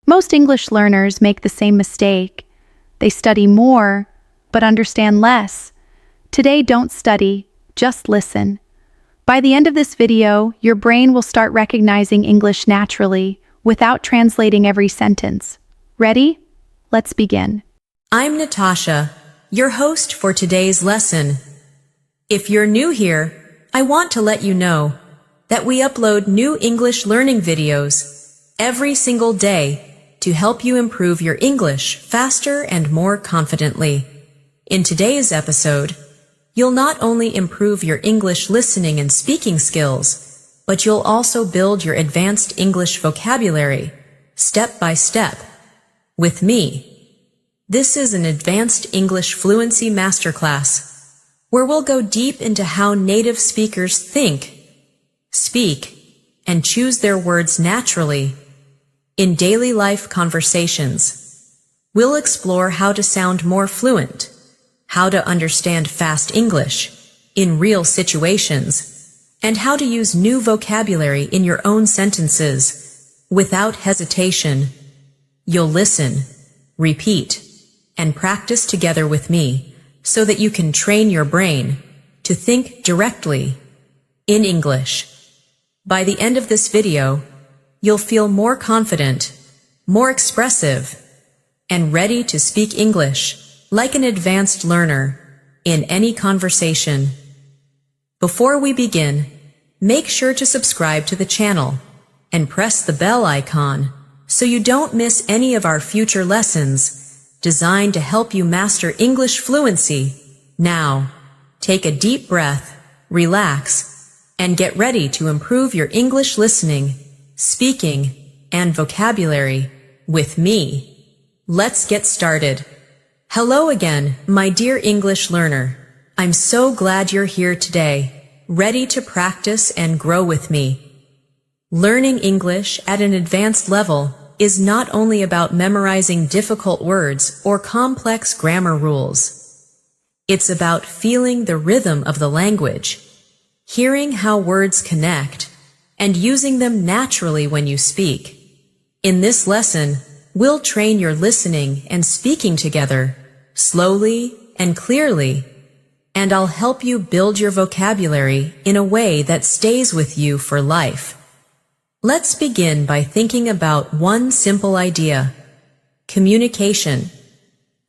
Most English learners make the same mistake. They study more, but understand less. Today, don't study, just listen. By the end of this video, your brain will start recognizing English naturally, without translating every sentence. Ready? Let's begin. I'm Natasha, your host for today's lesson. If you're new here, I want to let you know that we upload new English learning videos every single day to help you improve your English faster and more confidently. In today's episode, you'll not only improve your English listening and speaking skills, but you'll also build your advanced English vocabulary, step by step, with me. This is an advanced English fluency masterclass, where we'll go deep into how native speakers think, speak, and choose their words naturally. In daily life conversations, we'll explore how to sound more fluent, how to understand fast English in real situations, and how to use new vocabulary in your own sentences without hesitation. You'll listen, repeat, and practice together with me so that you can train your brain to think directly in English. By the end of this video, you'll feel more confident, more expressive, and ready to speak English like an advanced learner in any conversation. Before we begin, make sure to subscribe to the channel and press the bell icon so you don't miss any of our future lessons designed to help you master English fluency. Now, take a deep breath, relax, and get ready to improve your English listening, speaking, and vocabulary with me. Let's get started. Hello again, my dear English learner. I'm so glad you're here today, ready to practice and grow with me. Learning English at an advanced level is not only about memorizing difficult words or complex grammar rules. It's about feeling the rhythm of the language, hearing how words connect, and using them naturally when you speak. In this lesson, we'll train your listening and speaking together, slowly and clearly, and I'll help you build your vocabulary in a way that stays with you for life. Let's begin by thinking about one simple idea: communication.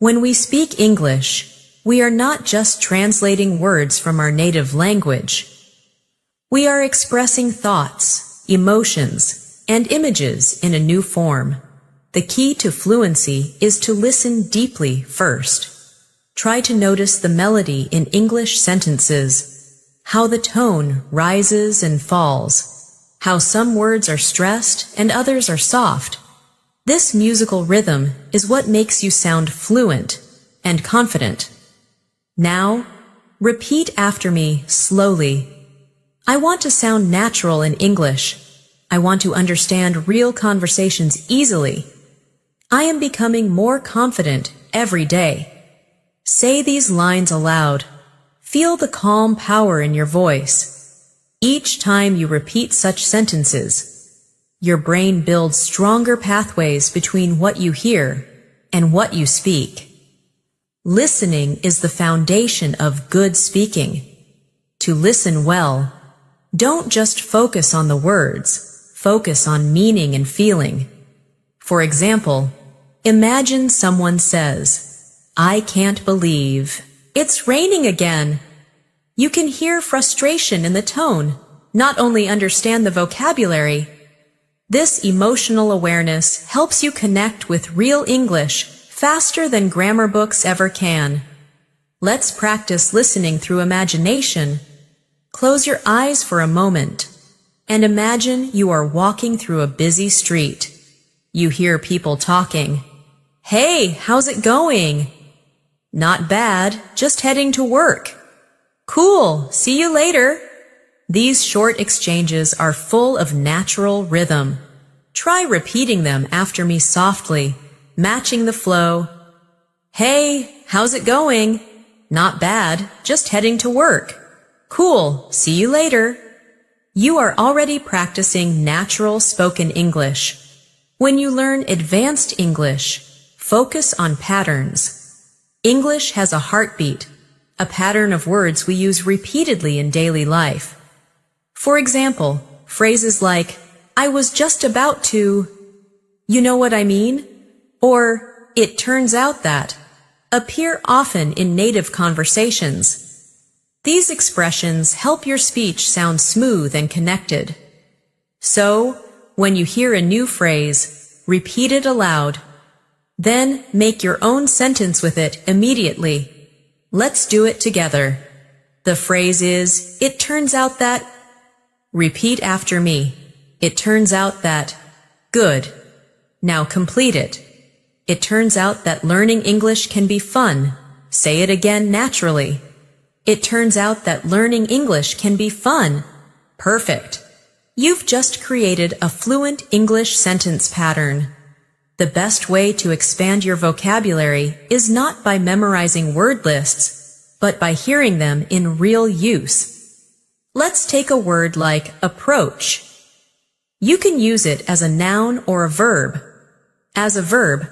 When we speak English, we are not just translating words from our native language. We are expressing thoughts, emotions, and images in a new form. The key to fluency is to listen deeply first. Try to notice the melody in English sentences, how the tone rises and falls, how some words are stressed and others are soft. This musical rhythm is what makes you sound fluent and confident. Now, repeat after me slowly. I want to sound natural in English. I want to understand real conversations easily. I am becoming more confident every day. Say these lines aloud. Feel the calm power in your voice. Each time you repeat such sentences, your brain builds stronger pathways between what you hear and what you speak. Listening is the foundation of good speaking. To listen well, don't just focus on the words, focus on meaning and feeling. For example, imagine someone says, "I can't believe it's raining again." You can hear frustration in the tone, not only understand the vocabulary. This emotional awareness helps you connect with real English faster than grammar books ever can. Let's practice listening through imagination. Close your eyes for a moment and imagine you are walking through a busy street. You hear people talking. "Hey, how's it going?" "Not bad, just heading to work." "Cool, see you later." These short exchanges are full of natural rhythm. Try repeating them after me softly, matching the flow. "Hey, how's it going?" "Not bad, just heading to work." "Cool, see you later." You are already practicing natural spoken English. When you learn advanced English, focus on patterns. English has a heartbeat, a pattern of words we use repeatedly in daily life. For example, phrases like, I was just about to, you know what I mean? Or, it turns out that, appear often in native conversations. These expressions help your speech sound smooth and connected. So, when you hear a new phrase, repeat it aloud. Then make your own sentence with it immediately. Let's do it together. The phrase is, it turns out that. Repeat after me. It turns out that. Good. Now complete it. It turns out that learning English can be fun. Say it again naturally. It turns out that learning English can be fun. Perfect. You've just created a fluent English sentence pattern. The best way to expand your vocabulary is not by memorizing word lists, but by hearing them in real use. Let's take a word like approach. You can use it as a noun or a verb. As a verb,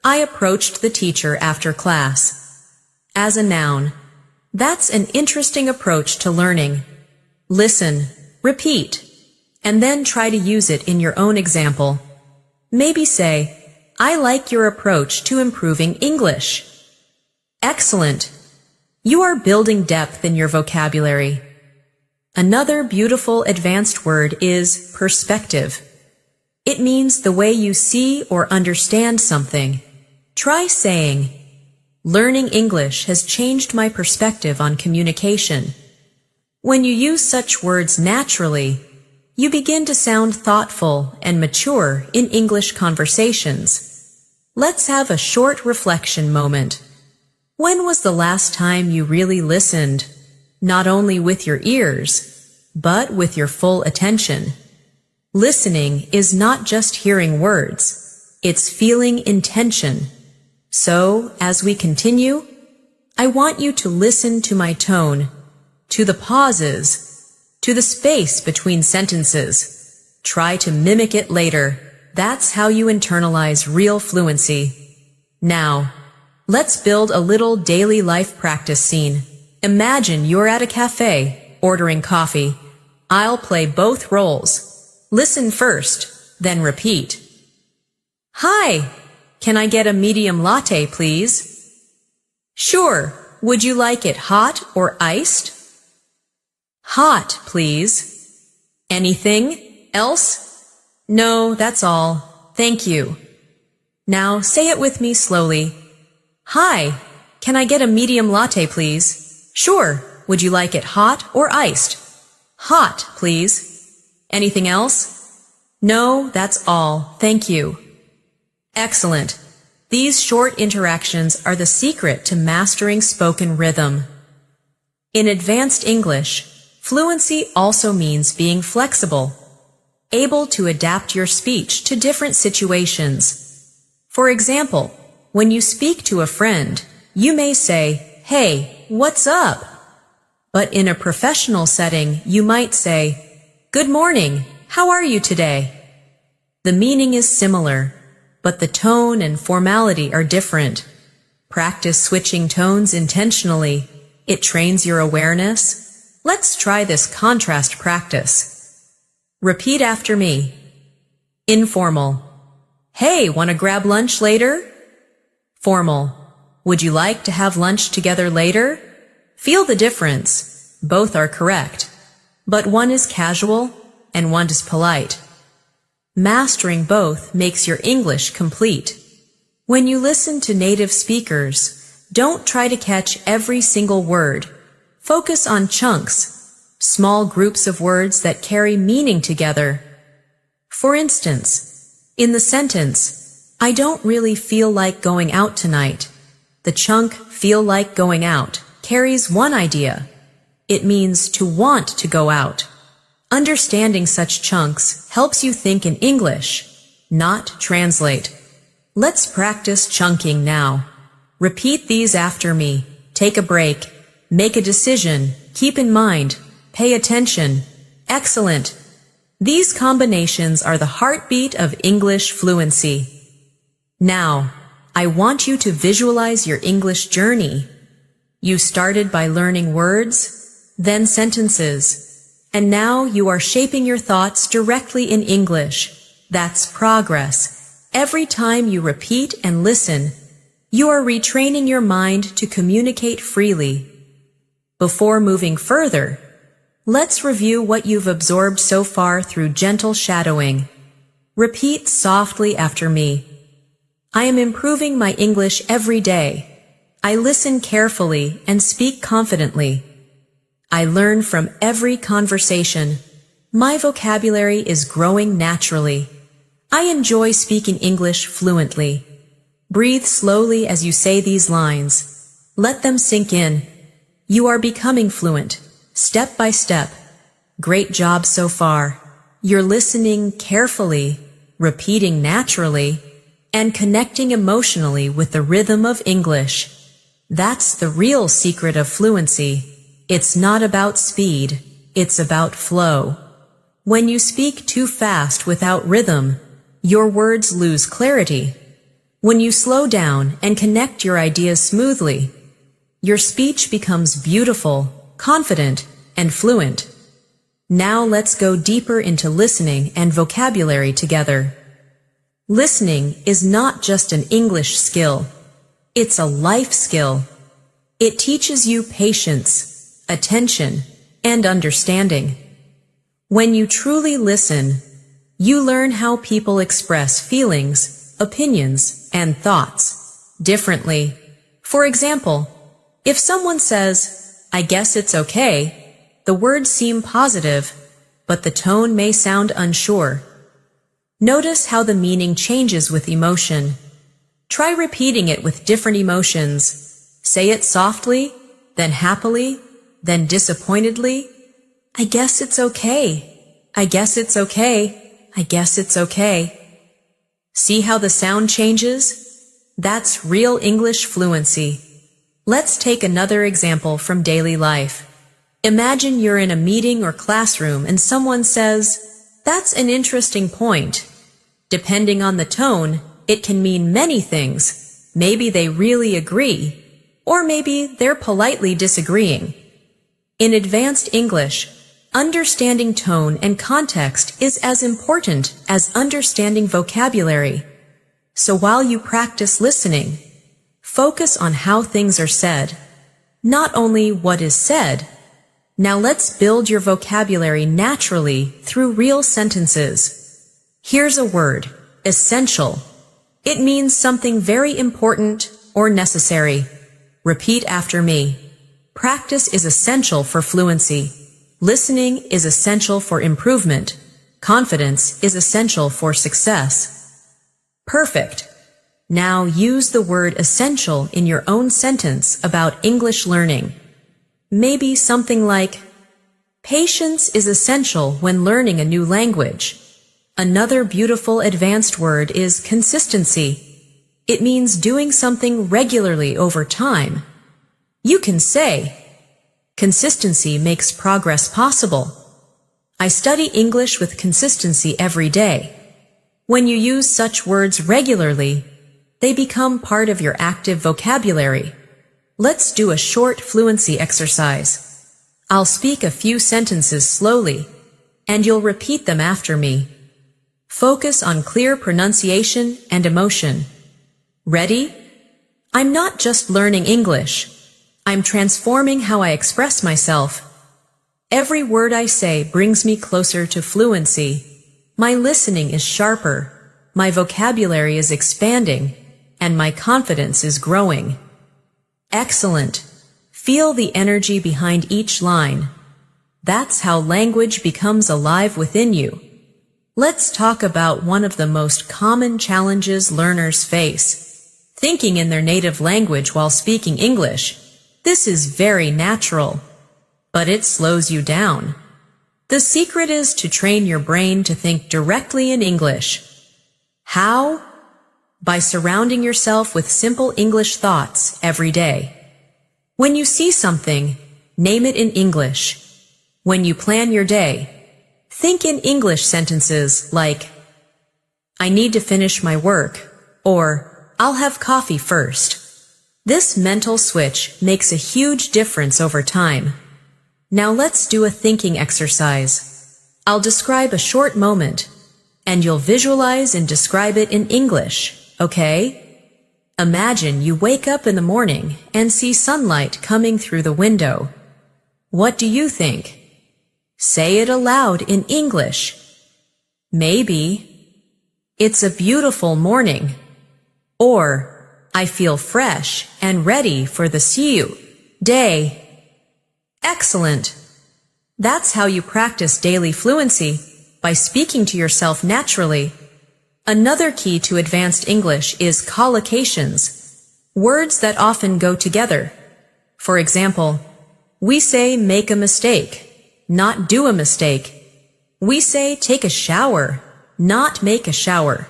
I approached the teacher after class. As a noun, that's an interesting approach to learning. Listen, repeat, and then try to use it in your own example. Maybe say, I like your approach to improving English. Excellent. You are building depth in your vocabulary. Another beautiful advanced word is perspective. It means the way you see or understand something. Try saying, learning English has changed my perspective on communication. When you use such words naturally, you begin to sound thoughtful and mature in English conversations. Let's have a short reflection moment. When was the last time you really listened, not only with your ears, but with your full attention? Listening is not just hearing words, it's feeling intention. So, as we continue, I want you to listen to my tone, to the pauses, to the space between sentences. Try to mimic it later. That's how you internalize real fluency. Now, let's build a little daily life practice scene. Imagine you're at a cafe, ordering coffee. I'll play both roles. Listen first, then repeat. Hi, can I get a medium latte, please? Sure, would you like it hot or iced? Hot, please. Anything else? No, that's all. Thank you. Now say it with me slowly. Hi, can I get a medium latte, please? Sure, would you like it hot or iced? Hot, please. Anything else? No, that's all. Thank you. Excellent. These short interactions are the secret to mastering spoken rhythm. In advanced English, fluency also means being flexible, able to adapt your speech to different situations. For example, when you speak to a friend, you may say, "Hey, what's up?" But in a professional setting, you might say, "Good morning, how are you today?" The meaning is similar, but the tone and formality are different. Practice switching tones intentionally. It trains your awareness. Let's try this contrast practice. Repeat after me. Informal. Hey, want to grab lunch later? Formal. Would you like to have lunch together later? Feel the difference. Both are correct. But one is casual and one is polite. Mastering both makes your English complete. When you listen to native speakers, don't try to catch every single word. Focus on chunks, small groups of words that carry meaning together. For instance, in the sentence, I don't really feel like going out tonight. The chunk feel like going out carries one idea. It means to want to go out. Understanding such chunks helps you think in English, not translate. Let's practice chunking now. Repeat these after me. Take a break. Make a decision. Keep in mind. Pay attention. Excellent. These combinations are the heartbeat of English fluency. Now, I want you to visualize your English journey. You started by learning words, then sentences, and now you are shaping your thoughts directly in English. That's progress. Every time you repeat and listen, you are retraining your mind to communicate freely. Before moving further, let's review what you've absorbed so far through gentle shadowing. Repeat softly after me. I am improving my English every day. I listen carefully and speak confidently. I learn from every conversation. My vocabulary is growing naturally. I enjoy speaking English fluently. Breathe slowly as you say these lines. Let them sink in. You are becoming fluent, step by step. Great job so far. You're listening carefully, repeating naturally, and connecting emotionally with the rhythm of English. That's the real secret of fluency. It's not about speed, it's about flow. When you speak too fast without rhythm, your words lose clarity. When you slow down and connect your ideas smoothly, your speech becomes beautiful, confident, and fluent. Now let's go deeper into listening and vocabulary together. Listening is not just an English skill. It's a life skill. It teaches you patience, attention, and understanding. When you truly listen, you learn how people express feelings, opinions, and thoughts differently. For example, if someone says, "I guess it's okay," the words seem positive, but the tone may sound unsure. Notice how the meaning changes with emotion. Try repeating it with different emotions. Say it softly, then happily, then disappointedly. I guess it's okay. I guess it's okay. I guess it's okay. See how the sound changes? That's real English fluency. Let's take another example from daily life. Imagine you're in a meeting or classroom and someone says, "That's an interesting point." Depending on the tone, it can mean many things. Maybe they really agree, or maybe they're politely disagreeing. In advanced English, understanding tone and context is as important as understanding vocabulary. So while you practice listening, focus on how things are said, not only what is said. Now let's build your vocabulary naturally through real sentences. Here's a word, essential. It means something very important or necessary. Repeat after me. Practice is essential for fluency. Listening is essential for improvement. Confidence is essential for success. Perfect. Now use the word essential in your own sentence about English learning. Maybe something like, "Patience is essential when learning a new language." Another beautiful advanced word is consistency. It means doing something regularly over time. You can say, "Consistency makes progress possible." I study English with consistency every day. When you use such words regularly, they become part of your active vocabulary. Let's do a short fluency exercise. I'll speak a few sentences slowly, and you'll repeat them after me. Focus on clear pronunciation and emotion. Ready? I'm not just learning English. I'm transforming how I express myself. Every word I say brings me closer to fluency. My listening is sharper, my vocabulary is expanding, and my confidence is growing. Excellent. Feel the energy behind each line. That's how language becomes alive within you. Let's talk about one of the most common challenges learners face: thinking in their native language while speaking English. This is very natural, but it slows you down. The secret is to train your brain to think directly in English. How? By surrounding yourself with simple English thoughts every day. When you see something, name it in English. When you plan your day, Think in English sentences like, I need to finish my work, or I'll have coffee first. This mental switch makes a huge difference over time. Now let's do a thinking exercise. I'll describe a short moment, and you'll visualize and describe it in English, okay? Imagine you wake up in the morning and see sunlight coming through the window. What do you think? Say it aloud in English. Maybe, it's a beautiful morning. Or, I feel fresh and ready for the day. Excellent! That's how you practice daily fluency, by speaking to yourself naturally. Another key to advanced English is collocations, words that often go together. For example, we say make a mistake, not do a mistake. We say take a shower, not make a shower.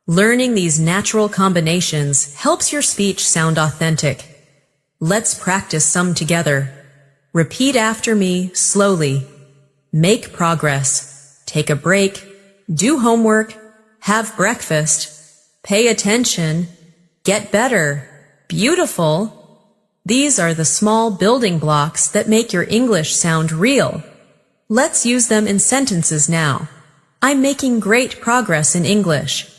Learning these natural combinations helps your speech sound authentic. Let's practice some together. Repeat after me slowly. Make progress. Take a break. Do homework. Have breakfast. Pay attention. Get better. Beautiful. These are the small building blocks that make your English sound real. Let's use them in sentences now. I'm making great progress in English.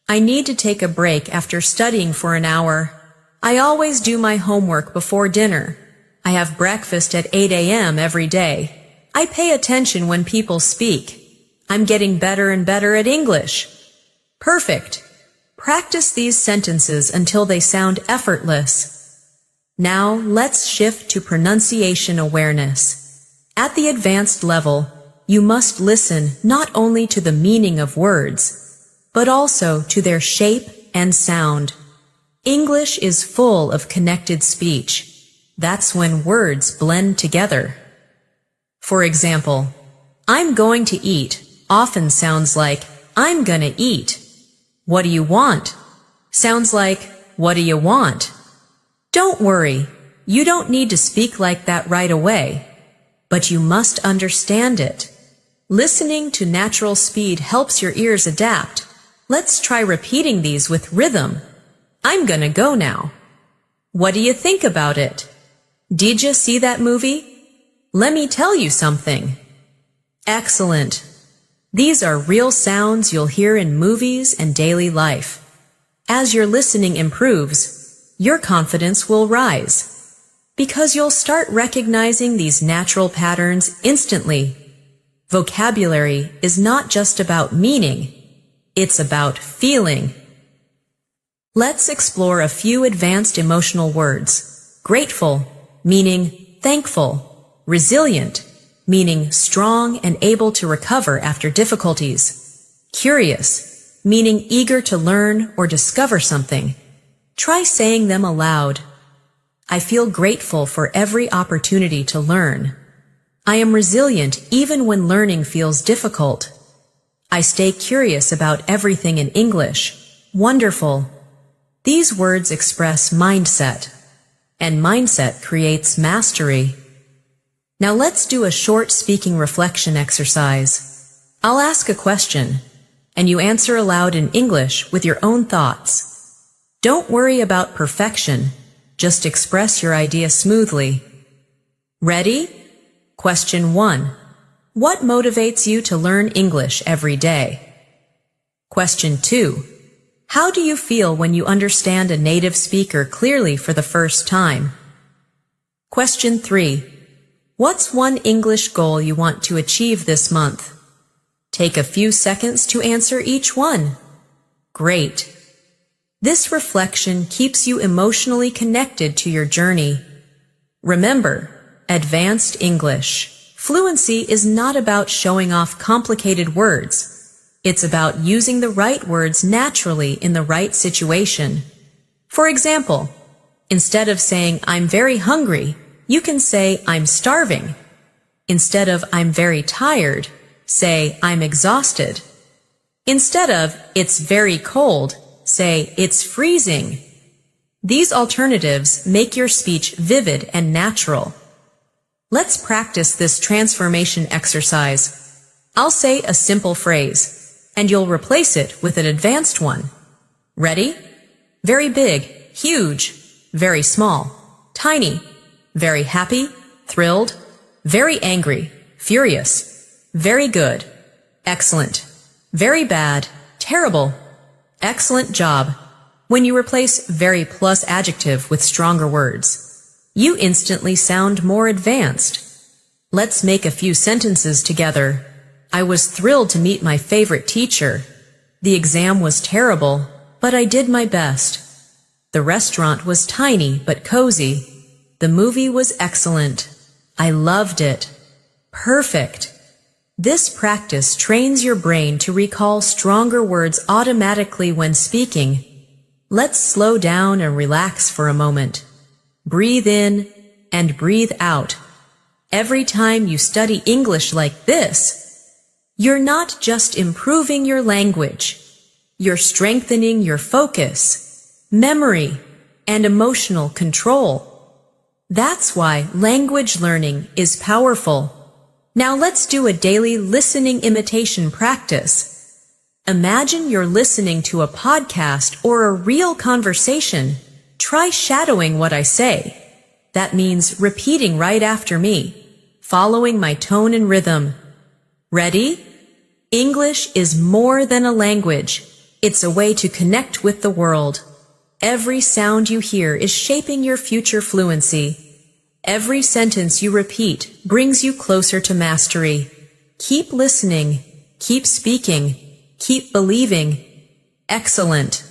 I need to take a break after studying for an hour. I always do my homework before dinner. I have breakfast at 8 a.m. every day. I pay attention when people speak. I'm getting better and better at English. Perfect. Practice these sentences until they sound effortless. Now let's shift to pronunciation awareness. At the advanced level, you must listen not only to the meaning of words, but also to their shape and sound. English is full of connected speech. That's when words blend together. For example, I'm going to eat often sounds like I'm gonna eat. What do you want? Sounds like what do you want? Don't worry, you don't need to speak like that right away, but you must understand it. Listening to natural speed helps your ears adapt. Let's try repeating these with rhythm. I'm gonna go now. What do you think about it? Did you see that movie? Let me tell you something. Excellent. These are real sounds you'll hear in movies and daily life. As your listening improves, your confidence will rise, because you'll start recognizing these natural patterns instantly. Vocabulary is not just about meaning, it's about feeling. Let's explore a few advanced emotional words. Grateful, meaning thankful. Resilient, meaning strong and able to recover after difficulties. Curious, meaning eager to learn or discover something. Try saying them aloud. I feel grateful for every opportunity to learn. I am resilient even when learning feels difficult. I stay curious about everything in English. Wonderful. These words express mindset, and mindset creates mastery. Now let's do a short speaking reflection exercise. I'll ask a question, and you answer aloud in English with your own thoughts. Don't worry about perfection, just express your idea smoothly. Ready? Question 1. What motivates you to learn English every day? Question 2. How do you feel when you understand a native speaker clearly for the first time? Question 3. What's one English goal you want to achieve this month? Take a few seconds to answer each one. Great. This reflection keeps you emotionally connected to your journey. Remember, advanced English. Fluency is not about showing off complicated words. It's about using the right words naturally in the right situation. For example, instead of saying, I'm very hungry, you can say, I'm starving. Instead of, I'm very tired, say, I'm exhausted. Instead of, it's very cold, say, it's freezing. These alternatives make your speech vivid and natural. Let's practice this transformation exercise. I'll say a simple phrase, and you'll replace it with an advanced one. Ready? Very big, huge, very small, tiny, very happy, thrilled, very angry, furious, very good, excellent, very bad, terrible, excellent job. When you replace very plus adjective with stronger words, you instantly sound more advanced. Let's make a few sentences together. I was thrilled to meet my favorite teacher. The exam was terrible, but I did my best. The restaurant was tiny but cozy. The movie was excellent. I loved it. Perfect. This practice trains your brain to recall stronger words automatically when speaking. Let's slow down and relax for a moment. Breathe in and breathe out. Every time you study English like this, you're not just improving your language. You're strengthening your focus, memory, and emotional control. That's why language learning is powerful. Now let's do a daily listening imitation practice. Imagine you're listening to a podcast or a real conversation. Try shadowing what I say. That means repeating right after me, following my tone and rhythm. Ready? English is more than a language. It's a way to connect with the world. Every sound you hear is shaping your future fluency. Every sentence you repeat brings you closer to mastery. Keep listening, keep speaking, keep believing. Excellent.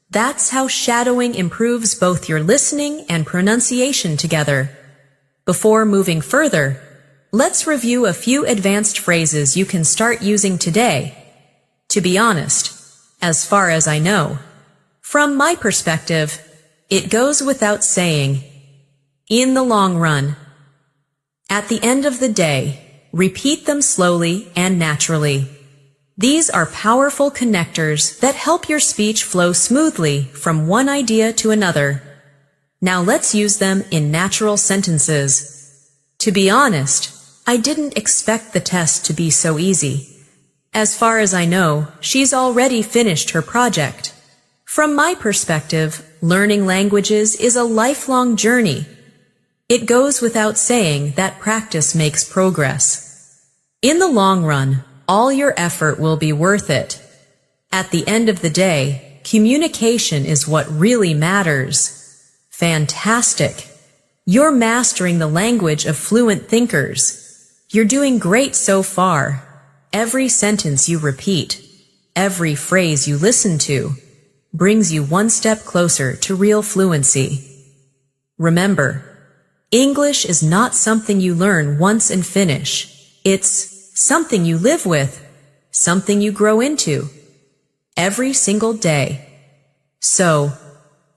That's how shadowing improves both your listening and pronunciation together. Before moving further, let's review a few advanced phrases you can start using today. To be honest, as far as I know, from my perspective, it goes without saying. In the long run. At the end of the day, repeat them slowly and naturally. These are powerful connectors that help your speech flow smoothly from one idea to another. Now let's use them in natural sentences. To be honest, I didn't expect the test to be so easy. As far as I know, she's already finished her project. From my perspective, learning languages is a lifelong journey. It goes without saying that practice makes progress. In the long run, all your effort will be worth it. At the end of the day, communication is what really matters. Fantastic! You're mastering the language of fluent thinkers. You're doing great so far. Every sentence you repeat, every phrase you listen to, brings you one step closer to real fluency. Remember, English is not something you learn once and finish. It's something you live with, something you grow into, every single day. So,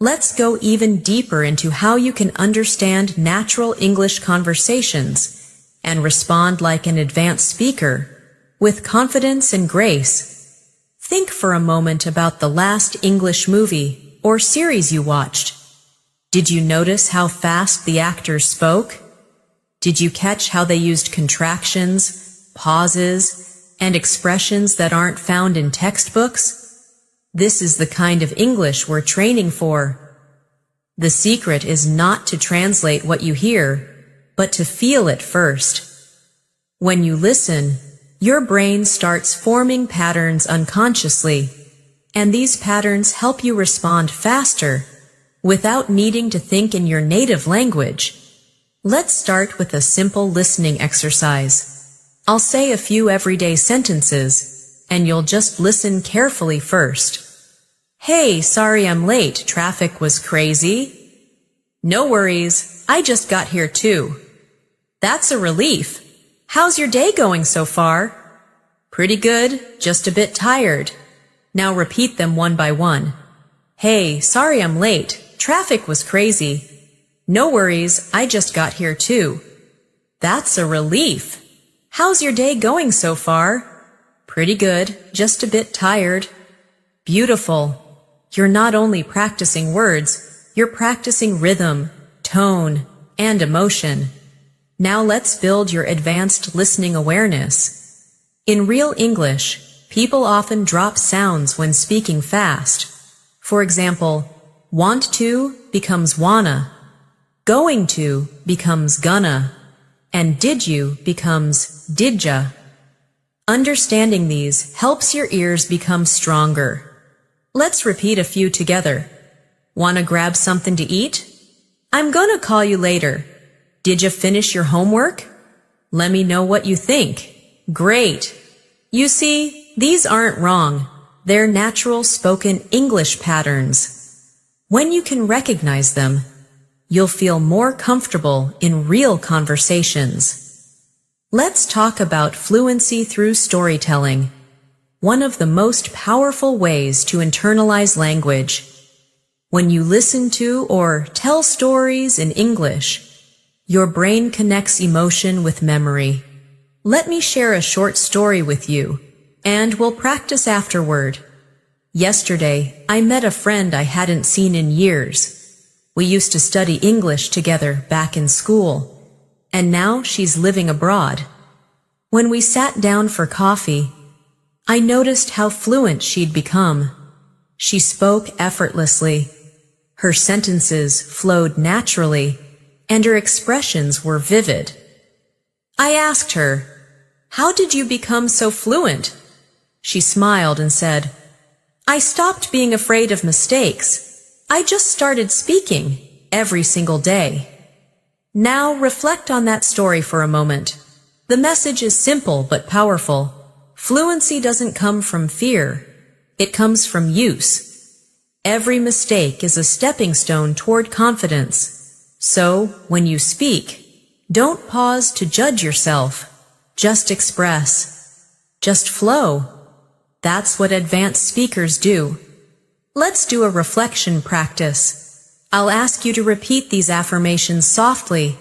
let's go even deeper into how you can understand natural English conversations and respond like an advanced speaker, with confidence and grace. Think for a moment about the last English movie or series you watched. Did you notice how fast the actors spoke? Did you catch how they used contractions, pauses, and expressions that aren't found in textbooks? This is the kind of English we're training for. The secret is not to translate what you hear, but to feel it first. When you listen, your brain starts forming patterns unconsciously, and these patterns help you respond faster without needing to think in your native language. Let's start with a simple listening exercise. I'll say a few everyday sentences, and you'll just listen carefully first. Hey, sorry I'm late. Traffic was crazy. No worries, I just got here too. That's a relief. How's your day going so far? Pretty good, just a bit tired. Now repeat them one by one. Hey, sorry I'm late. Traffic was crazy. No worries, I just got here too. That's a relief. How's your day going so far? Pretty good, just a bit tired. Beautiful. You're not only practicing words, you're practicing rhythm, tone, and emotion. Now let's build your advanced listening awareness. In real English, people often drop sounds when speaking fast. For example, want to becomes wanna, going to becomes gonna, and did you becomes didja. Understanding these helps your ears become stronger. Let's repeat a few together. Wanna grab something to eat? I'm gonna call you later. Did you finish your homework? Let me know what you think. Great. You see, these aren't wrong. They're natural spoken English patterns. When you can recognize them, you'll feel more comfortable in real conversations. Let's talk about fluency through storytelling, one of the most powerful ways to internalize language. When you listen to or tell stories in English, your brain connects emotion with memory. Let me share a short story with you, and we'll practice afterward. Yesterday, I met a friend I hadn't seen in years. We used to study English together back in school, and now she's living abroad. When we sat down for coffee, I noticed how fluent she'd become. She spoke effortlessly. Her sentences flowed naturally, and her expressions were vivid. I asked her, "How did you become so fluent?" She smiled and said, "I stopped being afraid of mistakes. I just started speaking every single day." Now reflect on that story for a moment. The message is simple but powerful. Fluency doesn't come from fear. It comes from use. Every mistake is a stepping stone toward confidence. So, when you speak, don't pause to judge yourself. Just express. Just flow. That's what advanced speakers do. Let's do a reflection practice. I'll ask you to repeat these affirmations softly.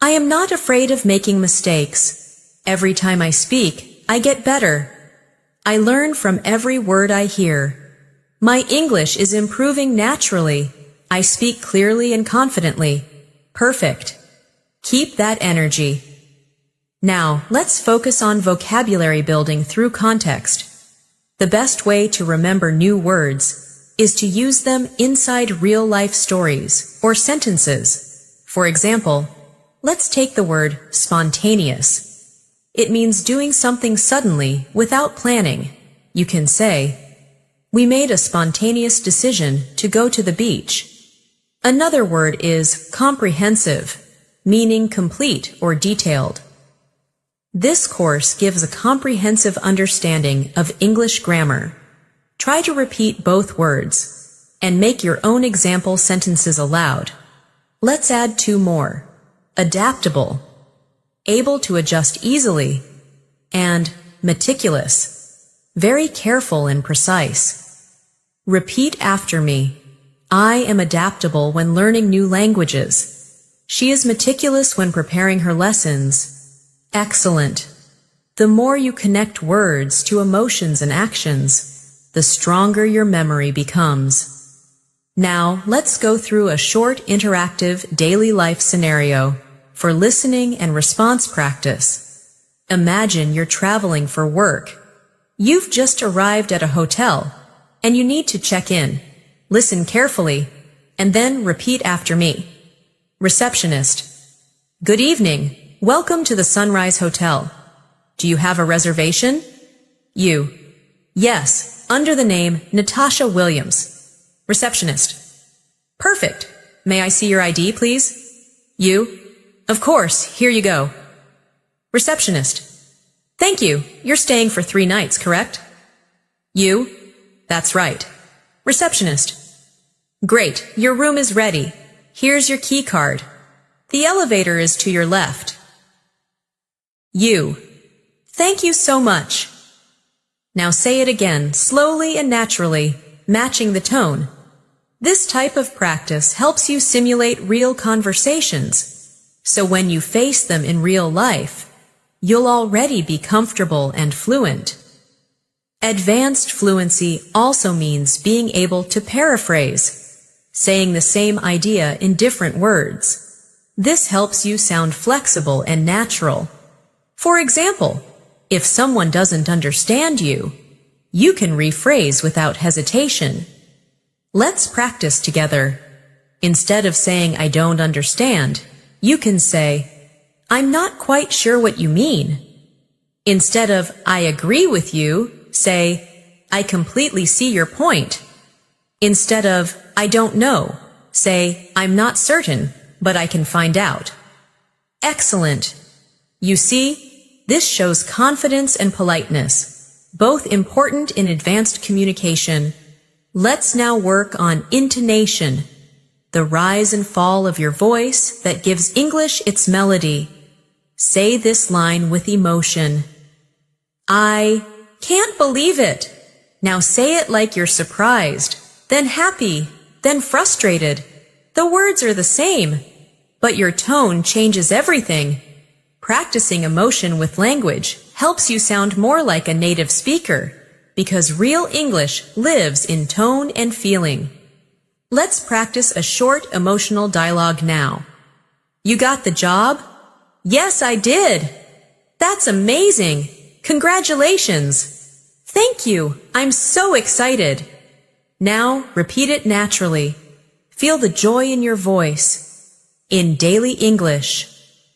I am not afraid of making mistakes. Every time I speak, I get better. I learn from every word I hear. My English is improving naturally. I speak clearly and confidently. Perfect. Keep that energy. Now, let's focus on vocabulary building through context. The best way to remember new words is to use them inside real-life stories or sentences. For example, let's take the word spontaneous. It means doing something suddenly without planning. You can say, "We made a spontaneous decision to go to the beach." Another word is comprehensive, meaning complete or detailed. This course gives a comprehensive understanding of English grammar. Try to repeat both words and make your own example sentences aloud. Let's add two more. Adaptable, able to adjust easily, and meticulous, very careful and precise. Repeat after me. I am adaptable when learning new languages. She is meticulous when preparing her lessons. Excellent. The more you connect words to emotions and actions, the stronger your memory becomes. Now, let's go through a short interactive daily life scenario for listening and response practice. Imagine you're traveling for work. You've just arrived at a hotel, and you need to check in. Listen carefully, and then repeat after me. Receptionist. Good evening. Welcome to the Sunrise Hotel. Do you have a reservation? You. Yes, under the name Natasha Williams. Receptionist. Perfect. May I see your ID, please? You. Of course, here you go. Receptionist. Thank you. You're staying for 3 nights, correct? You. That's right. Receptionist. Great, your room is ready. Here's your key card. The elevator is to your left. You. Thank you so much. Now say it again, slowly and naturally, matching the tone. This type of practice helps you simulate real conversations, so when you face them in real life, you'll already be comfortable and fluent. Advanced fluency also means being able to paraphrase, saying the same idea in different words. This helps you sound flexible and natural. For example, If someone doesn't understand you, you can rephrase without hesitation. Let's practice together. Instead of saying I don't understand, you can say, I'm not quite sure what you mean. Instead of I agree with you, say, I completely see your point. Instead of I don't know, say, I'm not certain, but I can find out. Excellent. You see, this shows confidence and politeness, both important in advanced communication. Let's now work on intonation, the rise and fall of your voice that gives English its melody. Say this line with emotion. I can't believe it. Now say it like you're surprised, then happy, then frustrated. The words are the same, but your tone changes everything. Practicing emotion with language helps you sound more like a native speaker, because real English lives in tone and feeling. Let's practice a short emotional dialogue now. You got the job? Yes, I did. That's amazing. Congratulations. Thank you. I'm so excited. Now repeat it naturally. Feel the joy in your voice. In daily English,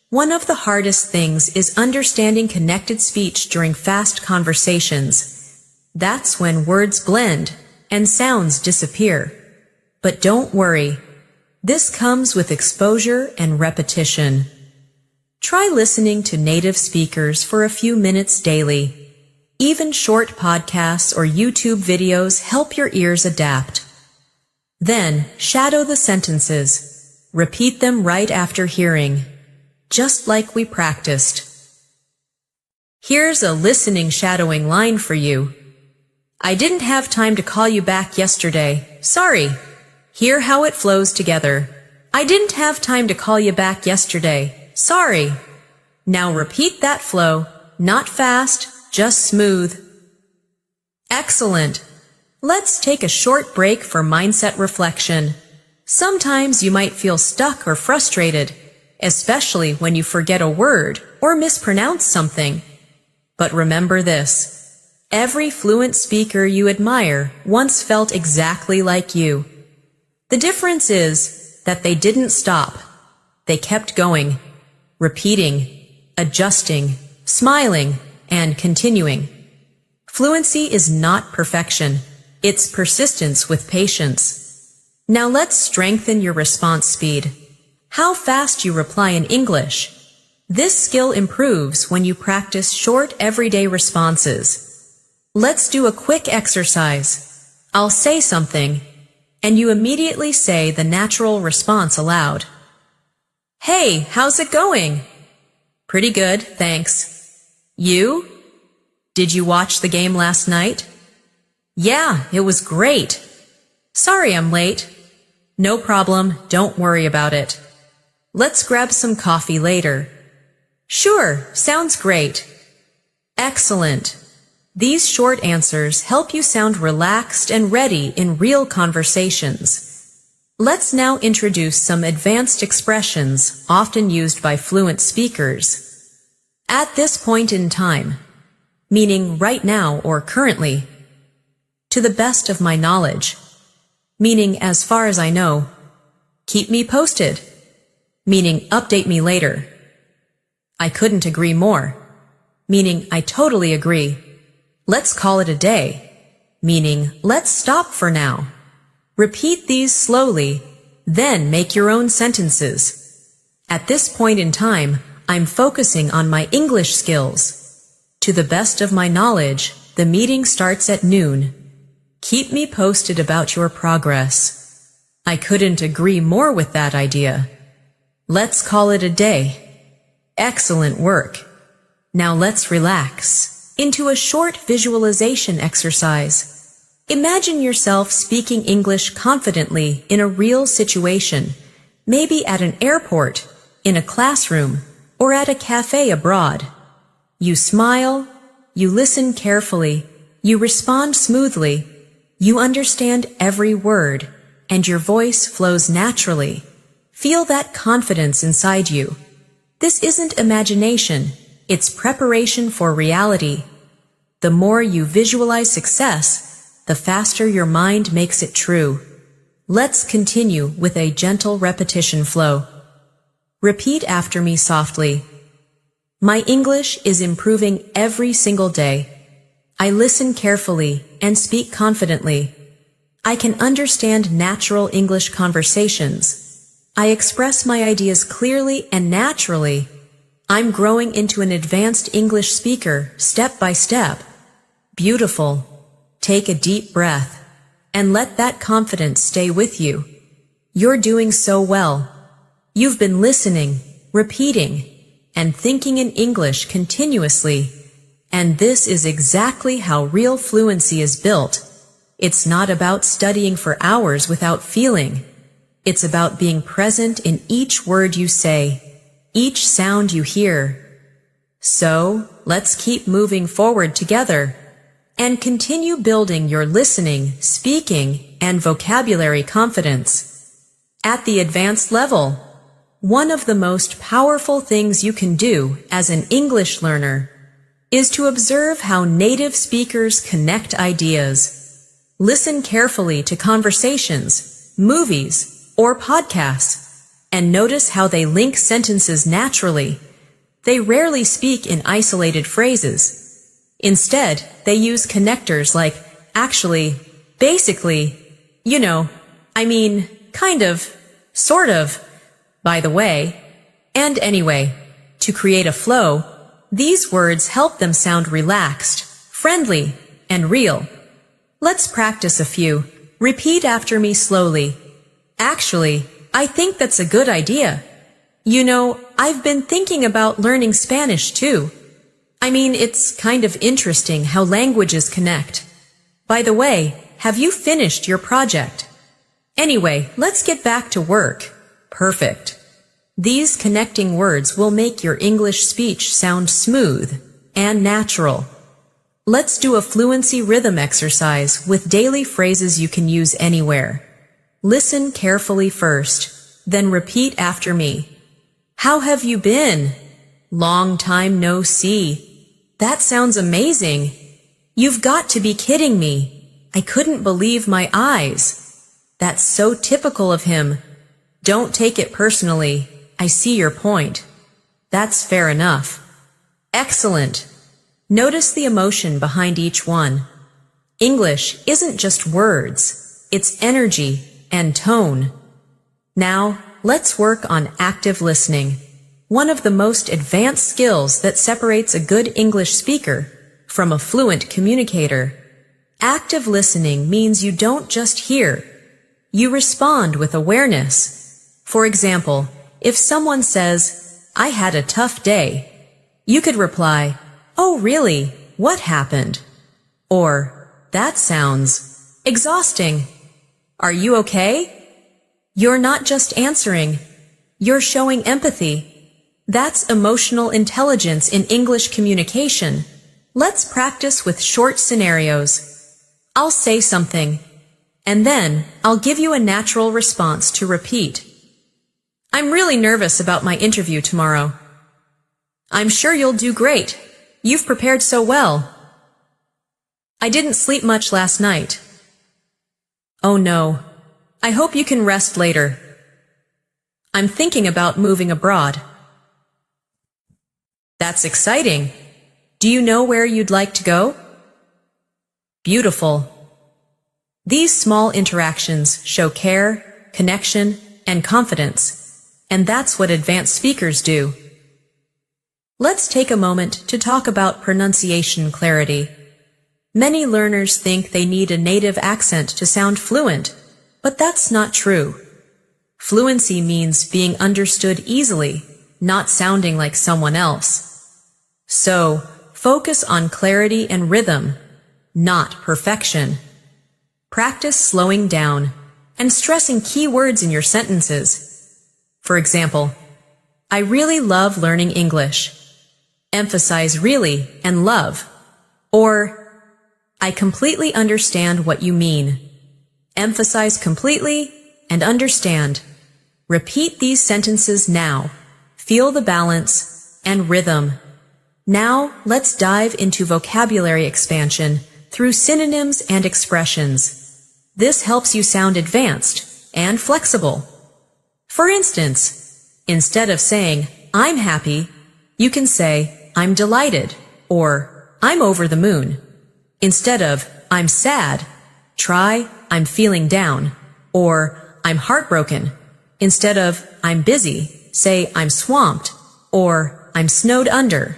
one of the hardest things is understanding connected speech during fast conversations. That's when words blend and sounds disappear. But don't worry. This comes with exposure and repetition. Try listening to native speakers for a few minutes daily. Even short podcasts or YouTube videos help your ears adapt. Then, shadow the sentences. Repeat them right after hearing, just like we practiced. Here's a listening shadowing line for you. I didn't have time to call you back yesterday. Sorry. Hear how it flows together. I didn't have time to call you back yesterday. Sorry. Now repeat that flow, not fast, just smooth. Excellent. Let's take a short break for mindset reflection. Sometimes you might feel stuck or frustrated, especially when you forget a word or mispronounce something. But remember this. Every fluent speaker you admire once felt exactly like you. The difference is that they didn't stop. They kept going, repeating, adjusting, smiling, and continuing. Fluency is not perfection. It's persistence with patience. Now let's strengthen your response speed. How fast you reply in English. This skill improves when you practice short everyday responses. Let's do a quick exercise. I'll say something, and you immediately say the natural response aloud. Hey, how's it going? Pretty good, thanks. You? Did you watch the game last night? Yeah, it was great. Sorry I'm late. No problem, don't worry about it. Let's grab some coffee later. Sure, sounds great. Excellent. These short answers help you sound relaxed and ready in real conversations. Let's now introduce some advanced expressions often used by fluent speakers. At this point in time, meaning right now or currently. To the best of my knowledge, meaning as far as I know. Keep me posted, meaning update me later. I couldn't agree more, meaning I totally agree. Let's call it a day, meaning let's stop for now. Repeat these slowly, then make your own sentences. At this point in time, I'm focusing on my English skills. To the best of my knowledge, the meeting starts at noon. Keep me posted about your progress. I couldn't agree more with that idea. Let's call it a day. Excellent work. Now let's relax into a short visualization exercise. Imagine yourself speaking English confidently in a real situation, maybe at an airport, in a classroom, or at a cafe abroad. You smile, you listen carefully, you respond smoothly, you understand every word, and your voice flows naturally. Feel that confidence inside you. This isn't imagination, It's preparation for reality. The more you visualize success, the faster your mind makes it true. Let's continue with a gentle repetition flow. Repeat after me softly. My English is improving every single day. I listen carefully and speak confidently. I can understand natural English conversations. I express my ideas clearly and naturally. I'm growing into an advanced English speaker, step by step. Beautiful. Take a deep breath, and let that confidence stay with you. You're doing so well. You've been listening, repeating, and thinking in English continuously. And this is exactly how real fluency is built. It's not about studying for hours without feeling. It's about being present in each word you say, each sound you hear. So, let's keep moving forward together and continue building your listening, speaking, and vocabulary confidence. At the advanced level, one of the most powerful things you can do as an English learner is to observe how native speakers connect ideas. Listen carefully to conversations, movies, or podcasts, and notice how they link sentences naturally. They rarely speak in isolated phrases. Instead, they use connectors like actually, basically, kind of, sort of, by the way, and anyway. To create a flow, these words help them sound relaxed, friendly, and real. Let's practice a few. Repeat after me slowly. Actually, I think that's a good idea. I've been thinking about learning Spanish too. It's kind of interesting how languages connect. By the way, have you finished your project? Anyway, let's get back to work. Perfect. These connecting words will make your English speech sound smooth and natural. Let's do a fluency rhythm exercise with daily phrases you can use anywhere. Listen carefully first, then repeat after me. How have you been? Long time no see. That sounds amazing. You've got to be kidding me. I couldn't believe my eyes. That's so typical of him. Don't take it personally. I see your point. That's fair enough. Excellent. Notice the emotion behind each one. English isn't just words. It's energy and tone. Now, let's work on active listening, one of the most advanced skills that separates a good English speaker from a fluent communicator. Active listening means you don't just hear. You respond with awareness. For example, if someone says, I had a tough day, you could reply, oh really? What happened? Or, that sounds exhausting. Are you okay? You're not just answering. You're showing empathy. That's emotional intelligence in English communication. Let's practice with short scenarios. I'll say something, and then I'll give you a natural response to repeat. I'm really nervous about my interview tomorrow. I'm sure you'll do great. You've prepared so well. I didn't sleep much last night. Oh no. I hope you can rest later. I'm thinking about moving abroad. That's exciting. Do you know where you'd like to go? Beautiful. These small interactions show care, connection, and confidence. And that's what advanced speakers do. Let's take a moment to talk about pronunciation clarity. Many learners think they need a native accent to sound fluent, but that's not true. Fluency means being understood easily, not sounding like someone else. So, focus on clarity and rhythm, not perfection. Practice slowing down and stressing key words in your sentences. For example, I really love learning English. Emphasize really and love. Or, I completely understand what you mean. Emphasize completely and understand. Repeat these sentences now. Feel the balance and rhythm. Now, let's dive into vocabulary expansion through synonyms and expressions. This helps you sound advanced and flexible. For instance, instead of saying, I'm happy, you can say, I'm delighted, or I'm over the moon. Instead of, I'm sad, try, I'm feeling down, or I'm heartbroken. Instead of, I'm busy, say, I'm swamped, or I'm snowed under.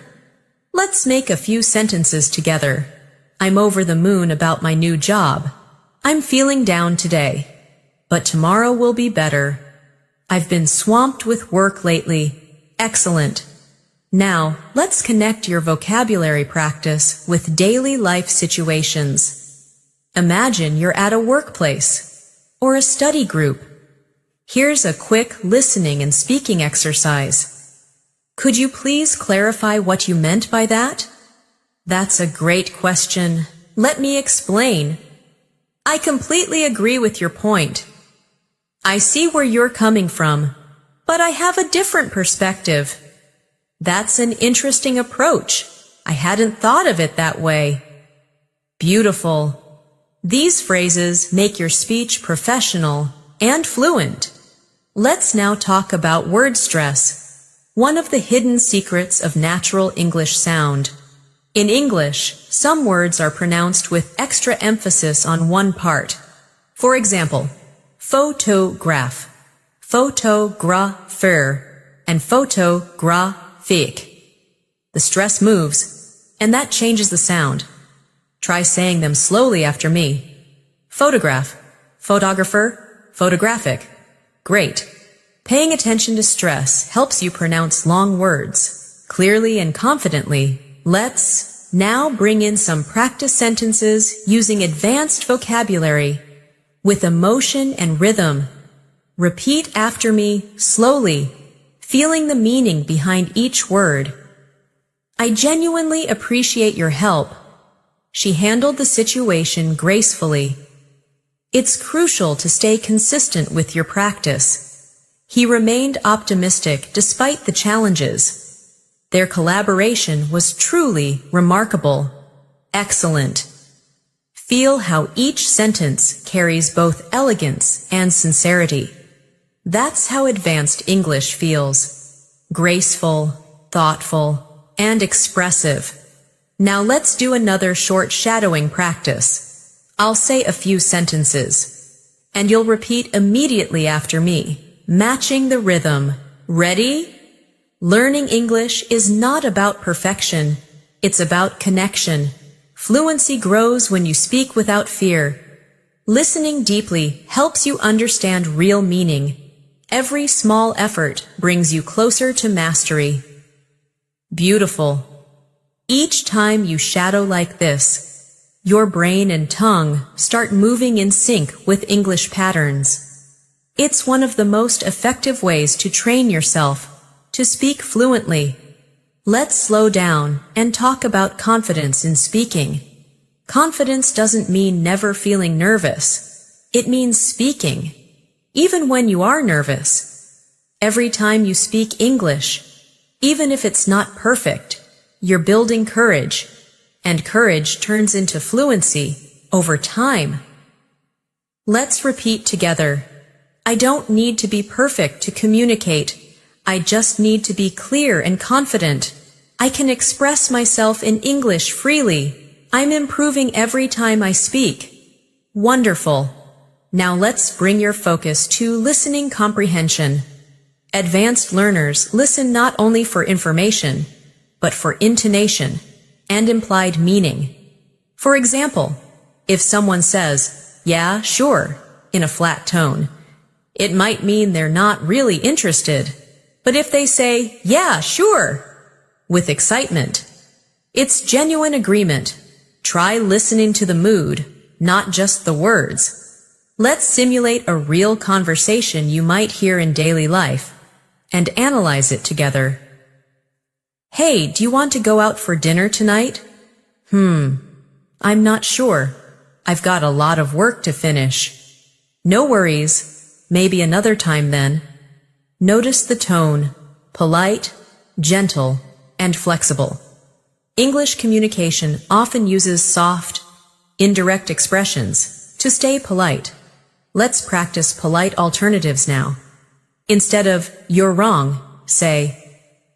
Let's make a few sentences together. I'm over the moon about my new job. I'm feeling down today, but tomorrow will be better. I've been swamped with work lately. Excellent. Now, let's connect your vocabulary practice with daily life situations. Imagine you're at a workplace or a study group. Here's a quick listening and speaking exercise. Could you please clarify what you meant by that? That's a great question. Let me explain. I completely agree with your point. I see where you're coming from, but I have a different perspective. That's an interesting approach. I hadn't thought of it that way. Beautiful. These phrases make your speech professional and fluent. Let's now talk about word stress, one of the hidden secrets of natural English sound. In English, some words are pronounced with extra emphasis on one part. For example, photograph, photographer, and photographic. The stress moves, and that changes the sound. Try saying them slowly after me. Photograph, photographer, photographic. Great. Paying attention to stress helps you pronounce long words clearly and confidently. Let's now bring in some practice sentences using advanced vocabulary with emotion and rhythm. Repeat after me slowly, feeling the meaning behind each word. I genuinely appreciate your help. She handled the situation gracefully. It's crucial to stay consistent with your practice. He remained optimistic despite the challenges. Their collaboration was truly remarkable. Excellent. Feel how each sentence carries both elegance and sincerity. That's how advanced English feels. Graceful, thoughtful, and expressive. Now let's do another short shadowing practice. I'll say a few sentences, and you'll repeat immediately after me, matching the rhythm. Ready? Learning English is not about perfection. It's about connection. Fluency grows when you speak without fear. Listening deeply helps you understand real meaning. Every small effort brings you closer to mastery. Beautiful. Each time you shadow like this, your brain and tongue start moving in sync with English patterns. It's one of the most effective ways to train yourself to speak fluently. Let's slow down and talk about confidence in speaking. Confidence doesn't mean never feeling nervous. It means speaking, even when you are nervous. Every time you speak English, even if it's not perfect, you're building courage, and courage turns into fluency over time. Let's repeat together. I don't need to be perfect to communicate. I just need to be clear and confident. I can express myself in English freely. I'm improving every time I speak. Wonderful. Now let's bring your focus to listening comprehension. Advanced learners listen not only for information, but for intonation and implied meaning. For example, if someone says, "Yeah, sure," in a flat tone, it might mean they're not really interested. But if they say, "Yeah, sure," with excitement, it's genuine agreement. Try listening to the mood, not just the words. Let's simulate a real conversation you might hear in daily life and analyze it together. Hey, do you want to go out for dinner tonight? I'm not sure. I've got a lot of work to finish. No worries. Maybe another time then. Notice the tone, polite, gentle, and flexible. English communication often uses soft, indirect expressions to stay polite. Let's practice polite alternatives now. Instead of, "You're wrong," say,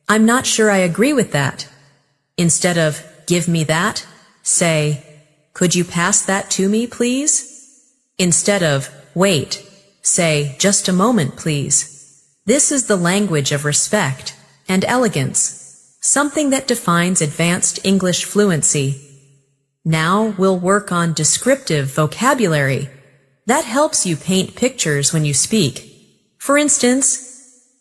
"I'm not sure I agree with that." Instead of, "Give me that," say, "Could you pass that to me, please?" Instead of, "Wait," say, "Just a moment, please." This is the language of respect and elegance, something that defines advanced English fluency. Now we'll work on descriptive vocabulary. That helps you paint pictures when you speak. For instance,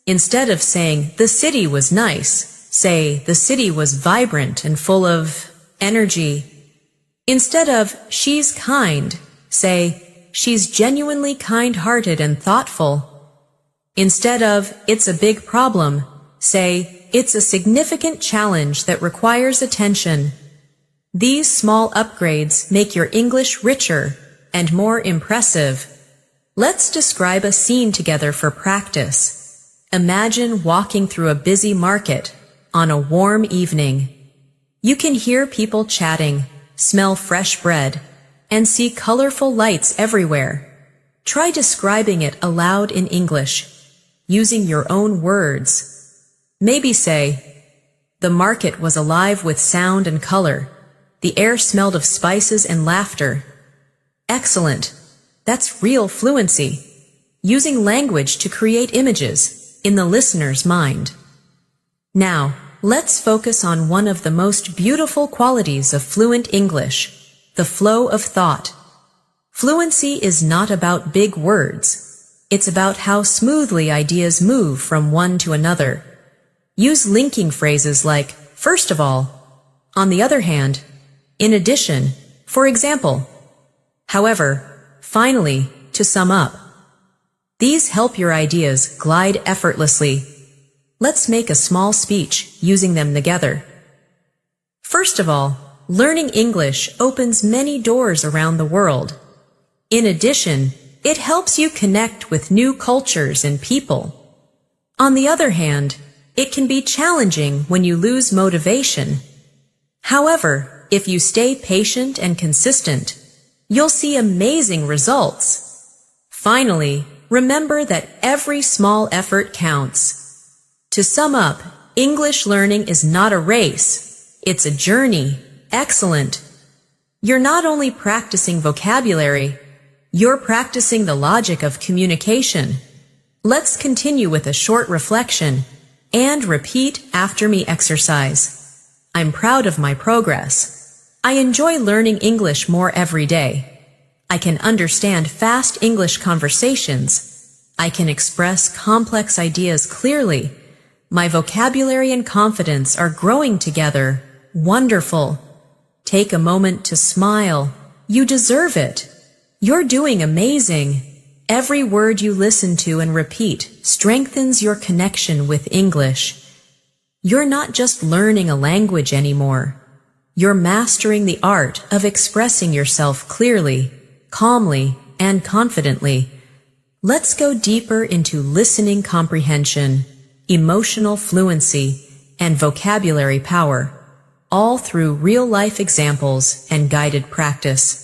instead of saying, "The city was nice," say, "The city was vibrant and full of energy." Instead of, "She's kind," say, "She's genuinely kind-hearted and thoughtful." Instead of, "It's a big problem," say, "It's a significant challenge that requires attention." These small upgrades make your English richer and more impressive. Let's describe a scene together for practice. Imagine walking through a busy market on a warm evening. You can hear people chatting, smell fresh bread, and see colorful lights everywhere. Try describing it aloud in English, using your own words. Maybe say, "The market was alive with sound and color. The air smelled of spices and laughter." Excellent! That's real fluency, using language to create images in the listener's mind. Now, let's focus on one of the most beautiful qualities of fluent English, the flow of thought. Fluency is not about big words. It's about how smoothly ideas move from one to another. Use linking phrases like, "First of all," "on the other hand," "in addition," for example, "however," "finally," to sum up. These help your ideas glide effortlessly. Let's make a small speech using them together. First of all, learning English opens many doors around the world. In addition, it helps you connect with new cultures and people. On the other hand, it can be challenging when you lose motivation. However, if you stay patient and consistent, you'll see amazing results. Finally, remember that every small effort counts. To sum up, English learning is not a race. It's a journey. Excellent! You're not only practicing vocabulary, you're practicing the logic of communication. Let's continue with a short reflection and repeat after me exercise. I'm proud of my progress. I enjoy learning English more every day. I can understand fast English conversations. I can express complex ideas clearly. My vocabulary and confidence are growing together. Wonderful! Take a moment to smile. You deserve it. You're doing amazing. Every word you listen to and repeat strengthens your connection with English. You're not just learning a language anymore. You're mastering the art of expressing yourself clearly, calmly, and confidently. Let's go deeper into listening comprehension, emotional fluency, and vocabulary power, all through real-life examples and guided practice.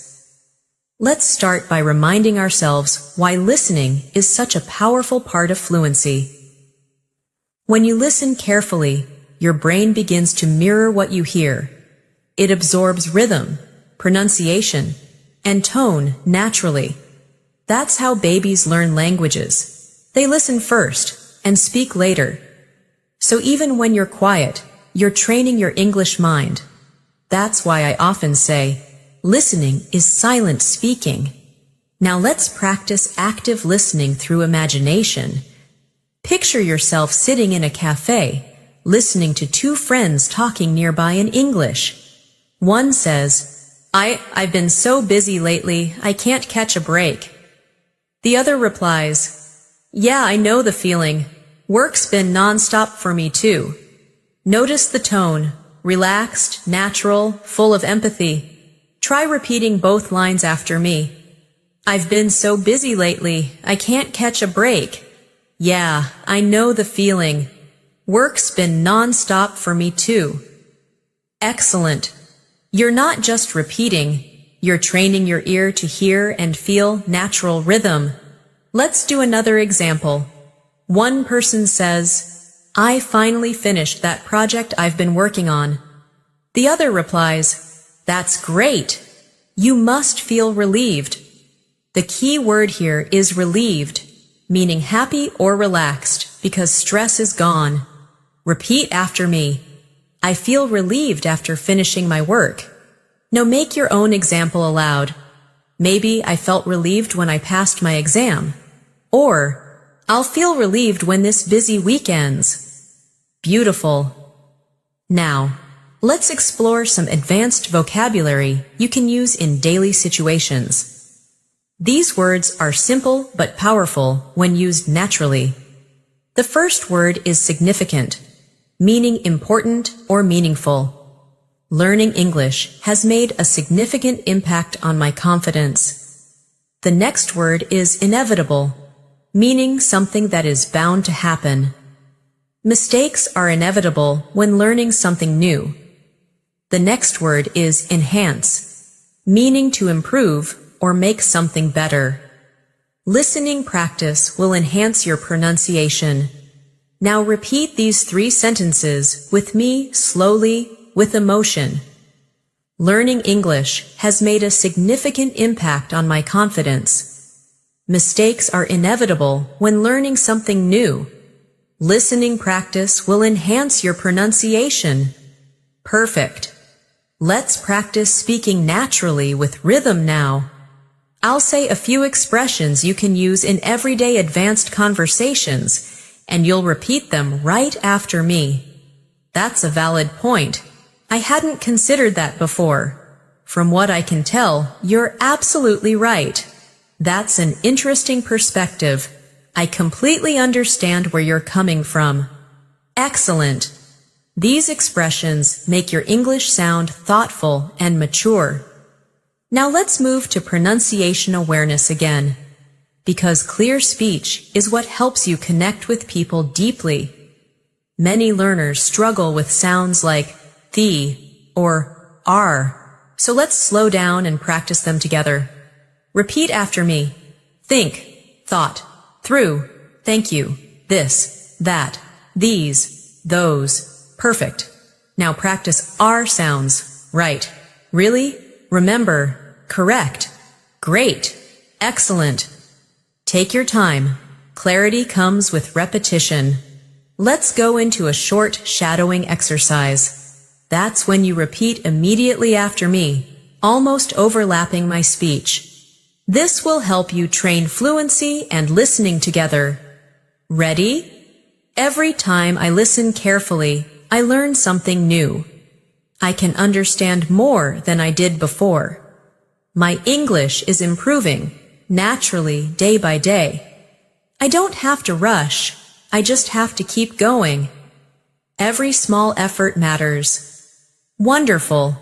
Let's start by reminding ourselves why listening is such a powerful part of fluency. When you listen carefully, your brain begins to mirror what you hear. It absorbs rhythm, pronunciation, and tone naturally. That's how babies learn languages. They listen first and speak later. So even when you're quiet, you're training your English mind. That's why I often say, listening is silent speaking. Now let's practice active listening through imagination. Picture yourself sitting in a cafe, listening to two friends talking nearby in English. One says, I've been so busy lately, I can't catch a break. The other replies, "Yeah, I know the feeling. Work's been non-stop for me too." Notice the tone, relaxed, natural, full of empathy. Try repeating both lines after me. "I've been so busy lately, I can't catch a break." "Yeah, I know the feeling. Work's been non-stop for me too." Excellent. You're not just repeating, you're training your ear to hear and feel natural rhythm. Let's do another example. One person says, "I finally finished that project I've been working on." The other replies, "That's great. You must feel relieved." The key word here is relieved, meaning happy or relaxed because stress is gone. Repeat after me. I feel relieved after finishing my work. Now make your own example aloud. Maybe I felt relieved when I passed my exam. Or, I'll feel relieved when this busy week ends. Beautiful. Now, let's explore some advanced vocabulary you can use in daily situations. These words are simple but powerful when used naturally. The first word is significant, meaning important or meaningful. Learning English has made a significant impact on my confidence. The next word is inevitable, meaning something that is bound to happen. Mistakes are inevitable when learning something new. The next word is enhance, meaning to improve or make something better. Listening practice will enhance your pronunciation. Now repeat these 3 sentences with me slowly, with emotion. Learning English has made a significant impact on my confidence. Mistakes are inevitable when learning something new. Listening practice will enhance your pronunciation. Perfect. Let's practice speaking naturally with rhythm now. I'll say a few expressions you can use in everyday advanced conversations, and you'll repeat them right after me. That's a valid point. I hadn't considered that before. From what I can tell, you're absolutely right. That's an interesting perspective. I completely understand where you're coming from. Excellent. These expressions make your English sound thoughtful and mature. Now let's move to pronunciation awareness again, because clear speech is what helps you connect with people deeply. Many learners struggle with sounds like the or are, so let's slow down and practice them together. Repeat after me. Think, thought, through, thank you, this, that, these, those. Perfect. Now practice R sounds. Right. Really? Remember. Correct. Great. Excellent. Take your time. Clarity comes with repetition. Let's go into a short shadowing exercise. That's when you repeat immediately after me, almost overlapping my speech. This will help you train fluency and listening together. Ready? Every time I listen carefully, I learn something new. I can understand more than I did before. My English is improving, naturally, day by day. I don't have to rush. I just have to keep going. Every small effort matters. Wonderful.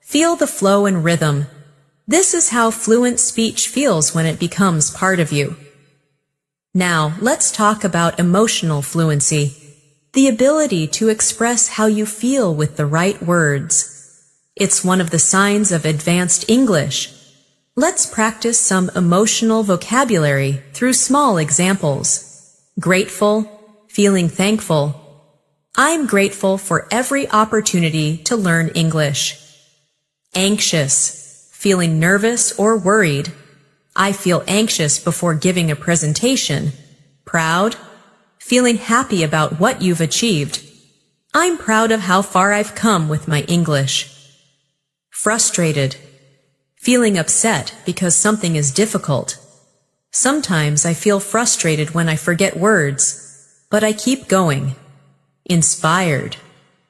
Feel the flow and rhythm. This is how fluent speech feels when it becomes part of you. Now, let's talk about emotional fluency, the ability to express how you feel with the right words. It's one of the signs of advanced English. Let's practice some emotional vocabulary through small examples. Grateful, feeling thankful. I'm grateful for every opportunity to learn English. Anxious, feeling nervous or worried. I feel anxious before giving a presentation. Proud, feeling happy about what you've achieved. I'm proud of how far I've come with my English. Frustrated, feeling upset because something is difficult. Sometimes I feel frustrated when I forget words, but I keep going. Inspired,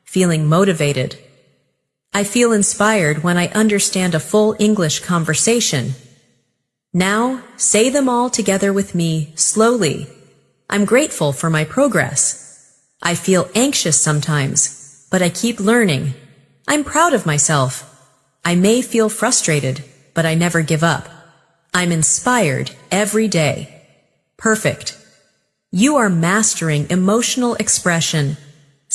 feeling motivated. I feel inspired when I understand a full English conversation. Now, say them all together with me, slowly. I'm grateful for my progress. I feel anxious sometimes, but I keep learning. I'm proud of myself. I may feel frustrated, but I never give up. I'm inspired every day. Perfect. You are mastering emotional expression.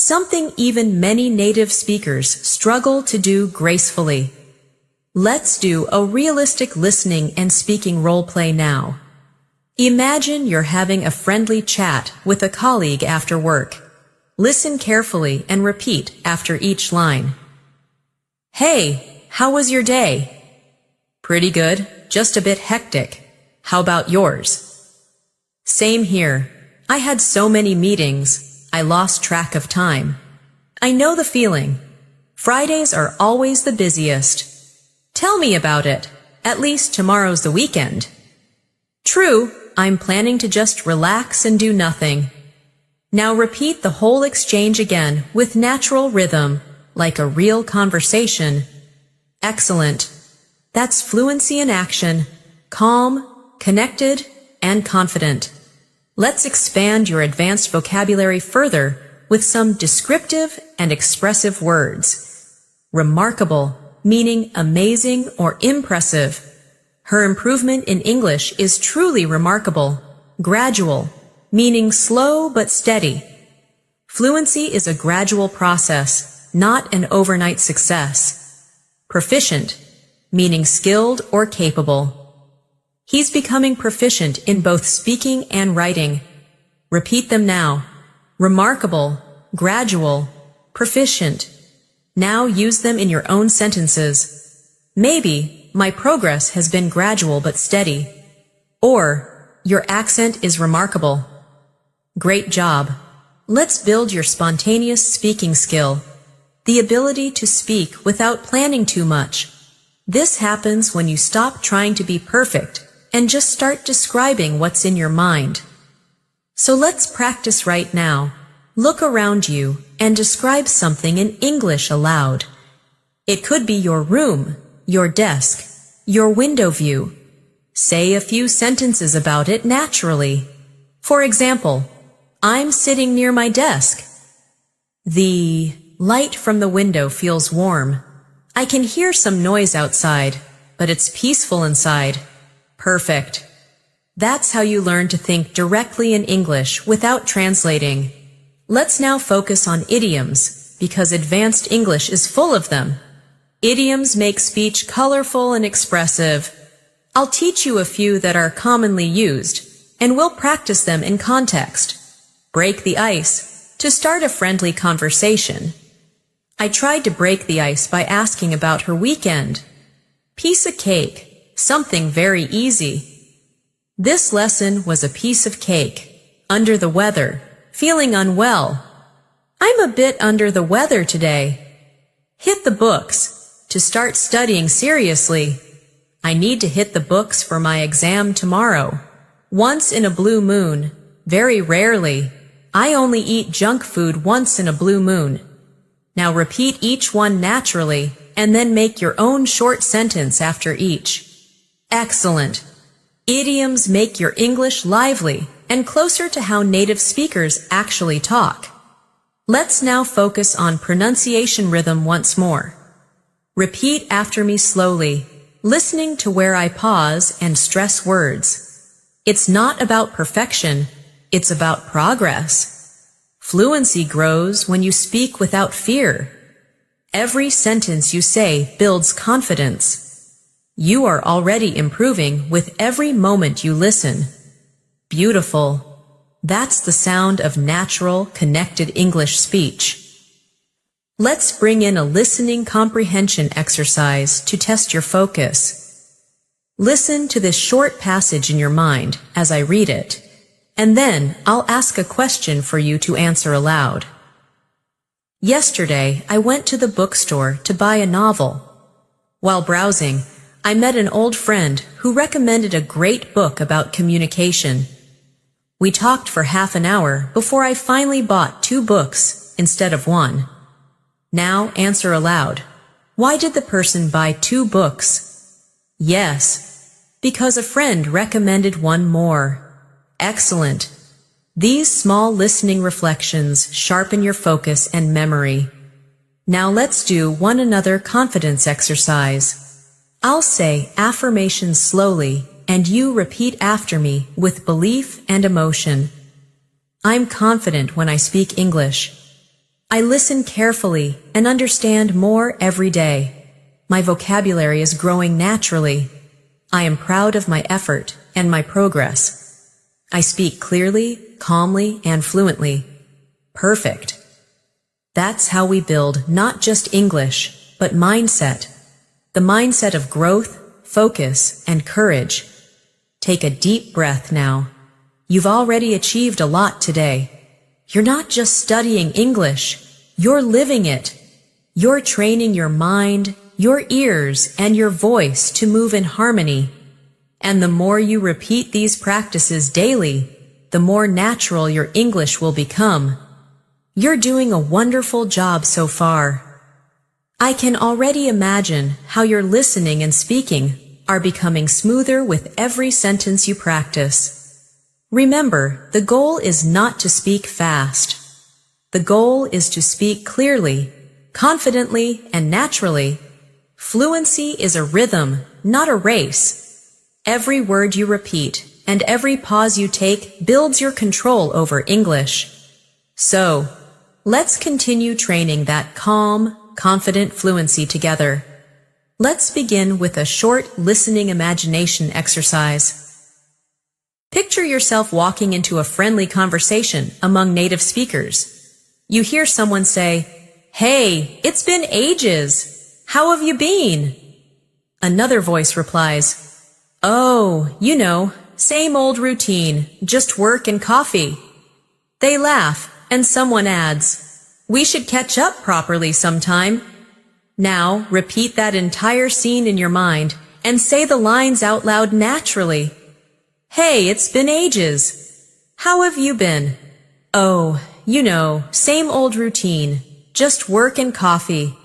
something even many native speakers struggle to do gracefully. Let's do a realistic listening and speaking role play now. Imagine you're having a friendly chat with a colleague after work. Listen carefully and repeat after each line. Hey, how was your day? Pretty good, just a bit hectic. How about yours? Same here. I had so many meetings, I lost track of time. I know the feeling. Fridays are always the busiest. Tell me about it. At least tomorrow's the weekend. True, I'm planning to just relax and do nothing. Now repeat the whole exchange again with natural rhythm, like a real conversation. Excellent. That's fluency in action, calm, connected, and confident. Let's expand your advanced vocabulary further with some descriptive and expressive words. Remarkable, meaning amazing or impressive. Her improvement in English is truly remarkable. Gradual, meaning slow but steady. Fluency is a gradual process, not an overnight success. Proficient, meaning skilled or capable. He's becoming proficient in both speaking and writing. Repeat them now. Remarkable, gradual, proficient. Now use them in your own sentences. Maybe, my progress has been gradual but steady. Or, your accent is remarkable. Great job. Let's build your spontaneous speaking skill. The ability to speak without planning too much. This happens when you stop trying to be perfect and just start describing what's in your mind. So let's practice right now. Look around you and describe something in English aloud. It could be your room, your desk, your window view. Say a few sentences about it naturally. For example, I'm sitting near my desk. The light from the window feels warm. I can hear some noise outside, but it's peaceful inside. Perfect. That's how you learn to think directly in English without translating. Let's now focus on idioms, because advanced English is full of them. Idioms make speech colorful and expressive. I'll teach you a few that are commonly used, and we'll practice them in context. Break the ice, to start a friendly conversation. I tried to break the ice by asking about her weekend. Piece of cake. Something very easy. This lesson was a piece of cake. Under the weather. Feeling unwell. I'm a bit under the weather today. Hit the books. To start studying seriously. I need to hit the books for my exam tomorrow. Once in a blue moon. Very rarely. I only eat junk food once in a blue moon. Now repeat each one naturally, and then make your own short sentence after each. Excellent. Idioms make your English lively and closer to how native speakers actually talk. Let's now focus on pronunciation rhythm once more. Repeat after me slowly, listening to where I pause and stress words. It's not about perfection, it's about progress. Fluency grows when you speak without fear. Every sentence you say builds confidence. You are already improving with every moment you listen. Beautiful. That's the sound of natural, connected English speech. Let's bring in a listening comprehension exercise to test your focus. Listen to this short passage in your mind as I read it, and then I'll ask a question for you to answer aloud. Yesterday, I went to the bookstore to buy a novel. While browsing, I met an old friend who recommended a great book about communication. We talked for half an hour before I finally bought 2 books instead of 1. Now answer aloud. Why did the person buy 2 books? Yes, because a friend recommended one more. Excellent. These small listening reflections sharpen your focus and memory. Now let's do one another confidence exercise. I'll say affirmations slowly, and you repeat after me with belief and emotion. I'm confident when I speak English. I listen carefully and understand more every day. My vocabulary is growing naturally. I am proud of my effort and my progress. I speak clearly, calmly, and fluently. Perfect. That's how we build not just English, but mindset. The mindset of growth, focus, and courage. Take a deep breath now. You've already achieved a lot today. You're not just studying English, you're living it. You're training your mind, your ears, and your voice to move in harmony. And the more you repeat these practices daily, the more natural your English will become. You're doing a wonderful job so far. I can already imagine how your listening and speaking are becoming smoother with every sentence you practice. Remember, the goal is not to speak fast. The goal is to speak clearly, confidently, and naturally. Fluency is a rhythm, not a race. Every word you repeat and every pause you take builds your control over English. So, let's continue training that calm, confident fluency together. Let's begin with a short listening imagination exercise. Picture yourself walking into a friendly conversation among native speakers. You hear someone say, "Hey, it's been ages. How have you been?" Another voice replies, "Oh, same old routine, just work and coffee." They laugh, and someone adds, "We should catch up properly sometime." Now, repeat that entire scene in your mind and say the lines out loud naturally. "Hey, it's been ages. How have you been?" "Oh, same old routine, just work and coffee.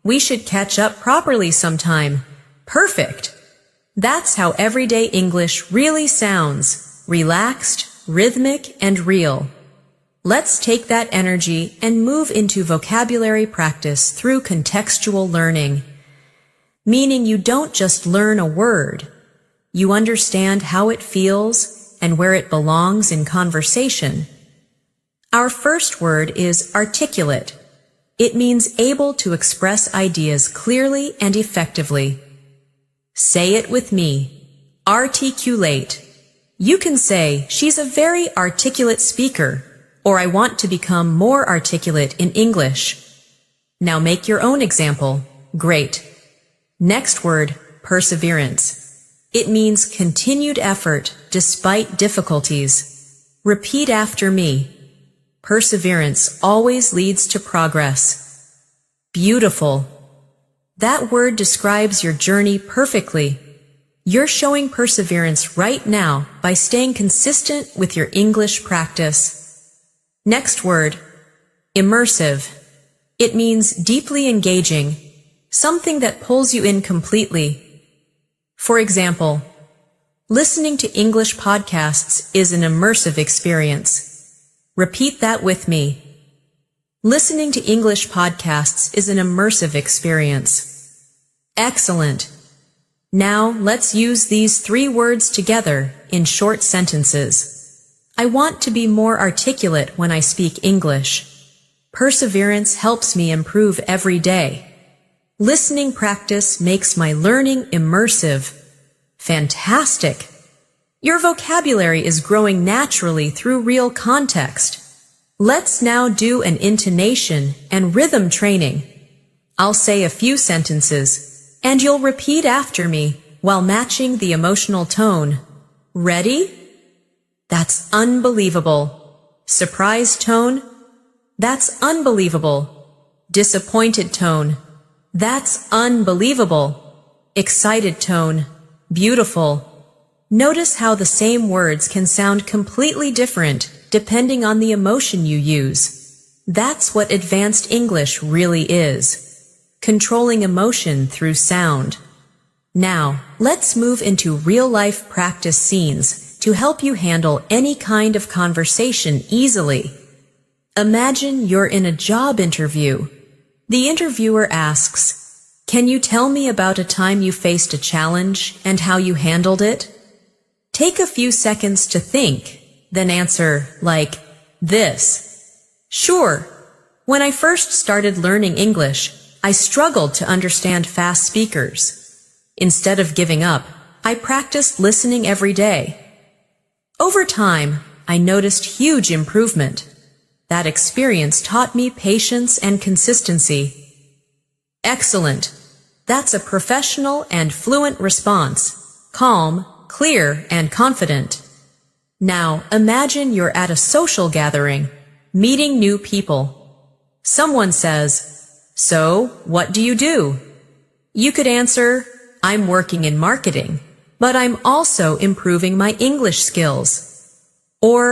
We should catch up properly sometime." Perfect. That's how everyday English really sounds, relaxed, rhythmic, and real. Let's take that energy and move into vocabulary practice through contextual learning. Meaning you don't just learn a word. You understand how it feels and where it belongs in conversation. Our first word is articulate. It means able to express ideas clearly and effectively. Say it with me. Articulate. You can say, "She's a very articulate speaker," or "I want to become more articulate in English." Now make your own example. Great. Next word, perseverance. It means continued effort despite difficulties. Repeat after me. Perseverance always leads to progress. Beautiful. That word describes your journey perfectly. You're showing perseverance right now by staying consistent with your English practice. Next word, immersive. It means deeply engaging, something that pulls you in completely. For example, listening to English podcasts is an immersive experience. Repeat that with me. Listening to English podcasts is an immersive experience. Excellent. Now let's use these 3 words together in short sentences. I want to be more articulate when I speak English. Perseverance helps me improve every day. Listening practice makes my learning immersive. Fantastic! Your vocabulary is growing naturally through real context. Let's now do an intonation and rhythm training. I'll say a few sentences, and you'll repeat after me while matching the emotional tone. Ready? That's unbelievable. Surprised tone? That's unbelievable. Disappointed tone? That's unbelievable. Excited tone? Beautiful. Notice how the same words can sound completely different depending on the emotion you use. That's what advanced English really is. Controlling emotion through sound. Now, let's move into real-life practice scenes to help you handle any kind of conversation easily. Imagine you're in a job interview. The interviewer asks, "Can you tell me about a time you faced a challenge and how you handled it?" Take a few seconds to think, then answer like this. "Sure. When I first started learning English, I struggled to understand fast speakers. Instead of giving up, I practiced listening every day. Over time, I noticed huge improvement. That experience taught me patience and consistency. Excellent. That's a professional and fluent response. Calm, clear, and confident. Now, imagine you're at a social gathering, meeting new people. Someone says, "So, what do you do?" You could answer, "I'm working in marketing, but I'm also improving my English skills." Or,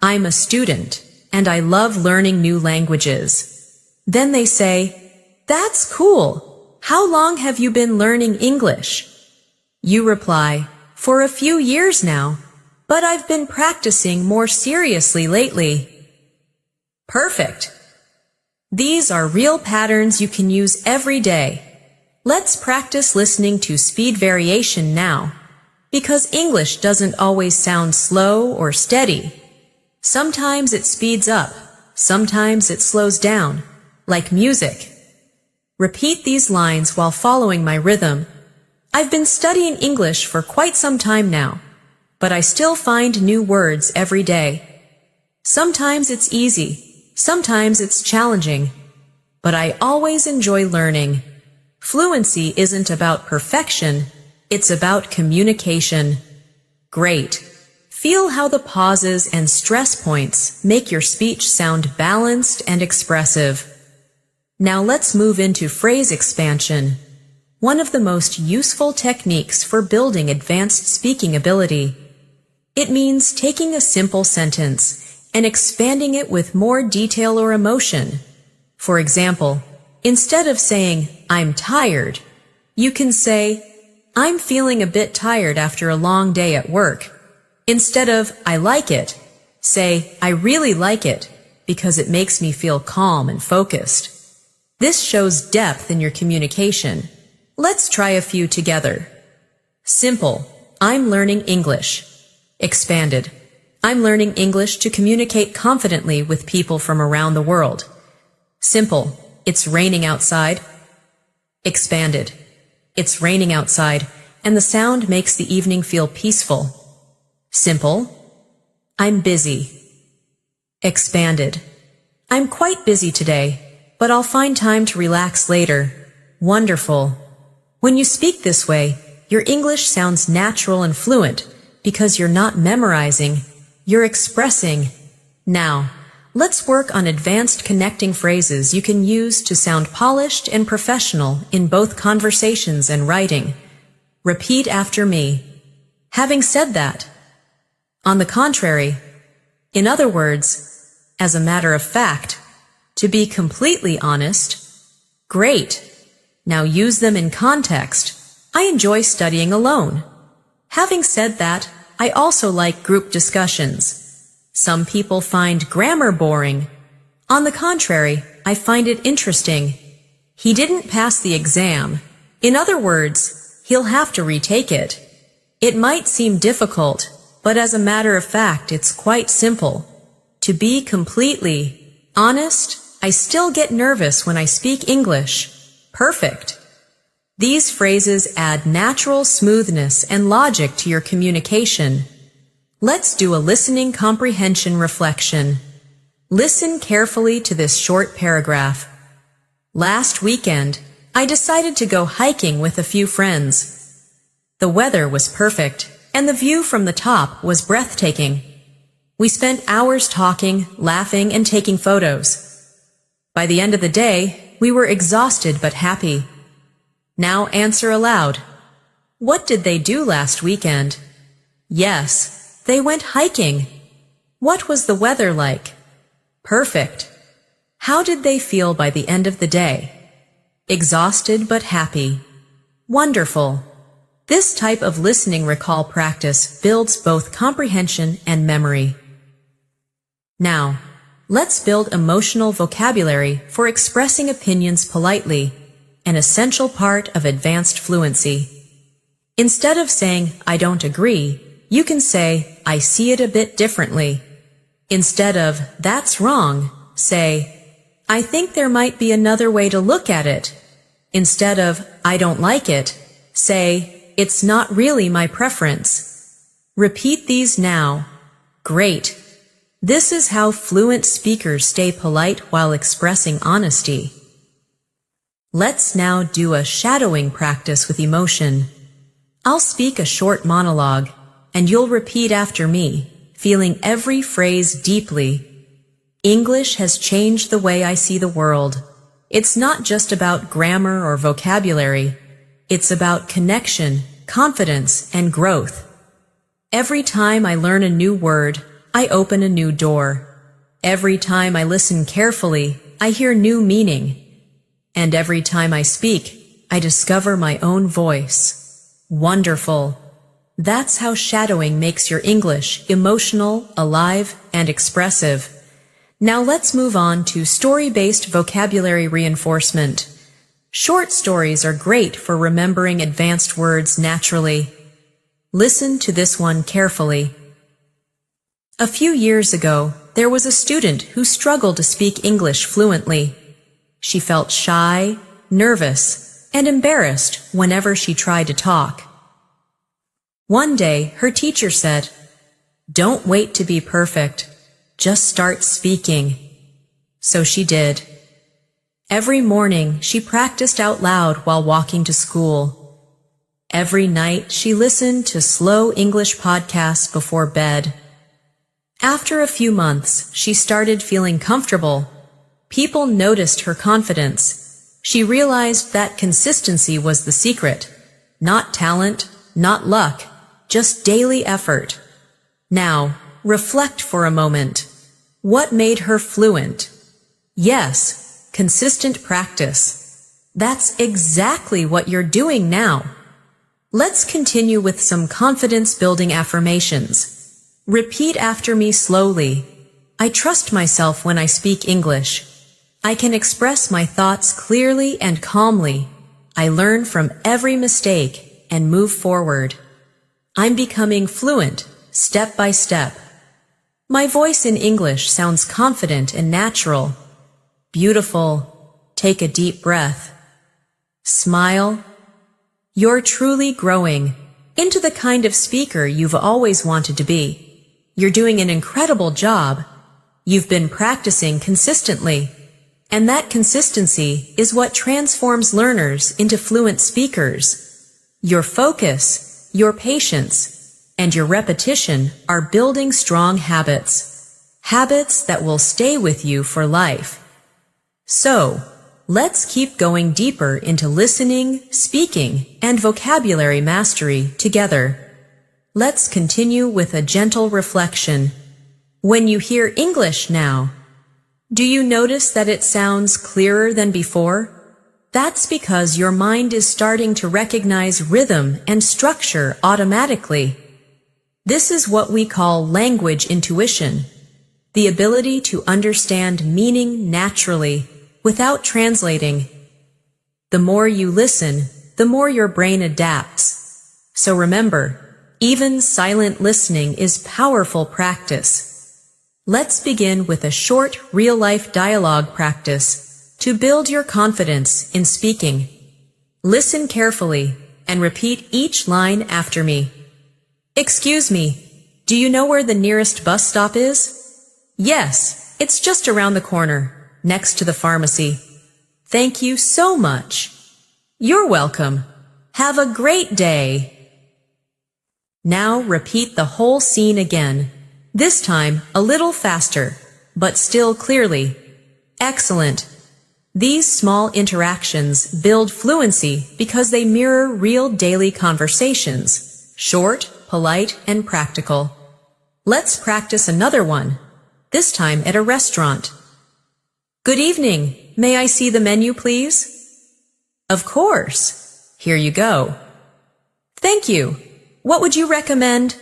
"I'm a student, and I love learning new languages." Then they say, "That's cool. How long have you been learning English?" You reply, "For a few years now, but I've been practicing more seriously lately." Perfect. These are real patterns you can use every day. Let's practice listening to speed variation now, because English doesn't always sound slow or steady. Sometimes it speeds up, sometimes it slows down, like music. Repeat these lines while following my rhythm. I've been studying English for quite some time now, but I still find new words every day. Sometimes it's easy, sometimes it's challenging, but I always enjoy learning. Fluency isn't about perfection, it's about communication. Great. Feel how the pauses and stress points make your speech sound balanced and expressive. Now let's move into phrase expansion, one of the most useful techniques for building advanced speaking ability. It means taking a simple sentence and expanding it with more detail or emotion. For example, instead of saying, "I'm tired," you can say, "I'm feeling a bit tired after a long day at work." Instead of, "I like it," say, "I really like it because it makes me feel calm and focused." This shows depth in your communication. Let's try a few together. Simple, I'm learning English. Expanded, I'm learning English to communicate confidently with people from around the world. Simple, it's raining outside. Expanded, it's raining outside, and the sound makes the evening feel peaceful. Simple, I'm busy. Expanded, I'm quite busy today, but I'll find time to relax later. Wonderful. When you speak this way, your English sounds natural and fluent because you're not memorizing, you're expressing. Now, let's work on advanced connecting phrases you can use to sound polished and professional in both conversations and writing. Repeat after me. Having said that. On the contrary. In other words, as a matter of fact. To be completely honest. Great. Now use them in context. I enjoy studying alone. Having said that, I also like group discussions. Some people find grammar boring. On the contrary, I find it interesting. He didn't pass the exam. In other words, he'll have to retake it. It might seem difficult, but as a matter of fact, it's quite simple. To be completely honest, I still get nervous when I speak English. Perfect. These phrases add natural smoothness and logic to your communication. Let's do a listening comprehension reflection. Listen carefully to this short paragraph. Last weekend, I decided to go hiking with a few friends. The weather was perfect, and the view from the top was breathtaking. We spent hours talking, laughing, and taking photos. By the end of the day, we were exhausted but happy. Now answer aloud. What did they do last weekend? Yes, they went hiking. What was the weather like? Perfect. How did they feel by the end of the day? Exhausted but happy. Wonderful. This type of listening recall practice builds both comprehension and memory. Now, let's build emotional vocabulary for expressing opinions politely, an essential part of advanced fluency. Instead of saying, "I don't agree," you can say, "I see it a bit differently." Instead of, "That's wrong," say, I think there might be another way to look at it. Instead of, I don't like it, say, it's not really my preference. Repeat these now. Great. This is how fluent speakers stay polite while expressing honesty. Let's now do a shadowing practice with emotion. I'll speak a short monologue, and you'll repeat after me, feeling every phrase deeply. English has changed the way I see the world. It's not just about grammar or vocabulary. It's about connection, confidence, and growth. Every time I learn a new word, I open a new door. Every time I listen carefully, I hear new meaning. And every time I speak, I discover my own voice. Wonderful. That's how shadowing makes your English emotional, alive, and expressive. Now let's move on to story-based vocabulary reinforcement. Short stories are great for remembering advanced words naturally. Listen to this one carefully. A few years ago, there was a student who struggled to speak English fluently. She felt shy, nervous, and embarrassed whenever she tried to talk. One day, her teacher said, "Don't wait to be perfect. Just start speaking." So she did. Every morning, she practiced out loud while walking to school. Every night, she listened to slow English podcasts before bed. After a few months, she started feeling comfortable. People noticed her confidence. She realized that consistency was the secret. Not talent, not luck, just daily effort. Now, reflect for a moment. What made her fluent? Yes, consistent practice. That's exactly what you're doing now. Let's continue with some confidence-building affirmations. Repeat after me slowly. I trust myself when I speak English. I can express my thoughts clearly and calmly. I learn from every mistake and move forward. I'm becoming fluent, step by step. My voice in English sounds confident and natural. Beautiful. Take a deep breath. Smile. You're truly growing into the kind of speaker you've always wanted to be. You're doing an incredible job. You've been practicing consistently. And that consistency is what transforms learners into fluent speakers. Your focus, your patience, and your repetition are building strong habits. Habits that will stay with you for life. So, let's keep going deeper into listening, speaking, and vocabulary mastery together. Let's continue with a gentle reflection. When you hear English now, do you notice that it sounds clearer than before? That's because your mind is starting to recognize rhythm and structure automatically. This is what we call language intuition, the ability to understand meaning naturally without translating. The more you listen, the more your brain adapts. So remember, even silent listening is powerful practice. Let's begin with a short real-life dialogue practice to build your confidence in speaking. Listen carefully and repeat each line after me. Excuse me, do you know where the nearest bus stop is? Yes, it's just around the corner, next to the pharmacy. Thank you so much. You're welcome. Have a great day. Now repeat the whole scene again. This time, a little faster, but still clearly. Excellent. These small interactions build fluency because they mirror real daily conversations, short, polite, and practical. Let's practice another one, this time at a restaurant. Good evening. May I see the menu, please? Of course. Here you go. Thank you. What would you recommend?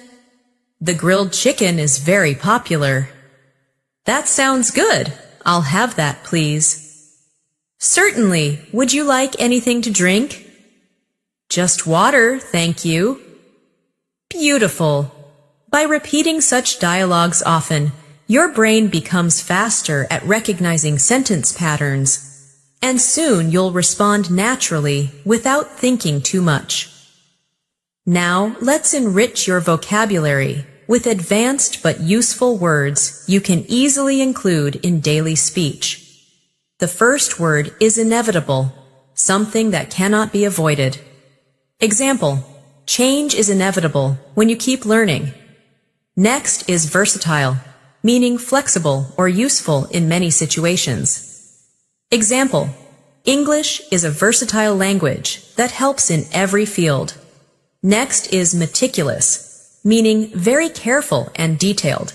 The grilled chicken is very popular. That sounds good. I'll have that, please. Certainly. Would you like anything to drink? Just water, thank you. Beautiful. By repeating such dialogues often, your brain becomes faster at recognizing sentence patterns, and soon you'll respond naturally without thinking too much. Now, let's enrich your vocabulary with advanced but useful words you can easily include in daily speech. The first word is inevitable, something that cannot be avoided. Example, change is inevitable when you keep learning. Next is versatile, meaning flexible or useful in many situations. Example, English is a versatile language that helps in every field. Next is meticulous, meaning very careful and detailed.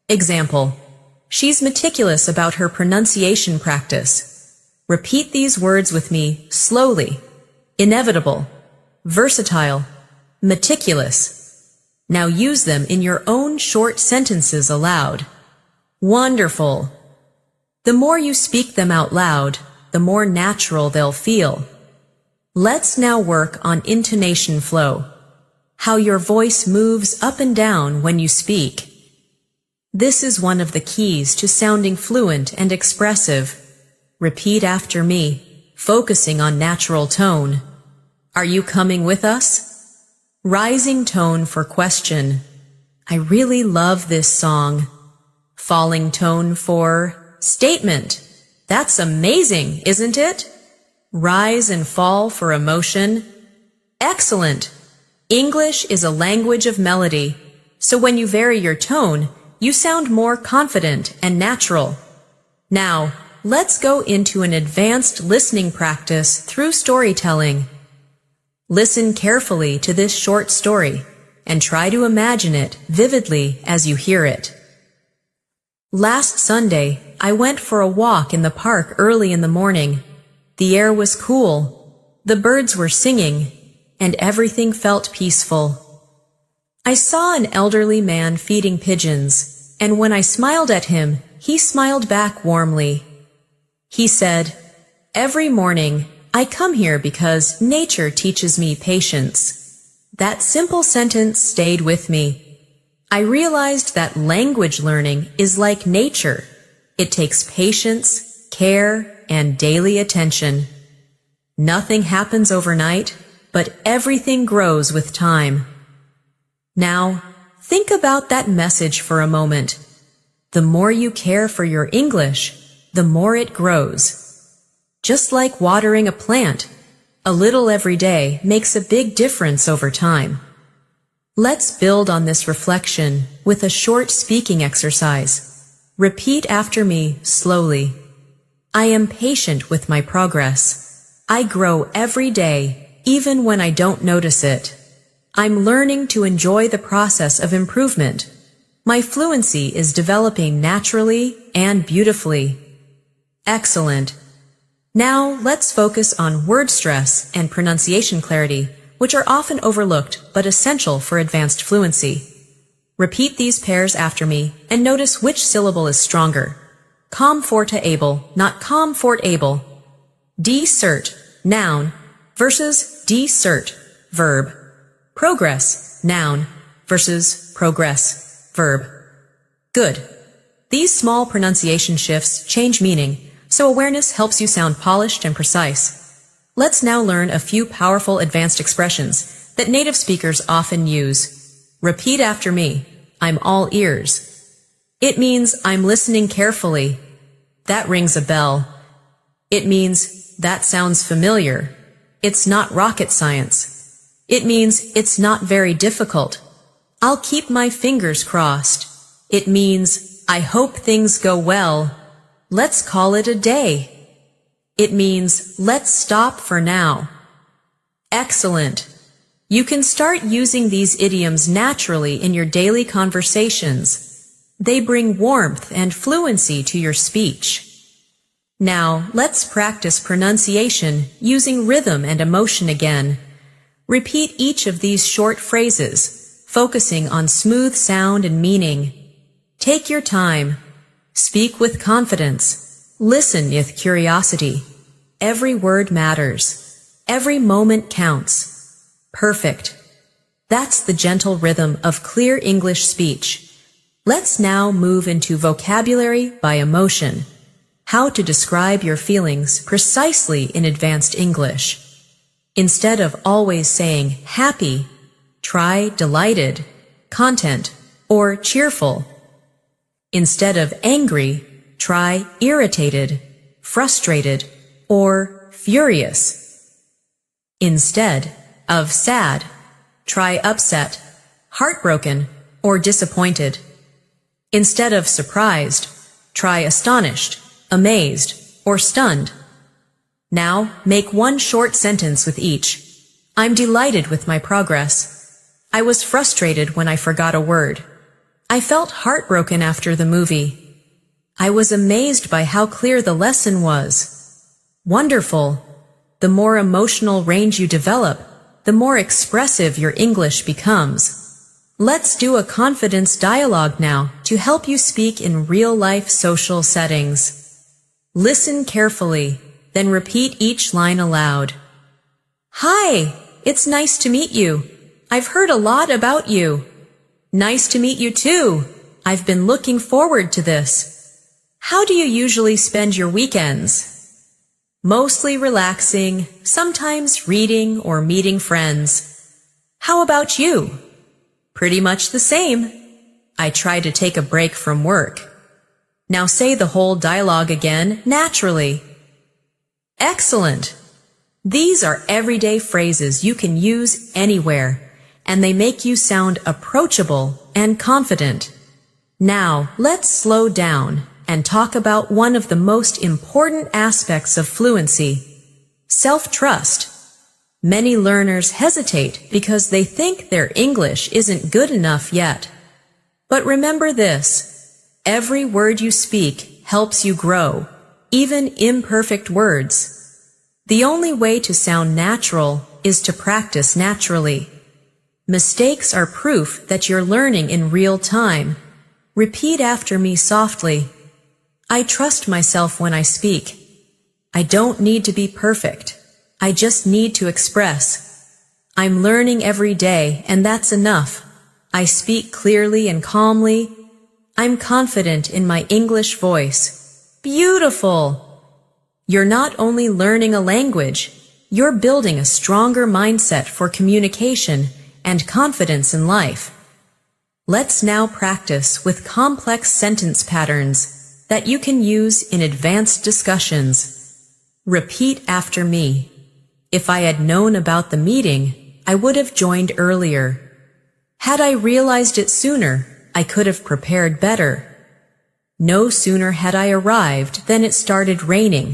Example, she's meticulous about her pronunciation practice. Repeat these words with me slowly. Inevitable, versatile, meticulous. Now use them in your own short sentences aloud. Wonderful! The more you speak them out loud, the more natural they'll feel. Let's now work on intonation flow, how your voice moves up and down when you speak. This is one of the keys to sounding fluent and expressive. Repeat after me, focusing on natural tone. Are you coming with us? Rising tone for question. I really love this song. Falling tone for statement. That's amazing, isn't it? Rise and fall for emotion. Excellent! English is a language of melody, so when you vary your tone, you sound more confident and natural. Now, let's go into an advanced listening practice through storytelling. Listen carefully to this short story and try to imagine it vividly as you hear it. Last Sunday, I went for a walk in the park early in the morning. The air was cool, the birds were singing, and everything felt peaceful. I saw an elderly man feeding pigeons, and when I smiled at him, he smiled back warmly. He said, "Every morning, I come here because nature teaches me patience." That simple sentence stayed with me. I realized that language learning is like nature. It takes patience, care, and daily attention. Nothing happens overnight, but everything grows with time. Now, think about that message for a moment. The more you care for your English, the more it grows. Just like watering a plant, a little every day makes a big difference over time. Let's build on this reflection with a short speaking exercise. Repeat after me slowly. I am patient with my progress. I grow every day, even when I don't notice it. I'm learning to enjoy the process of improvement. My fluency is developing naturally and beautifully. Excellent. Now let's focus on word stress and pronunciation clarity, which are often overlooked but essential for advanced fluency. Repeat these pairs after me and notice which syllable is stronger. Comfortable, not comfortable. Decert, noun, versus decert, verb. Progress, noun, versus progress, verb. Good. These small pronunciation shifts change meaning, so awareness helps you sound polished and precise. Let's now learn a few powerful advanced expressions that native speakers often use. Repeat after me. I'm all ears. It means I'm listening carefully. That rings a bell. It means that sounds familiar. It's not rocket science. It means it's not very difficult. I'll keep my fingers crossed. It means I hope things go well. Let's call it a day. It means let's stop for now. Excellent. You can start using these idioms naturally in your daily conversations. They bring warmth and fluency to your speech. Now, let's practice pronunciation using rhythm and emotion again. Repeat each of these short phrases, focusing on smooth sound and meaning. Take your time. Speak with confidence. Listen with curiosity. Every word matters. Every moment counts. Perfect. That's the gentle rhythm of clear English speech. Let's now move into vocabulary by emotion. How to describe your feelings precisely in advanced English. Instead of always saying happy, try delighted, content, or cheerful. Instead of angry, try irritated, frustrated, or furious. Instead of sad, try upset, heartbroken, or disappointed. Instead of surprised, try astonished, amazed, or stunned. Now, make one short sentence with each. I'm delighted with my progress. I was frustrated when I forgot a word. I felt heartbroken after the movie. I was amazed by how clear the lesson was. Wonderful. The more emotional range you develop, the more expressive your English becomes. Let's do a confidence dialogue now to help you speak in real-life social settings. Listen carefully, then repeat each line aloud. Hi, it's nice to meet you. I've heard a lot about you. Nice to meet you too. I've been looking forward to this. How do you usually spend your weekends? Mostly relaxing, sometimes reading or meeting friends. How about you? Pretty much the same. I try to take a break from work. Now say the whole dialogue again naturally. Excellent! These are everyday phrases you can use anywhere, and they make you sound approachable and confident. Now, let's slow down and talk about one of the most important aspects of fluency: self-trust. Many learners hesitate because they think their English isn't good enough yet. But remember this: every word you speak helps you grow, even imperfect words. The only way to sound natural is to practice naturally. Mistakes are proof that you're learning in real time. Repeat after me softly. I trust myself when I speak. I don't need to be perfect. I just need to express. I'm learning every day, and that's enough. I speak clearly and calmly. I'm confident in my English voice. Beautiful! You're not only learning a language, you're building a stronger mindset for communication and confidence in life. Let's now practice with complex sentence patterns that you can use in advanced discussions. Repeat after me. If I had known about the meeting, I would have joined earlier. Had I realized it sooner, I could have prepared better. No sooner had I arrived than it started raining.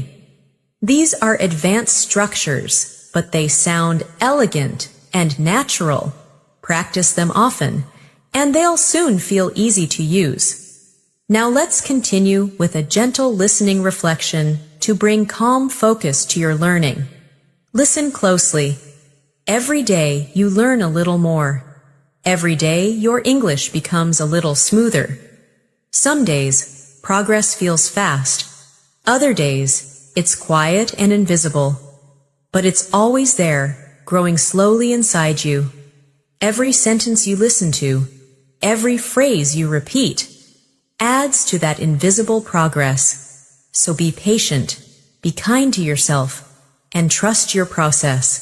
These are advanced structures, but they sound elegant and natural. Practice them often, and they'll soon feel easy to use. Now let's continue with a gentle listening reflection to bring calm focus to your learning. Listen closely. Every day you learn a little more. Every day your English becomes a little smoother. Some days, progress feels fast. Other days, it's quiet and invisible. But it's always there, growing slowly inside you. Every sentence you listen to, every phrase you repeat, adds to that invisible progress. So be patient, be kind to yourself, and trust your process.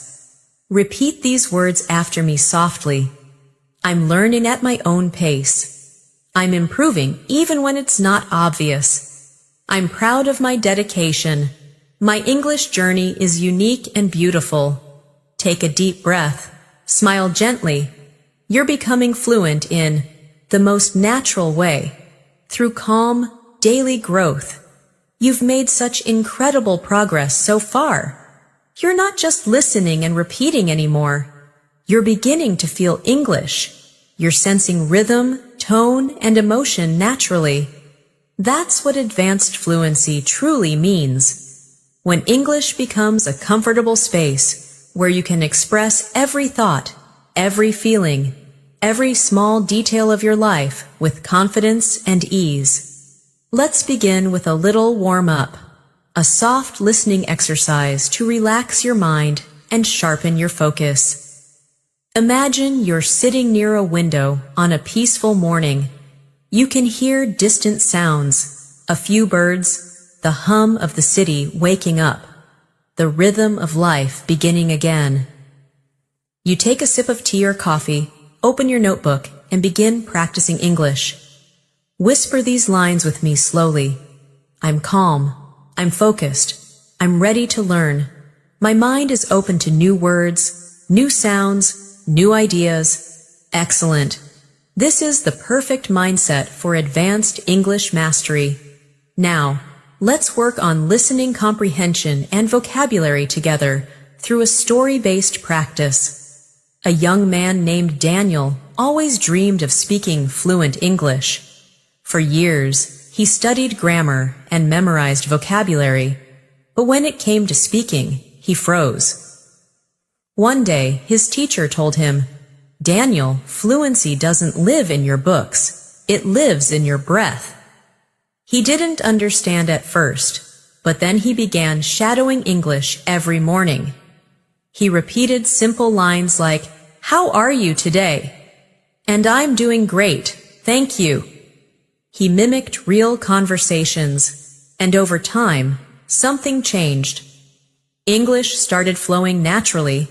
Repeat these words after me softly. I'm learning at my own pace. I'm improving even when it's not obvious. I'm proud of my dedication. My English journey is unique and beautiful. Take a deep breath. Smile gently. You're becoming fluent in the most natural way, through calm, daily growth. You've made such incredible progress so far. You're not just listening and repeating anymore. You're beginning to feel English. You're sensing rhythm, tone, and emotion naturally. That's what advanced fluency truly means. When English becomes a comfortable space where you can express every thought, every feeling, every small detail of your life with confidence and ease. Let's begin with a little warm-up. A soft listening exercise to relax your mind and sharpen your focus. Imagine you're sitting near a window on a peaceful morning. You can hear distant sounds, a few birds, the hum of the city waking up, the rhythm of life beginning again. You take a sip of tea or coffee, open your notebook, and begin practicing English. Whisper these lines with me slowly. I'm calm. I'm focused. I'm ready to learn. My mind is open to new words, new sounds, new ideas. Excellent. This is the perfect mindset for advanced English mastery. Now, let's work on listening comprehension and vocabulary together through a story-based practice. A young man named Daniel always dreamed of speaking fluent English. For years, he studied grammar and memorized vocabulary, but when it came to speaking, he froze. One day, his teacher told him, "Daniel, fluency doesn't live in your books, it lives in your breath." He didn't understand at first, but then he began shadowing English every morning. He repeated simple lines like, "How are you today?" and "I'm doing great, thank you." He mimicked real conversations, and over time, something changed. English started flowing naturally.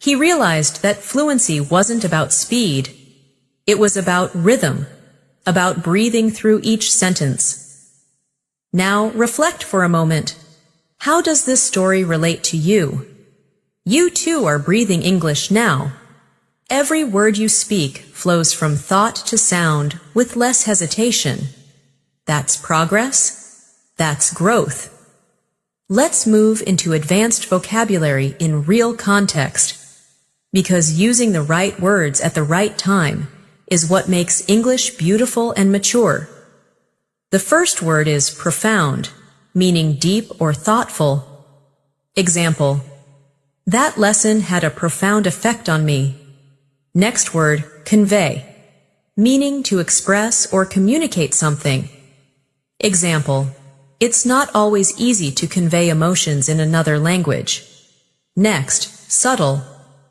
He realized that fluency wasn't about speed. It was about rhythm, about breathing through each sentence. Now, reflect for a moment. How does this story relate to you? You too are breathing English now. Every word you speak flows from thought to sound with less hesitation. That's progress. That's growth. Let's move into advanced vocabulary in real context, because using the right words at the right time is what makes English beautiful and mature. The first word is profound, meaning deep or thoughtful. Example, that lesson had a profound effect on me. Next word, convey, meaning to express or communicate something. Example, it's not always easy to convey emotions in another language. Next, subtle,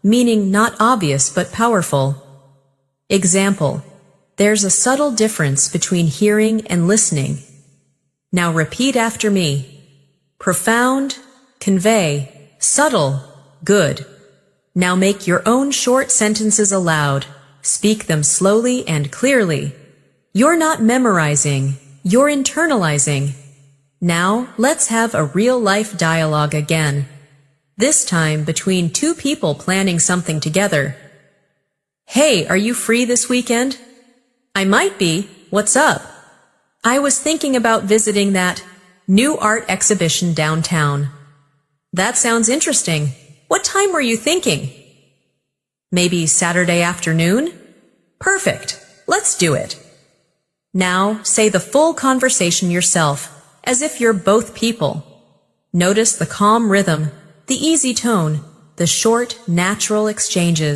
meaning not obvious but powerful. Example, there's a subtle difference between hearing and listening. Now repeat after me. Profound, convey, subtle, good. Now make your own short sentences aloud. Speak them slowly and clearly. You're not memorizing, you're internalizing. Now, let's have a real-life dialogue again. This time between two people planning something together. Hey, are you free this weekend? I might be. What's up? I was thinking about visiting that new art exhibition downtown. That sounds interesting. What time were you thinking? Maybe Saturday afternoon? Perfect. Let's do it. Now, say the full conversation yourself, as if you're both people. Notice the calm rhythm, the easy tone, the short, natural exchanges.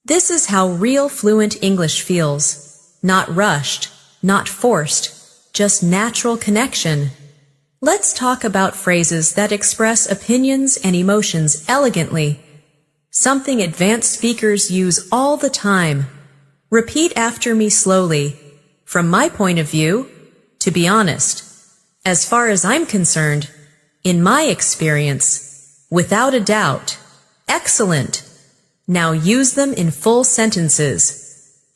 This is how real fluent English feels. Not rushed, not forced, just natural connection. Let's talk about phrases that express opinions and emotions elegantly. Something advanced speakers use all the time. Repeat after me slowly. From my point of view, to be honest, as far as I'm concerned, in my experience, without a doubt, excellent. Now use them in full sentences.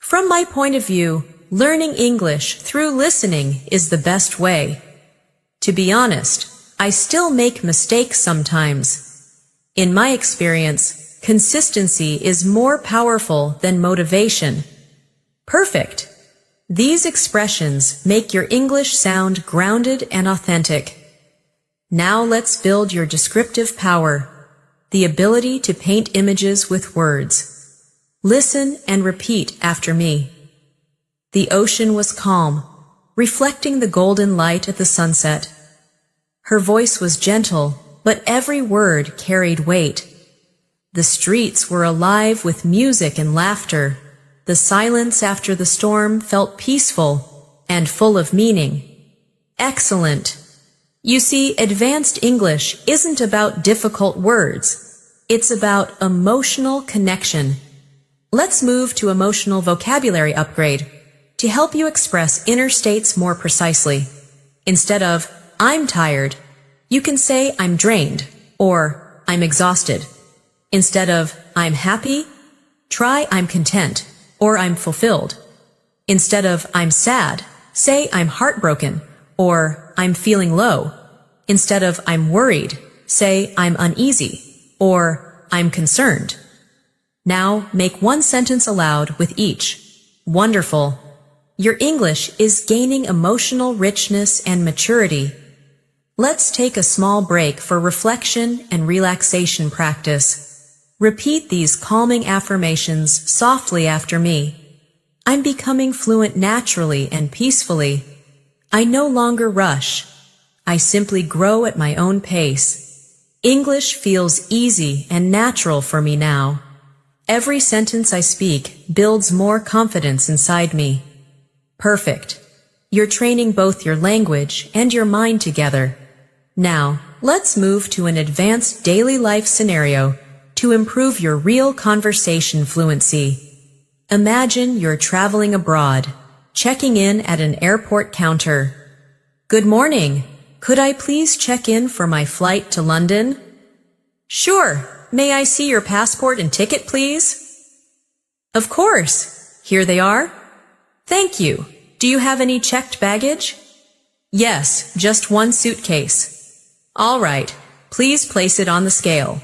From my point of view, learning English through listening is the best way. To be honest, I still make mistakes sometimes. In my experience, consistency is more powerful than motivation. Perfect. These expressions make your English sound grounded and authentic. Now let's build your descriptive power, the ability to paint images with words. Listen and repeat after me. The ocean was calm, reflecting the golden light at the sunset. Her voice was gentle, but every word carried weight. The streets were alive with music and laughter. The silence after the storm felt peaceful and full of meaning. Excellent. You see, advanced English isn't about difficult words. It's about emotional connection. Let's move to emotional vocabulary upgrade. to help you express inner states more precisely. Instead of, I'm tired, you can say I'm drained or I'm exhausted. Instead of, I'm happy, try I'm content or I'm fulfilled. Instead of, I'm sad, say I'm heartbroken or I'm feeling low. Instead of, I'm worried, say I'm uneasy or I'm concerned. Now make one sentence aloud with each. Wonderful. Your English is gaining emotional richness and maturity. Let's take a small break for reflection and relaxation practice. Repeat these calming affirmations softly after me. I'm becoming fluent naturally and peacefully. I no longer rush. I simply grow at my own pace. English feels easy and natural for me now. Every sentence I speak builds more confidence inside me. Perfect. You're training both your language and your mind together. Now, let's move to an advanced daily life scenario to improve your real conversation fluency. Imagine you're traveling abroad, checking in at an airport counter. Good morning. Could I please check in for my flight to London? Sure. May I see your passport and ticket, please? Of course. Here they are. Thank you. Do you have any checked baggage? Yes, just one suitcase. All right. Please place it on the scale.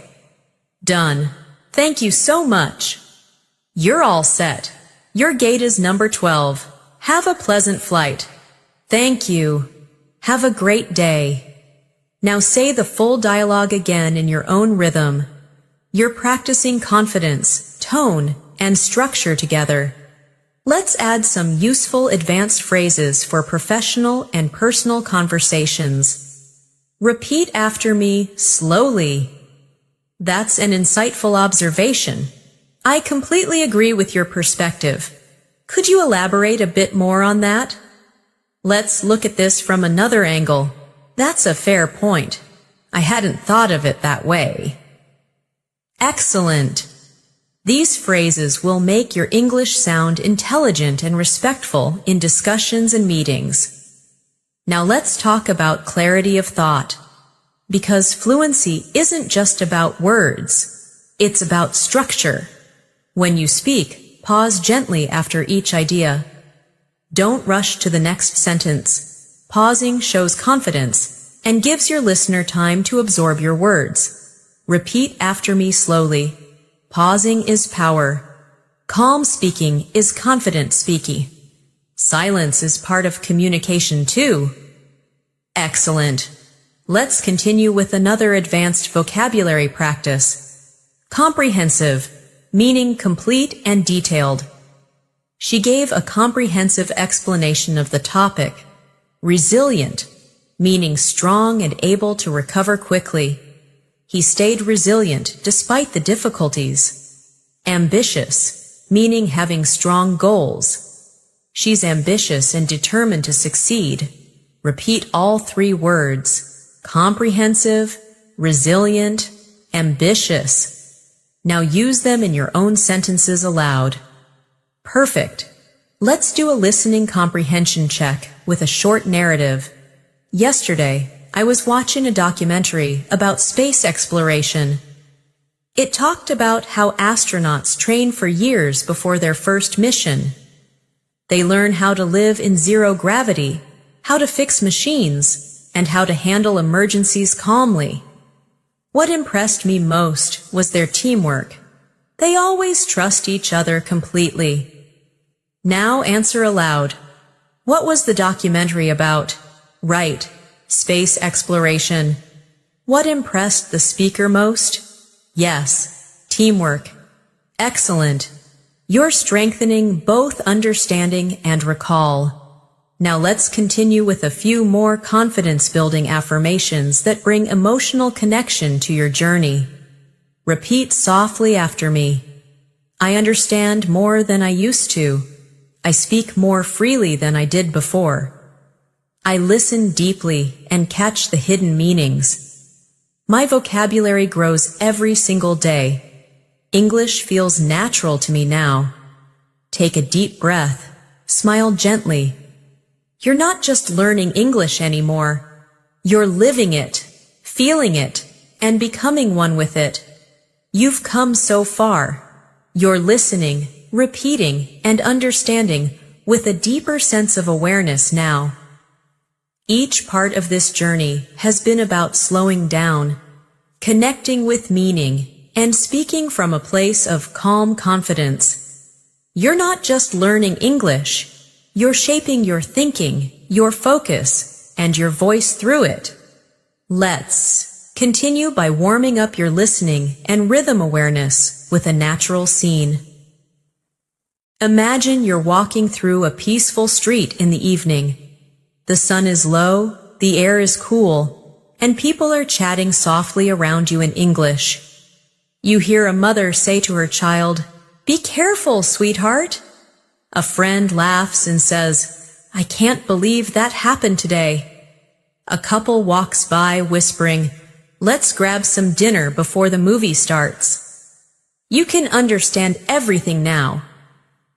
Done. Thank you so much. You're all set. Your gate is number 12. Have a pleasant flight. Thank you. Have a great day. Now say the full dialogue again in your own rhythm. You're practicing confidence, tone, and structure together. Let's add some useful advanced phrases for professional and personal conversations. Repeat after me slowly. That's an insightful observation. I completely agree with your perspective. Could you elaborate a bit more on that? Let's look at this from another angle. That's a fair point. I hadn't thought of it that way. Excellent. These phrases will make your English sound intelligent and respectful in discussions and meetings. Now let's talk about clarity of thought. Because fluency isn't just about words, it's about structure. When you speak, pause gently after each idea. Don't rush to the next sentence. Pausing shows confidence and gives your listener time to absorb your words. Repeat after me slowly. Pausing is power. Calm speaking is confident speaking. Silence is part of communication too. Excellent. Let's continue with another advanced vocabulary practice. Comprehensive, meaning complete and detailed. She gave a comprehensive explanation of the topic. Resilient, meaning strong and able to recover quickly. He stayed resilient despite the difficulties. Ambitious, meaning having strong goals. She's ambitious and determined to succeed. Repeat all three words. Comprehensive, resilient, ambitious. Now use them in your own sentences aloud. Perfect. Let's do a listening comprehension check with a short narrative. Yesterday, I was watching a documentary about space exploration. It talked about how astronauts train for years before their first mission. They learn how to live in zero gravity, how to fix machines, and how to handle emergencies calmly. What impressed me most was their teamwork. They always trust each other completely. Now answer aloud. What was the documentary about? Right. Space exploration. What impressed the speaker most? Yes, teamwork. Excellent. You're strengthening both understanding and recall. Now let's continue with a few more confidence-building affirmations that bring emotional connection to your journey. Repeat softly after me. I understand more than I used to. I speak more freely than I did before. I listen deeply and catch the hidden meanings. My vocabulary grows every single day. English feels natural to me now. Take a deep breath. smile gently. You're not just learning English anymore. You're living it, feeling it, and becoming one with it. You've come so far. You're listening, repeating, and understanding with a deeper sense of awareness now. Each part of this journey has been about slowing down, connecting with meaning, and speaking from a place of calm confidence. You're not just learning English. You're shaping your thinking, your focus, and your voice through it. Let's continue by warming up your listening and rhythm awareness with a natural scene. Imagine you're walking through a peaceful street in the evening. The sun is low, the air is cool, and people are chatting softly around you in English. You hear a mother say to her child, "Be careful, sweetheart." A friend laughs and says, "I can't believe that happened today." A couple walks by whispering, "Let's grab some dinner before the movie starts." You can understand everything now,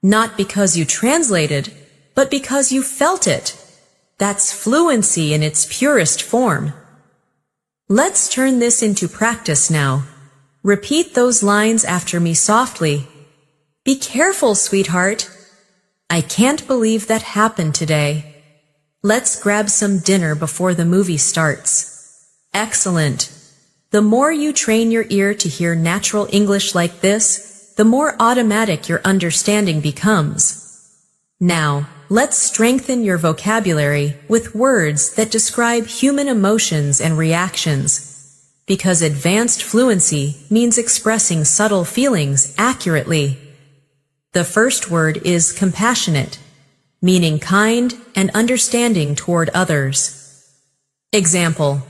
not because you translated, but because you felt it. That's fluency in its purest form. Let's turn this into practice now. Repeat those lines after me softly. "Be careful, sweetheart." "I can't believe that happened today." "Let's grab some dinner before the movie starts." Excellent. The more you train your ear to hear natural English like this, the more automatic your understanding becomes. Now, let's strengthen your vocabulary with words that describe human emotions and reactions, because advanced fluency means expressing subtle feelings accurately. The first word is compassionate, meaning kind and understanding toward others. Example: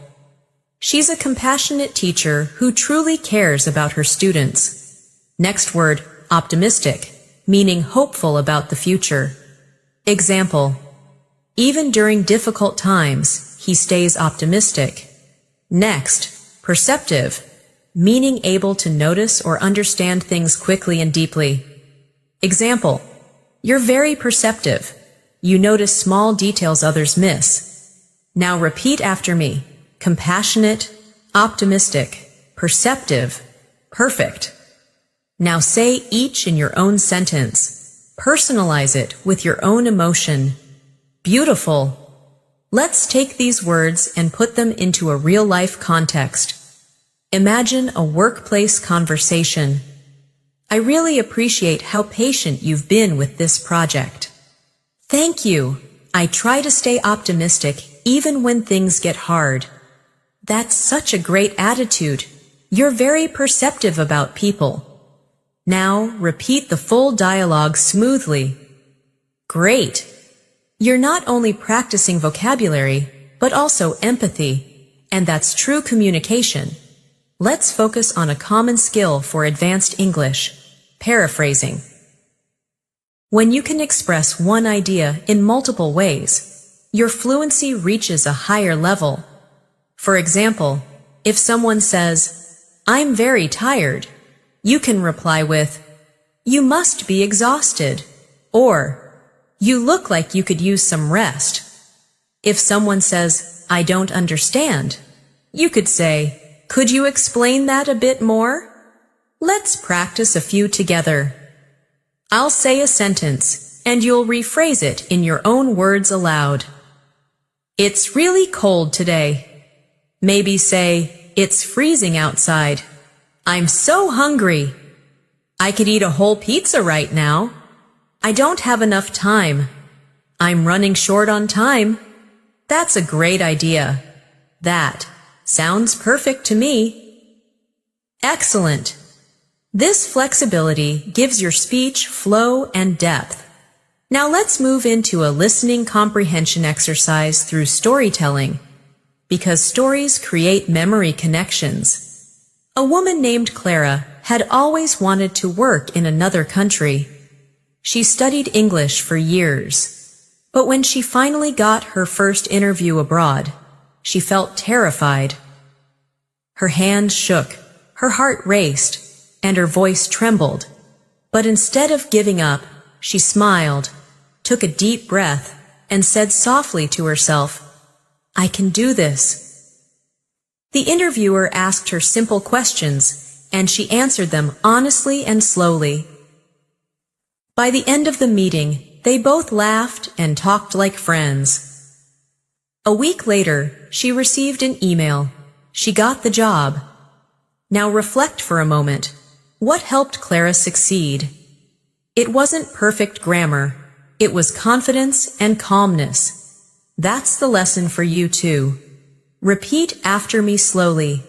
she's a compassionate teacher who truly cares about her students. Next word, optimistic, meaning hopeful about the future. Example: even during difficult times, he stays optimistic. Next, perceptive, meaning able to notice or understand things quickly and deeply. Example: you're very perceptive. You notice small details others miss. Now repeat after me. Compassionate, optimistic, perceptive, perfect. Now say each in your own sentence. Personalize it with your own emotion. Beautiful. Let's take these words and put them into a real-life context. Imagine a workplace conversation. "I really appreciate how patient you've been with this project." "Thank you. I try to stay optimistic even when things get hard." "That's such a great attitude. You're very perceptive about people." Now repeat the full dialogue smoothly. Great. You're not only practicing vocabulary, but also empathy, and that's true communication. Let's focus on a common skill for advanced English: paraphrasing. When you can express one idea in multiple ways, your fluency reaches a higher level. For example, if someone says, "I'm very tired," you can reply with, "You must be exhausted," or, "You look like you could use some rest." If someone says, "I don't understand," you could say, "Could you explain that a bit more?" Let's practice a few together. I'll say a sentence, and you'll rephrase it in your own words aloud. "It's really cold today." Maybe say, "It's freezing outside. I'm so hungry. I could eat a whole pizza right now. I don't have enough time. I'm running short on time." That's a great idea. That sounds perfect to me. Excellent. This flexibility gives your speech flow and depth. Now let's move into a listening comprehension exercise through storytelling, because stories create memory connections. A woman named Clara had always wanted to work in another country. She studied English for years, but when she finally got her first interview abroad, she felt terrified. Her hands shook, her heart raced, and her voice trembled. But instead of giving up, she smiled. took a deep breath, and said softly to herself, "I can do this." The interviewer asked her simple questions, and she answered them honestly and slowly. By the end of the meeting, they both laughed and talked like friends. A week later, she received an email. She got the job. Now reflect for a moment. What helped Clara succeed? It wasn't perfect grammar. It was confidence and calmness. That's the lesson for you too. Repeat after me slowly.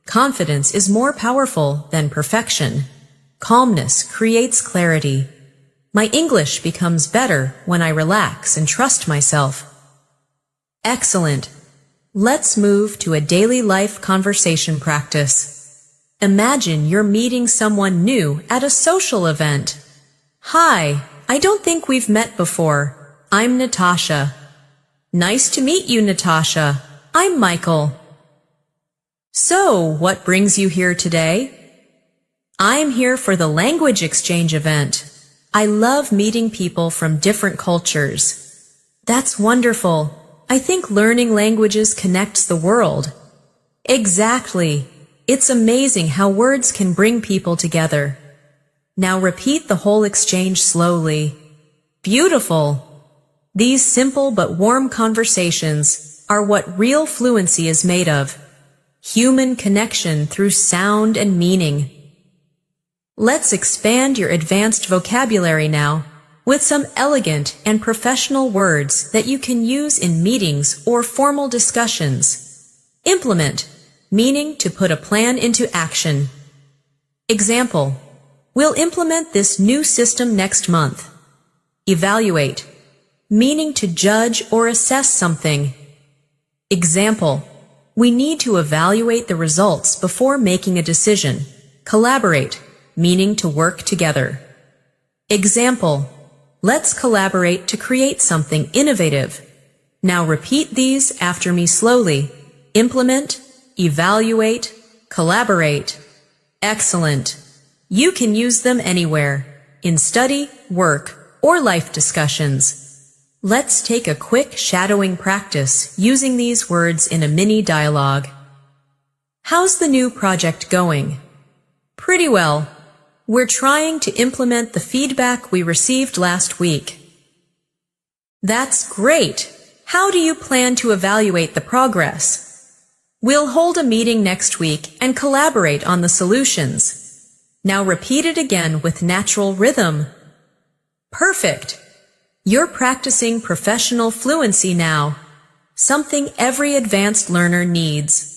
Confidence is more powerful than perfection. Calmness creates clarity. My English becomes better when I relax and trust myself. Excellent. Let's move to a daily life conversation practice. Imagine you're meeting someone new at a social event. Hi, I don't think we've met before. I'm Natasha. Nice to meet you, Natasha. I'm Michael. So, what brings you here today? I'm here for the language exchange event. I love meeting people from different cultures. That's wonderful. I think learning languages connects the world. Exactly. It's amazing how words can bring people together. Now repeat the whole exchange slowly. Beautiful. These simple but warm conversations are what real fluency is made of. Human connection through sound and meaning. Let's expand your advanced vocabulary now with some elegant and professional words that you can use in meetings or formal discussions. Implement, meaning to put a plan into action. Example, we'll implement this new system next month. Evaluate, meaning to judge or assess something. Example, we need to evaluate the results before making a decision. Collaborate, meaning to work together. Example, let's collaborate to create something innovative. Now repeat these after me slowly. Implement, evaluate, collaborate. Excellent. You can use them anywhere, in study, work, or life discussions. Let's take a quick shadowing practice using these words in a mini dialogue. How's the new project going? Pretty well. We're trying to implement the feedback we received last week. That's great. How do you plan to evaluate the progress? We'll hold a meeting next week and collaborate on the solutions. Now repeat it again with natural rhythm. Perfect. You're practicing professional fluency now, something every advanced learner needs.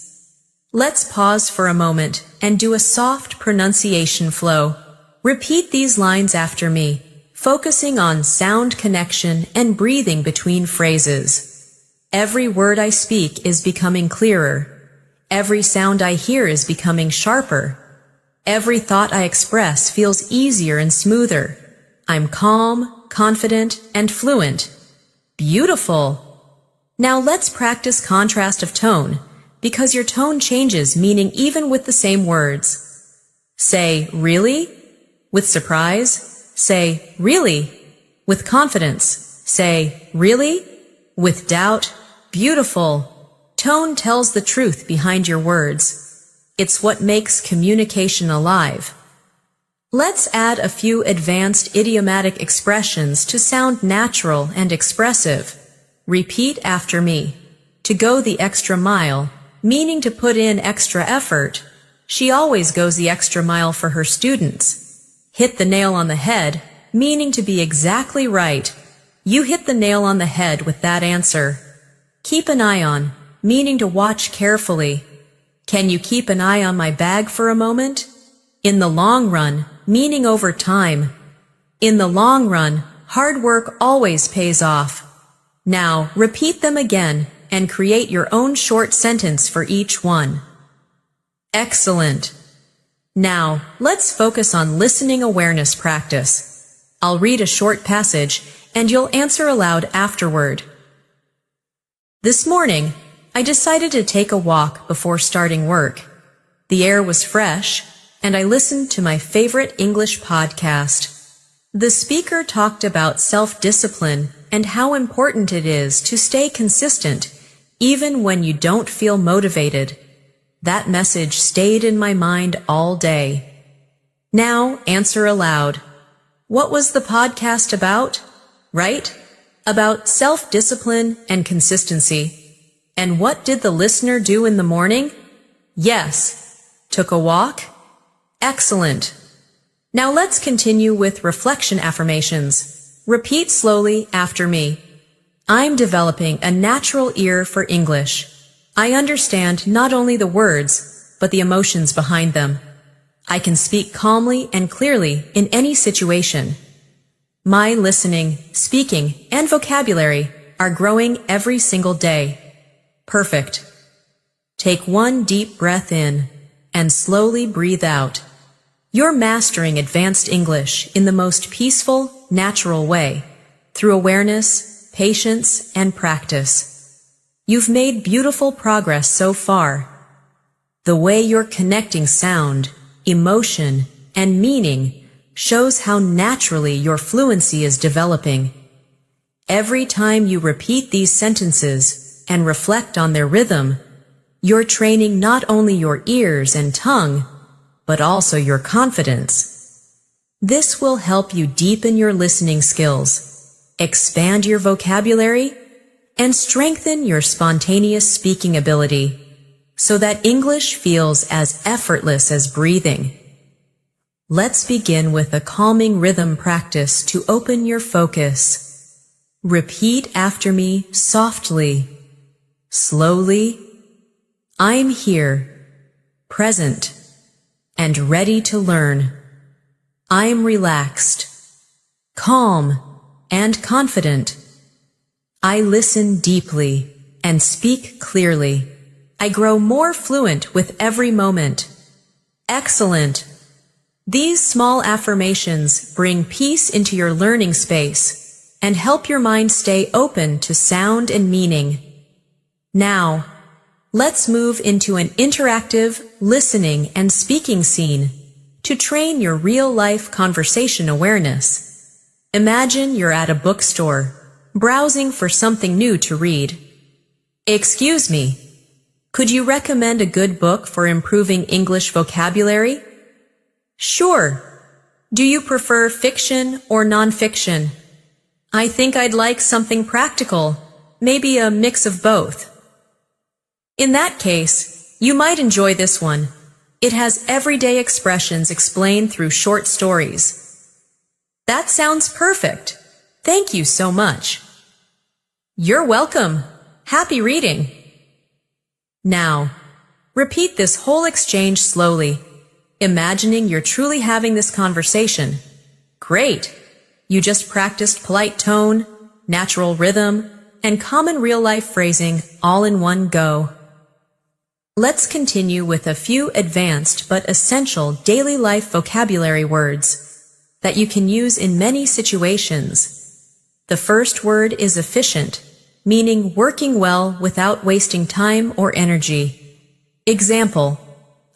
Let's pause for a moment and do a soft pronunciation flow. Repeat these lines after me, focusing on sound connection and breathing between phrases. Every word I speak is becoming clearer. Every sound I hear is becoming sharper. Every thought I express feels easier and smoother. I'm calm, confident, and fluent. Beautiful. Now let's practice contrast of tone, because your tone changes meaning even with the same words. Say, really? With surprise. Say, really? With confidence. Say, really? With doubt. Beautiful. Tone tells the truth behind your words. It's what makes communication alive. Let's add a few advanced idiomatic expressions to sound natural and expressive. Repeat after me. To go the extra mile, meaning to put in extra effort. She always goes the extra mile for her students. Hit the nail on the head, meaning to be exactly right. You hit the nail on the head with that answer. Keep an eye on, meaning to watch carefully. Can you keep an eye on my bag for a moment? In the long run, meaning over time. In the long run, hard work always pays off. Now, repeat them again and create your own short sentence for each one. Excellent. Now, let's focus on listening awareness practice. I'll read a short passage and you'll answer aloud afterward. This morning, I decided to take a walk before starting work. The air was fresh, and I listened to my favorite English podcast. The speaker talked about self-discipline and how important it is to stay consistent even when you don't feel motivated. That message stayed in my mind all day. Now, answer aloud. What was the podcast about? Right? About self-discipline and consistency. And what did the listener do in the morning? Yes. Took a walk? Excellent. Now let's continue with reflection affirmations. Repeat slowly after me. I'm developing a natural ear for English. I understand not only the words, but the emotions behind them. I can speak calmly and clearly in any situation. My listening, speaking, and vocabulary are growing every single day. Perfect. Take one deep breath in and slowly breathe out. You're mastering advanced English in the most peaceful, natural way, through awareness, patience, and practice. You've made beautiful progress so far. The way you're connecting sound, emotion, and meaning shows how naturally your fluency is developing. Every time you repeat these sentences and reflect on their rhythm, you're training not only your ears and tongue, but also your confidence. This will help you deepen your listening skills, expand your vocabulary, and strengthen your spontaneous speaking ability, so that English feels as effortless as breathing. Let's begin with a calming rhythm practice to open your focus. Repeat after me softly, slowly. I'm here, present, and ready to learn. I'm relaxed, calm, and confident. I listen deeply and speak clearly. I grow more fluent with every moment. Excellent. These small affirmations bring peace into your learning space and help your mind stay open to sound and meaning. Now, let's move into an interactive listening and speaking scene to train your real-life conversation awareness. Imagine you're at a bookstore, browsing for something new to read. Excuse me, could you recommend a good book for improving English vocabulary? Sure. Do you prefer fiction or nonfiction? I think I'd like something practical, maybe a mix of both. In that case, you might enjoy this one. It has everyday expressions explained through short stories. That sounds perfect. Thank you so much. You're welcome. Happy reading. Now, repeat this whole exchange slowly, imagining you're truly having this conversation. Great! You just practiced polite tone, natural rhythm, and common real-life phrasing all in one go. Let's continue with a few advanced but essential daily life vocabulary words that you can use in many situations. The first word is efficient, meaning working well without wasting time or energy. Example,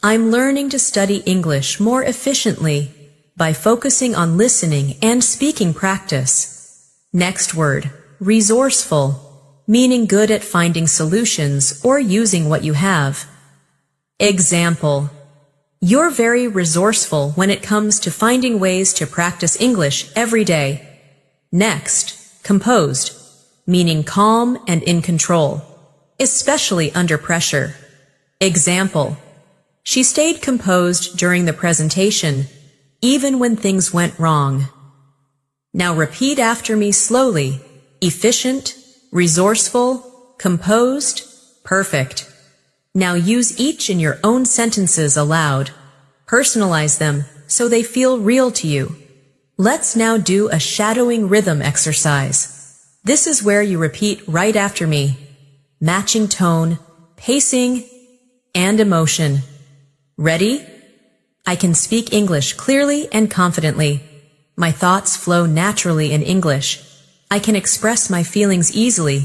I'm learning to study English more efficiently by focusing on listening and speaking practice. Next word, resourceful, meaning good at finding solutions or using what you have. Example, you're very resourceful when it comes to finding ways to practice English every day. Next, composed, meaning calm and in control, especially under pressure. Example, she stayed composed during the presentation, even when things went wrong. Now repeat after me slowly. Efficient, resourceful, composed, perfect. Now use each in your own sentences aloud. Personalize them so they feel real to you. Let's now do a shadowing rhythm exercise. This is where you repeat right after me, matching tone, pacing, and emotion. Ready? I can speak English clearly and confidently. My thoughts flow naturally in English. I can express my feelings easily.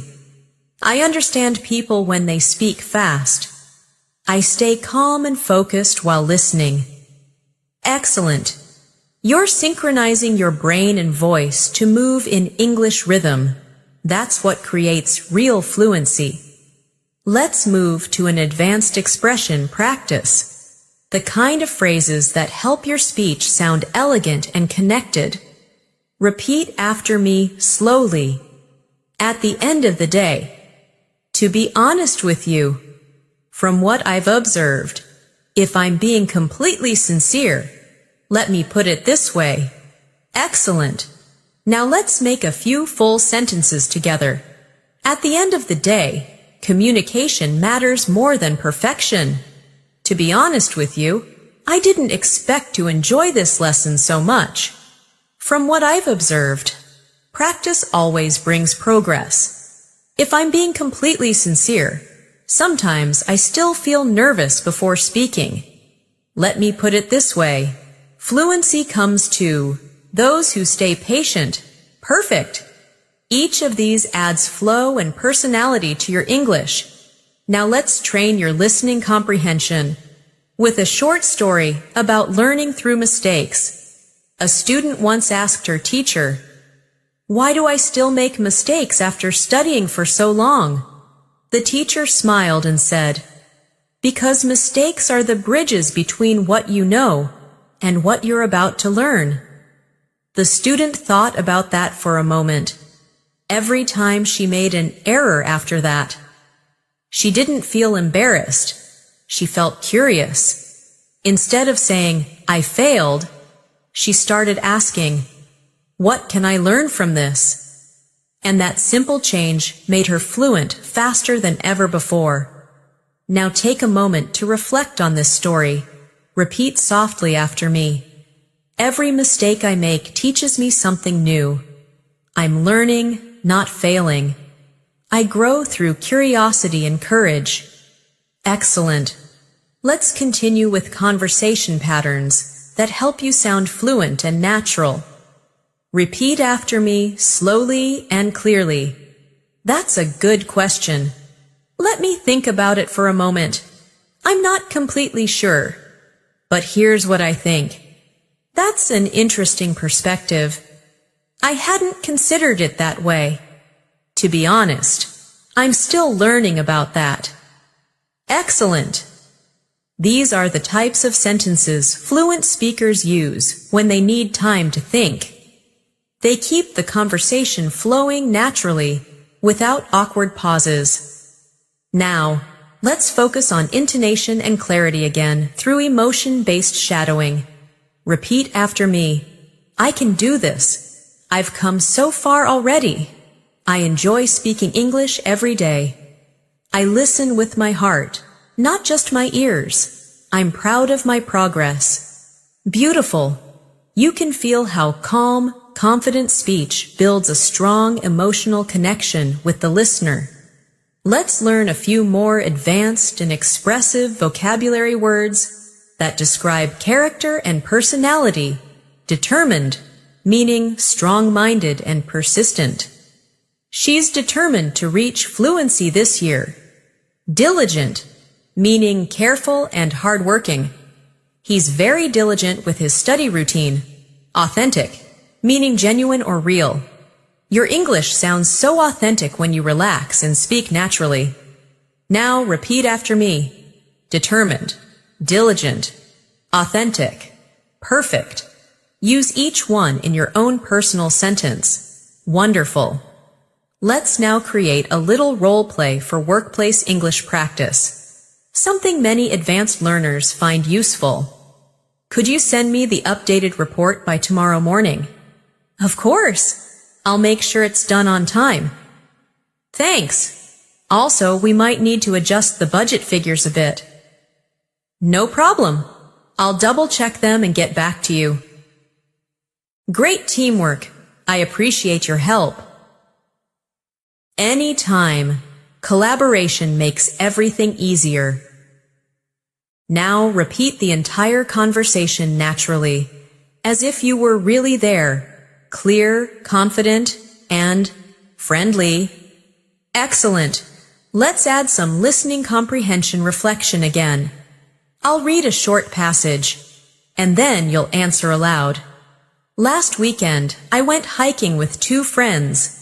I understand people when they speak fast. I stay calm and focused while listening. Excellent. You're synchronizing your brain and voice to move in English rhythm. That's what creates real fluency. Let's move to an advanced expression practice. The kind of phrases that help your speech sound elegant and connected. Repeat after me slowly. At the end of the day, to be honest with you, from what I've observed, if I'm being completely sincere, let me put it this way. Excellent. Now let's make a few full sentences together. At the end of the day, communication matters more than perfection. To be honest with you, I didn't expect to enjoy this lesson so much. From what I've observed, practice always brings progress. If I'm being completely sincere, sometimes I still feel nervous before speaking. Let me put it this way. Fluency comes to those who stay patient. Perfect. Each of these adds flow and personality to your English. Now let's train your listening comprehension with a short story about learning through mistakes. A student once asked her teacher, "Why do I still make mistakes after studying for so long?" The teacher smiled and said, "Because mistakes are the bridges between what you know and what you're about to learn." The student thought about that for a moment. Every time she made an error after that, she didn't feel embarrassed. She felt curious. Instead of saying, "I failed," she started asking, "What can I learn from this?" And that simple change made her fluent faster than ever before. Now take a moment to reflect on this story. Repeat softly after me. Every mistake I make teaches me something new. I'm learning, not failing. I grow through curiosity and courage. Excellent. Let's continue with conversation patterns that help you sound fluent and natural. Repeat after me slowly and clearly. That's a good question. Let me think about it for a moment. I'm not completely sure, but here's what I think. That's an interesting perspective. I hadn't considered it that way. To be honest, I'm still learning about that. Excellent. These are the types of sentences fluent speakers use when they need time to think. They keep the conversation flowing naturally, without awkward pauses. Now, let's focus on intonation and clarity again through emotion-based shadowing. Repeat after me. I can do this. I've come so far already. I enjoy speaking English every day. I listen with my heart, not just my ears. I'm proud of my progress. Beautiful. You can feel how calm, confident speech builds a strong emotional connection with the listener. Let's learn a few more advanced and expressive vocabulary words that describe character and personality. Determined, meaning strong-minded and persistent. She's determined to reach fluency this year. Diligent, meaning careful and hardworking. He's very diligent with his study routine. Authentic, meaning genuine or real. Your English sounds so authentic when you relax and speak naturally. Now repeat after me. Determined, diligent, authentic, perfect. Use each one in your own personal sentence. Wonderful. Let's now create a little role play for workplace English practice. Something many advanced learners find useful. Could you send me the updated report by tomorrow morning? Of course. I'll make sure it's done on time. Thanks. Also, we might need to adjust the budget figures a bit. No problem. I'll double-check them and get back to you. Great teamwork. I appreciate your help. Anytime. Collaboration makes everything easier. Now repeat the entire conversation naturally, as if you were really there. Clear, confident, and friendly. Excellent. Let's add some listening comprehension reflection again. I'll read a short passage, and then you'll answer aloud. Last weekend, I went hiking with 2 friends.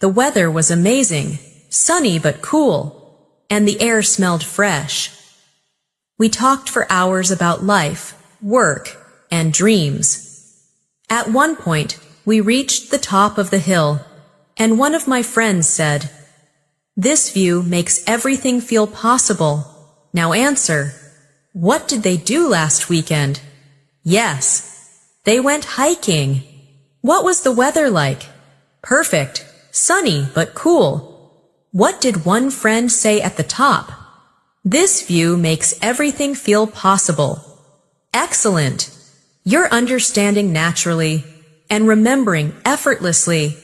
The weather was amazing, sunny but cool, and the air smelled fresh. We talked for hours about life, work, and dreams. At one point, we reached the top of the hill, and one of my friends said, "This view makes everything feel possible. Now answer, what did they do last weekend?" Yes, they went hiking. What was the weather like? Perfect, sunny but cool. What did one friend say at the top? "This view makes everything feel possible." Excellent. You're understanding naturally and remembering effortlessly.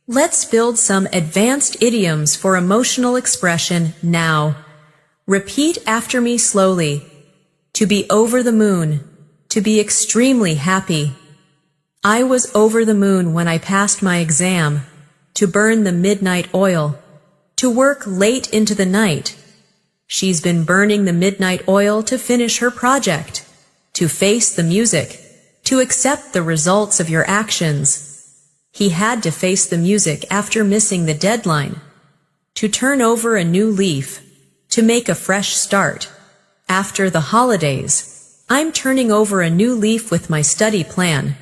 Let's build some advanced idioms for emotional expression now. Repeat after me slowly. To be over the moon. To be extremely happy. I was over the moon when I passed my exam. To burn the midnight oil. To work late into the night. She's been burning the midnight oil to finish her project. To face the music. To accept the results of your actions. He had to face the music after missing the deadline. To turn over a new leaf. To make a fresh start. After the holidays, I'm turning over a new leaf with my study plan.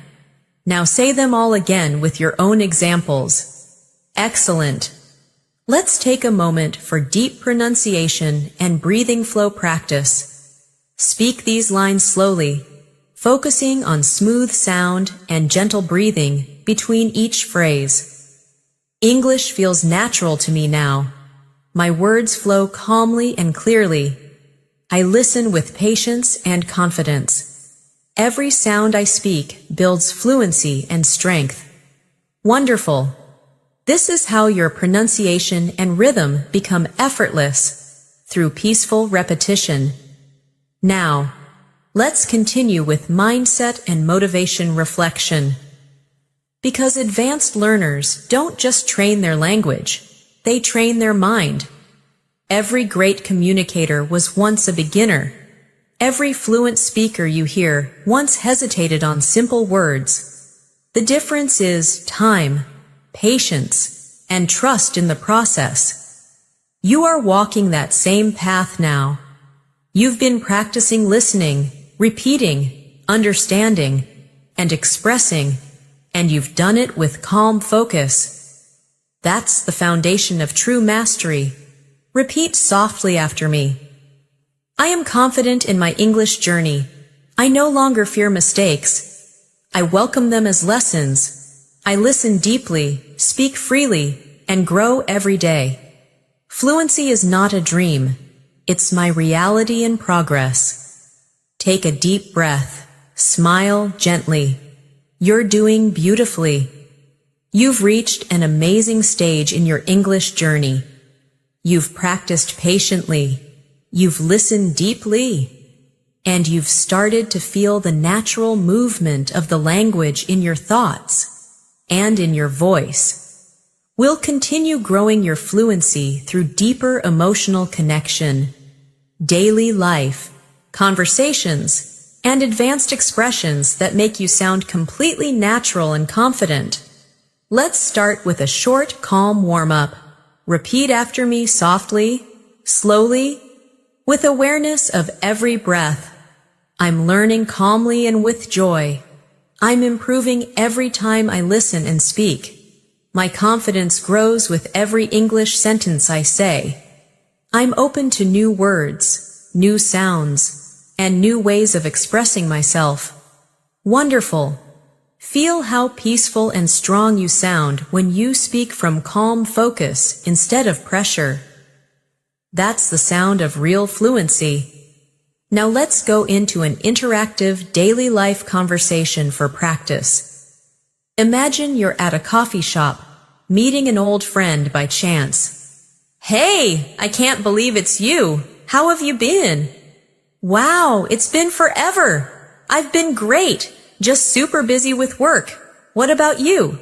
Now say them all again with your own examples. Excellent. Let's take a moment for deep pronunciation and breathing flow practice. Speak these lines slowly, focusing on smooth sound and gentle breathing between each phrase. English feels natural to me now. My words flow calmly and clearly. I listen with patience and confidence. Every sound I speak builds fluency and strength. Wonderful. This is how your pronunciation and rhythm become effortless through peaceful repetition. Now, let's continue with mindset and motivation reflection. Because advanced learners don't just train their language, they train their mind. Every great communicator was once a beginner. Every fluent speaker you hear once hesitated on simple words. The difference is time, patience, and trust in the process. You are walking that same path now. You've been practicing listening, repeating, understanding, and expressing, and you've done it with calm focus. That's the foundation of true mastery. Repeat softly after me. I am confident in my English journey. I no longer fear mistakes. I welcome them as lessons. I listen deeply, speak freely, and grow every day. Fluency is not a dream. It's my reality in progress. Take a deep breath. Smile gently. You're doing beautifully. You've reached an amazing stage in your English journey. You've practiced patiently. You've listened deeply. And you've started to feel the natural movement of the language in your thoughts and in your voice. We'll continue growing your fluency through deeper emotional connection, daily life, conversations, and advanced expressions that make you sound completely natural and confident. Let's start with a short, calm warm-up. Repeat after me softly, slowly, with awareness of every breath. I'm learning calmly and with joy. I'm improving every time I listen and speak. My confidence grows with every English sentence I say. I'm open to new words, new sounds, and new ways of expressing myself. Wonderful. Feel how peaceful and strong you sound when you speak from calm focus instead of pressure. That's the sound of real fluency. Now let's go into an interactive daily life conversation for practice. Imagine you're at a coffee shop, meeting an old friend by chance. Hey, I can't believe it's you. How have you been? Wow, it's been forever. I've been great. Just super busy with work. What about you?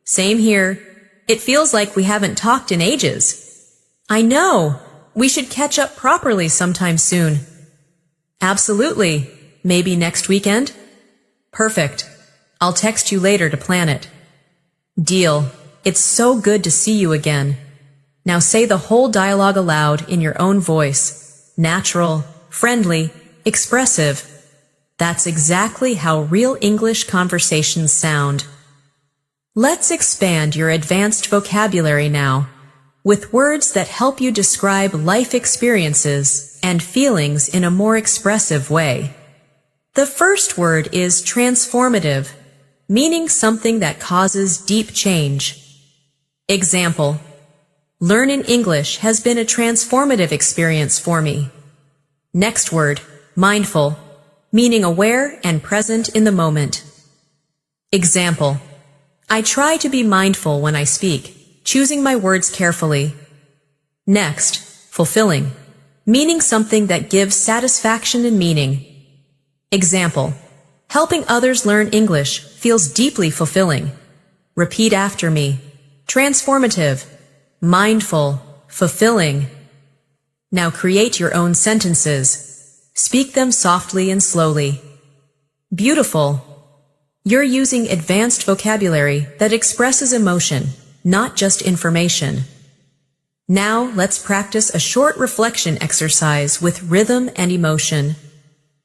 Same here. It feels like we haven't talked in ages. I know. We should catch up properly sometime soon. Absolutely. Maybe next weekend? Perfect. I'll text you later to plan it. Deal. It's so good to see you again. Now say the whole dialogue aloud in your own voice. Natural, friendly, expressive. That's exactly how real English conversations sound. Let's expand your advanced vocabulary now, with words that help you describe life experiences and feelings in a more expressive way. The first word is transformative, meaning something that causes deep change. Example: learning English has been a transformative experience for me. Next word, mindful, meaning aware and present in the moment. Example: I try to be mindful when I speak, choosing my words carefully. Next, fulfilling, meaning something that gives satisfaction and meaning. Example: helping others learn English feels deeply fulfilling. Repeat after me. Transformative, mindful, fulfilling. Now create your own sentences. Speak them softly and slowly. Beautiful. You're using advanced vocabulary that expresses emotion, not just information. Now let's practice a short reflection exercise with rhythm and emotion.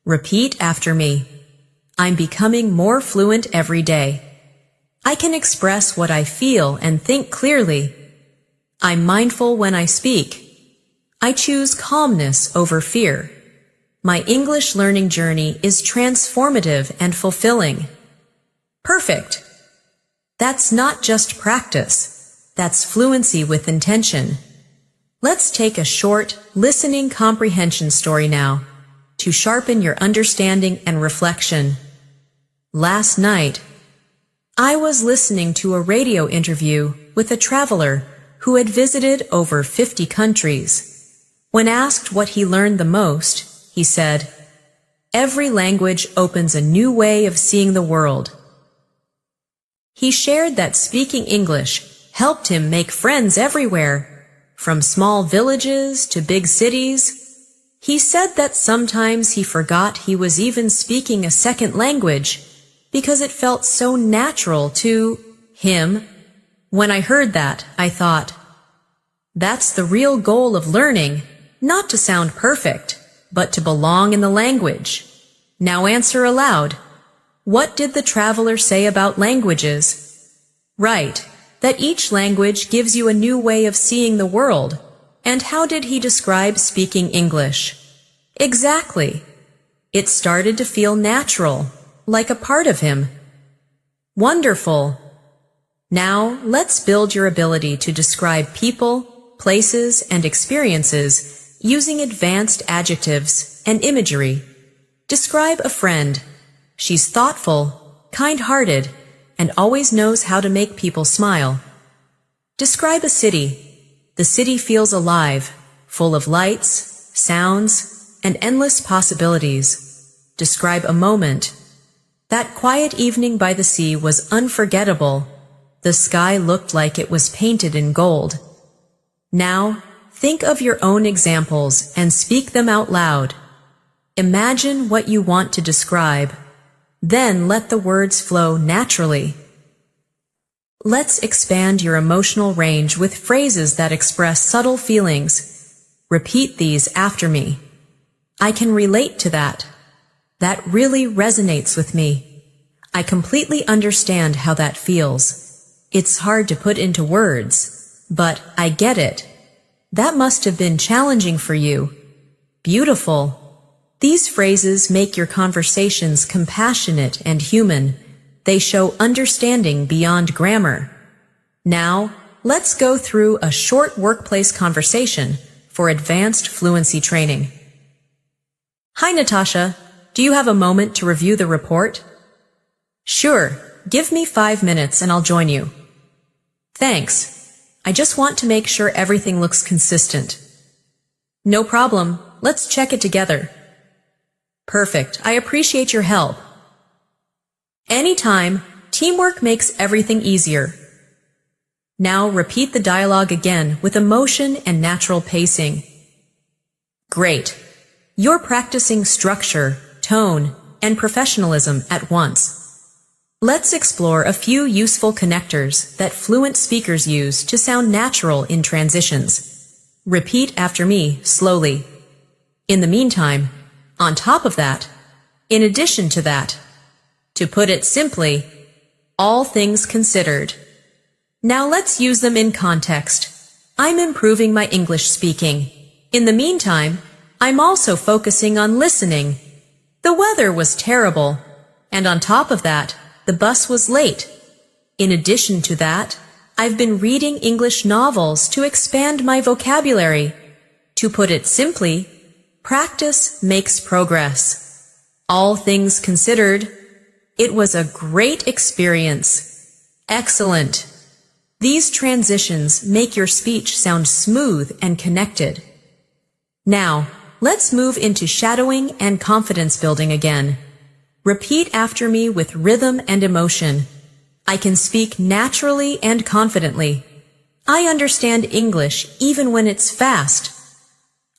Repeat after me. I'm becoming more fluent every day. I can express what I feel and think clearly. I'm mindful when I speak. I choose calmness over fear. My English learning journey is transformative and fulfilling. Perfect. That's not just practice. That's fluency with intention. Let's take a short, listening comprehension story now to sharpen your understanding and reflection. Last night, I was listening to a radio interview with a traveler who had visited over 50 countries. When asked what he learned the most, he said, "Every language opens a new way of seeing the world." He shared that speaking English helped him make friends everywhere, from small villages to big cities. He said that sometimes he forgot he was even speaking a second language because it felt so natural to him. When I heard that, I thought, that's the real goal of learning, not to sound perfect, but to belong in the language. Now answer aloud. What did the traveler say about languages? Right, that each language gives you a new way of seeing the world. And how did he describe speaking English? Exactly. It started to feel natural, like a part of him. Wonderful. Now, let's build your ability to describe people, places, and experiences using advanced adjectives and imagery. Describe a friend. She's thoughtful, kind-hearted, and always knows how to make people smile. Describe a city. The city feels alive, full of lights, sounds, and endless possibilities. Describe a moment. That quiet evening by the sea was unforgettable. The sky looked like it was painted in gold. Now, think of your own examples and speak them out loud. Imagine what you want to describe. Then let the words flow naturally. Let's expand your emotional range with phrases that express subtle feelings. Repeat these after me. I can relate to that. That really resonates with me. I completely understand how that feels. It's hard to put into words, but I get it. That must have been challenging for you. Beautiful. These phrases make your conversations compassionate and human. They show understanding beyond grammar. Now, let's go through a short workplace conversation for advanced fluency training. Hi, Natasha. Do you have a moment to review the report? Sure. Give me 5 minutes and I'll join you. Thanks. I just want to make sure everything looks consistent. No problem. Let's check it together. Perfect. I appreciate your help. Anytime, teamwork makes everything easier. Now repeat the dialogue again with emotion and natural pacing. Great. You're practicing structure, tone, and professionalism at once. Let's explore a few useful connectors that fluent speakers use to sound natural in transitions. Repeat after me slowly. In the meantime, on top of that, in addition to that. To put it simply, all things considered. Now let's use them in context. I'm improving my English speaking. In the meantime, I'm also focusing on listening. The weather was terrible, and on top of that, the bus was late. In addition to that, I've been reading English novels to expand my vocabulary. To put it simply, practice makes progress. All things considered, it was a great experience. Excellent. These transitions make your speech sound smooth and connected. Now, let's move into shadowing and confidence building again. Repeat after me with rhythm and emotion. I can speak naturally and confidently. I understand English even when it's fast.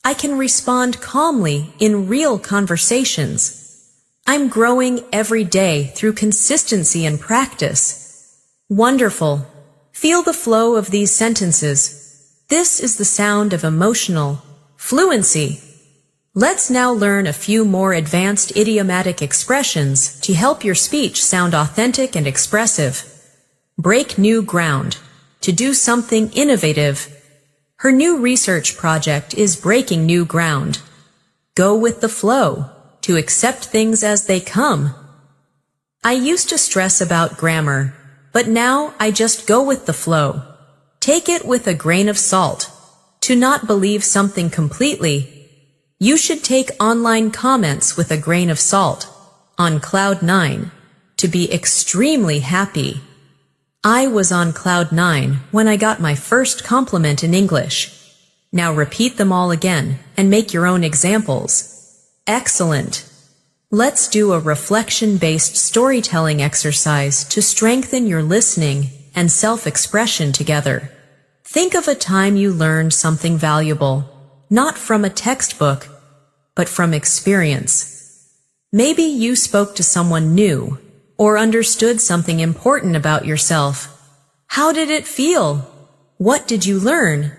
I can respond calmly in real conversations. I'm growing every day through consistency and practice. Wonderful. Feel the flow of these sentences. This is the sound of emotional fluency. Let's now learn a few more advanced idiomatic expressions to help your speech sound authentic and expressive. Break new ground. To do something innovative. Her new research project is breaking new ground. Go with the flow. To accept things as they come. I used to stress about grammar, but now I just go with the flow. Take it with a grain of salt. To not believe something completely. You should take online comments with a grain of salt. On cloud 9. To be extremely happy. I was on cloud 9 when I got my first compliment in English. Now repeat them all again and make your own examples. Excellent. Let's do a reflection-based storytelling exercise to strengthen your listening and self-expression together. Think of a time you learned something valuable. Not from a textbook, but from experience. Maybe you spoke to someone new or understood something important about yourself. How did it feel? What did you learn?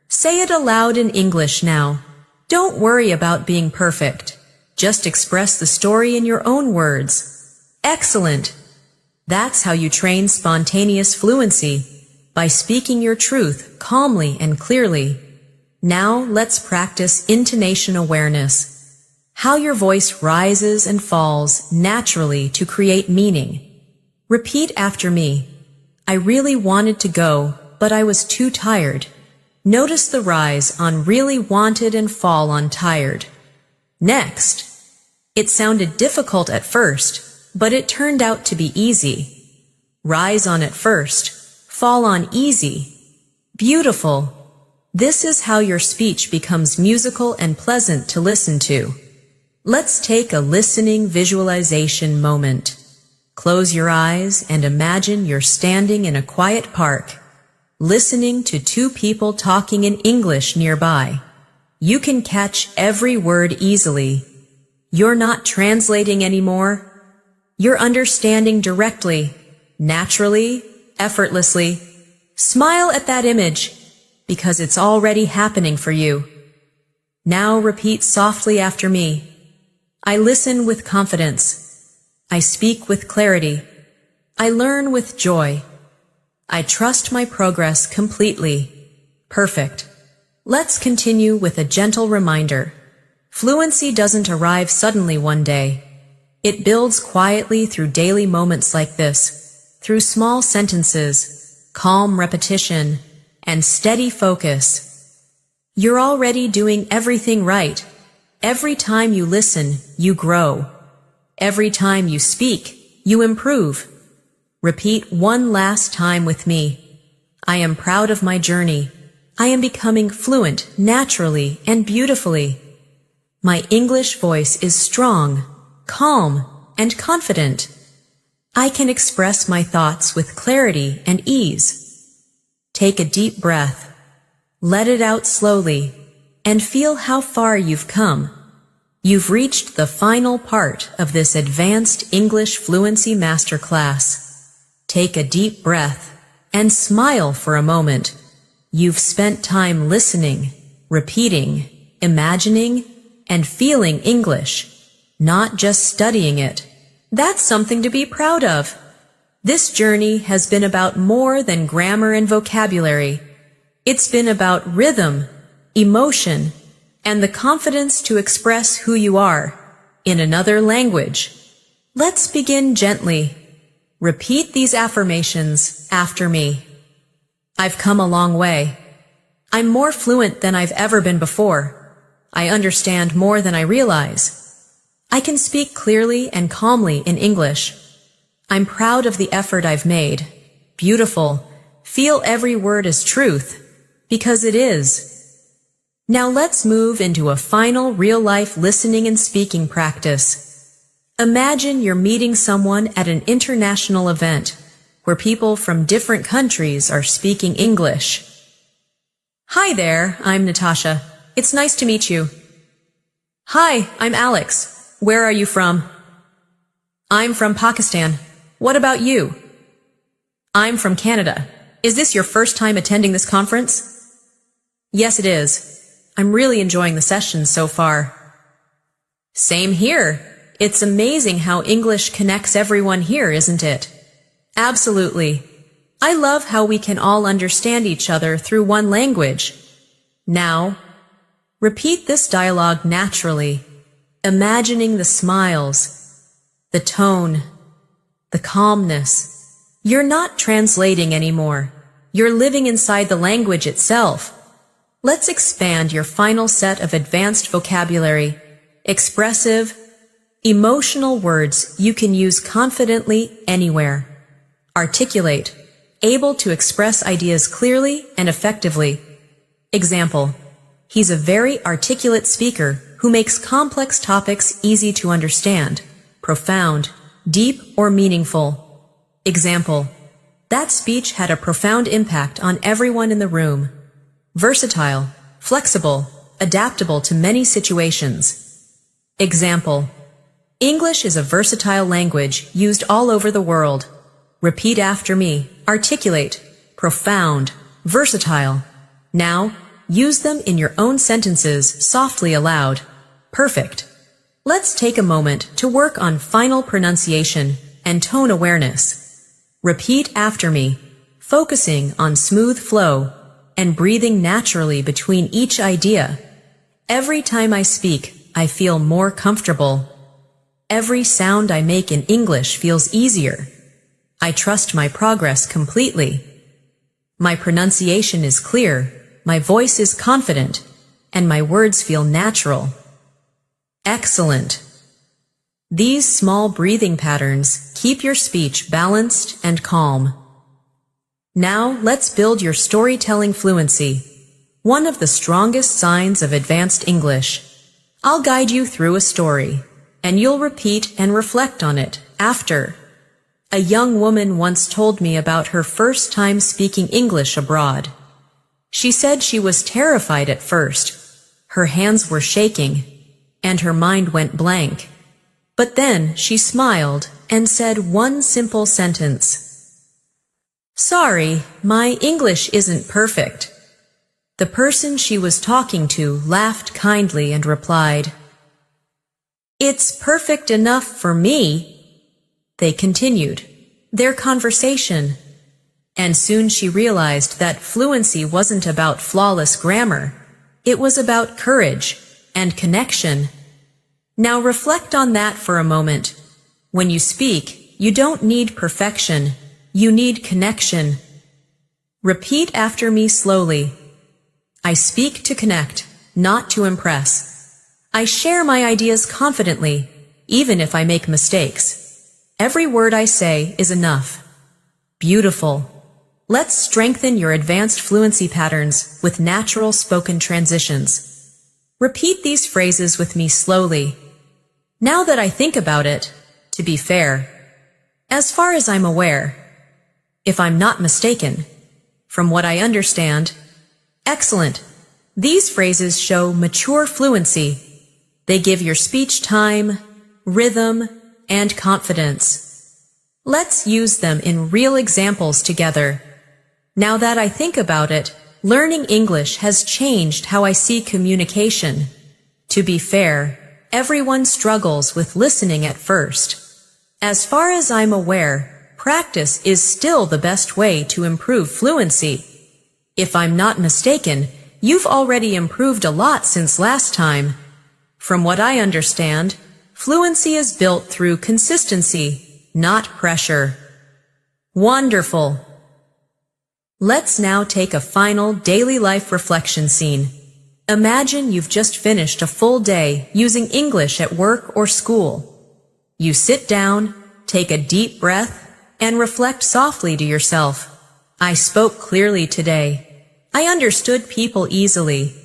Say it aloud in English now. Don't worry about being perfect. Just express the story in your own words. Excellent! That's how you train spontaneous fluency, by speaking your truth calmly and clearly. Now let's practice intonation awareness. How your voice rises and falls naturally to create meaning. Repeat after me. I really wanted to go, but I was too tired. Notice the rise on really wanted and fall on tired. Next. It sounded difficult at first, but it turned out to be easy. Rise on at first, fall on easy. Beautiful. This is how your speech becomes musical and pleasant to listen to. Let's take a listening visualization moment. Close your eyes and imagine you're standing in a quiet park, listening to two people talking in English nearby. You can catch every word easily. You're not translating anymore. You're understanding directly, naturally, effortlessly. Smile at that image, because it's already happening for you. Now repeat softly after me. I listen with confidence. I speak with clarity. I learn with joy. I trust my progress completely. Perfect. Let's continue with a gentle reminder. Fluency doesn't arrive suddenly one day. It builds quietly through daily moments like this, through small sentences, calm repetition, and steady focus. You're already doing everything right. Every time you listen, you grow. Every time you speak, you improve. Repeat one last time with me. I am proud of my journey. I am becoming fluent naturally and beautifully. My English voice is strong, calm, and confident. I can express my thoughts with clarity and ease. Take a deep breath. Let it out slowly, and feel how far you've come. You've reached the final part of this advanced English fluency masterclass. Take a deep breath and smile for a moment. You've spent time listening, repeating, imagining, and feeling English, not just studying it. That's something to be proud of. This journey has been about more than grammar and vocabulary. It's been about rhythm, emotion, and the confidence to express who you are in another language. Let's begin gently. Repeat these affirmations after me. I've come a long way. I'm more fluent than I've ever been before. I understand more than I realize. I can speak clearly and calmly in English. I'm proud of the effort I've made. Beautiful. Feel every word as truth, because it is. Now let's move into a final real-life listening and speaking practice. Imagine you're meeting someone at an international event where people from different countries are speaking English. Hi there, I'm Natasha. It's nice to meet you. Hi, I'm Alex. Where are you from? I'm from Pakistan. What about you? I'm from Canada. Is this your first time attending this conference? Yes, it is. I'm really enjoying the sessions so far. Same here. It's amazing how English connects everyone here, isn't it? Absolutely. I love how we can all understand each other through one language. Now, repeat this dialogue naturally, imagining the smiles, the tone, the calmness. You're not translating anymore. You're living inside the language itself. Let's expand your final set of advanced vocabulary, expressive, emotional words you can use confidently anywhere. Articulate, able to express ideas clearly and effectively. Example, he's a very articulate speaker who makes complex topics easy to understand, profound, deep, or meaningful. Example, that speech had a profound impact on everyone in the room. Versatile, flexible, adaptable to many situations. Example, English is a versatile language used all over the world. Repeat after me. Articulate, profound, versatile. Now, use them in your own sentences softly aloud. Perfect. Let's take a moment to work on final pronunciation and tone awareness. Repeat after me, focusing on smooth flow and breathing naturally between each idea. Every time I speak, I feel more comfortable. Every sound I make in English feels easier. I trust my progress completely. My pronunciation is clear, my voice is confident, and my words feel natural. Excellent. These small breathing patterns keep your speech balanced and calm. Now let's build your storytelling fluency, one of the strongest signs of advanced English. I'll guide you through a story, and you'll repeat and reflect on it after. A young woman once told me about her first time speaking English abroad. She said she was terrified at first. Her hands were shaking, and her mind went blank. But then she smiled and said one simple sentence. Sorry, my English isn't perfect. The person she was talking to laughed kindly and replied, It's perfect enough for me. They continued their conversation, and soon she realized that fluency wasn't about flawless grammar. It was about courage and connection. Now reflect on that for a moment. When you speak, you don't need perfection. You need connection. Repeat after me slowly. I speak to connect, not to impress. I share my ideas confidently, even if I make mistakes. Every word I say is enough. Beautiful. Let's strengthen your advanced fluency patterns with natural spoken transitions. Repeat these phrases with me slowly. Now that I think about it, to be fair, as far as I'm aware, if I'm not mistaken, from what I understand, excellent. These phrases show mature fluency. They give your speech time, rhythm, and confidence. Let's use them in real examples together. Now that I think about it, learning English has changed how I see communication. To be fair, everyone struggles with listening at first. As far as I'm aware, practice is still the best way to improve fluency. If I'm not mistaken, you've already improved a lot since last time. From what I understand, fluency is built through consistency, not pressure. Wonderful! Let's now take a final daily life reflection scene. Imagine you've just finished a full day using English at work or school. You sit down, take a deep breath, and reflect softly to yourself. I spoke clearly today. I understood people easily.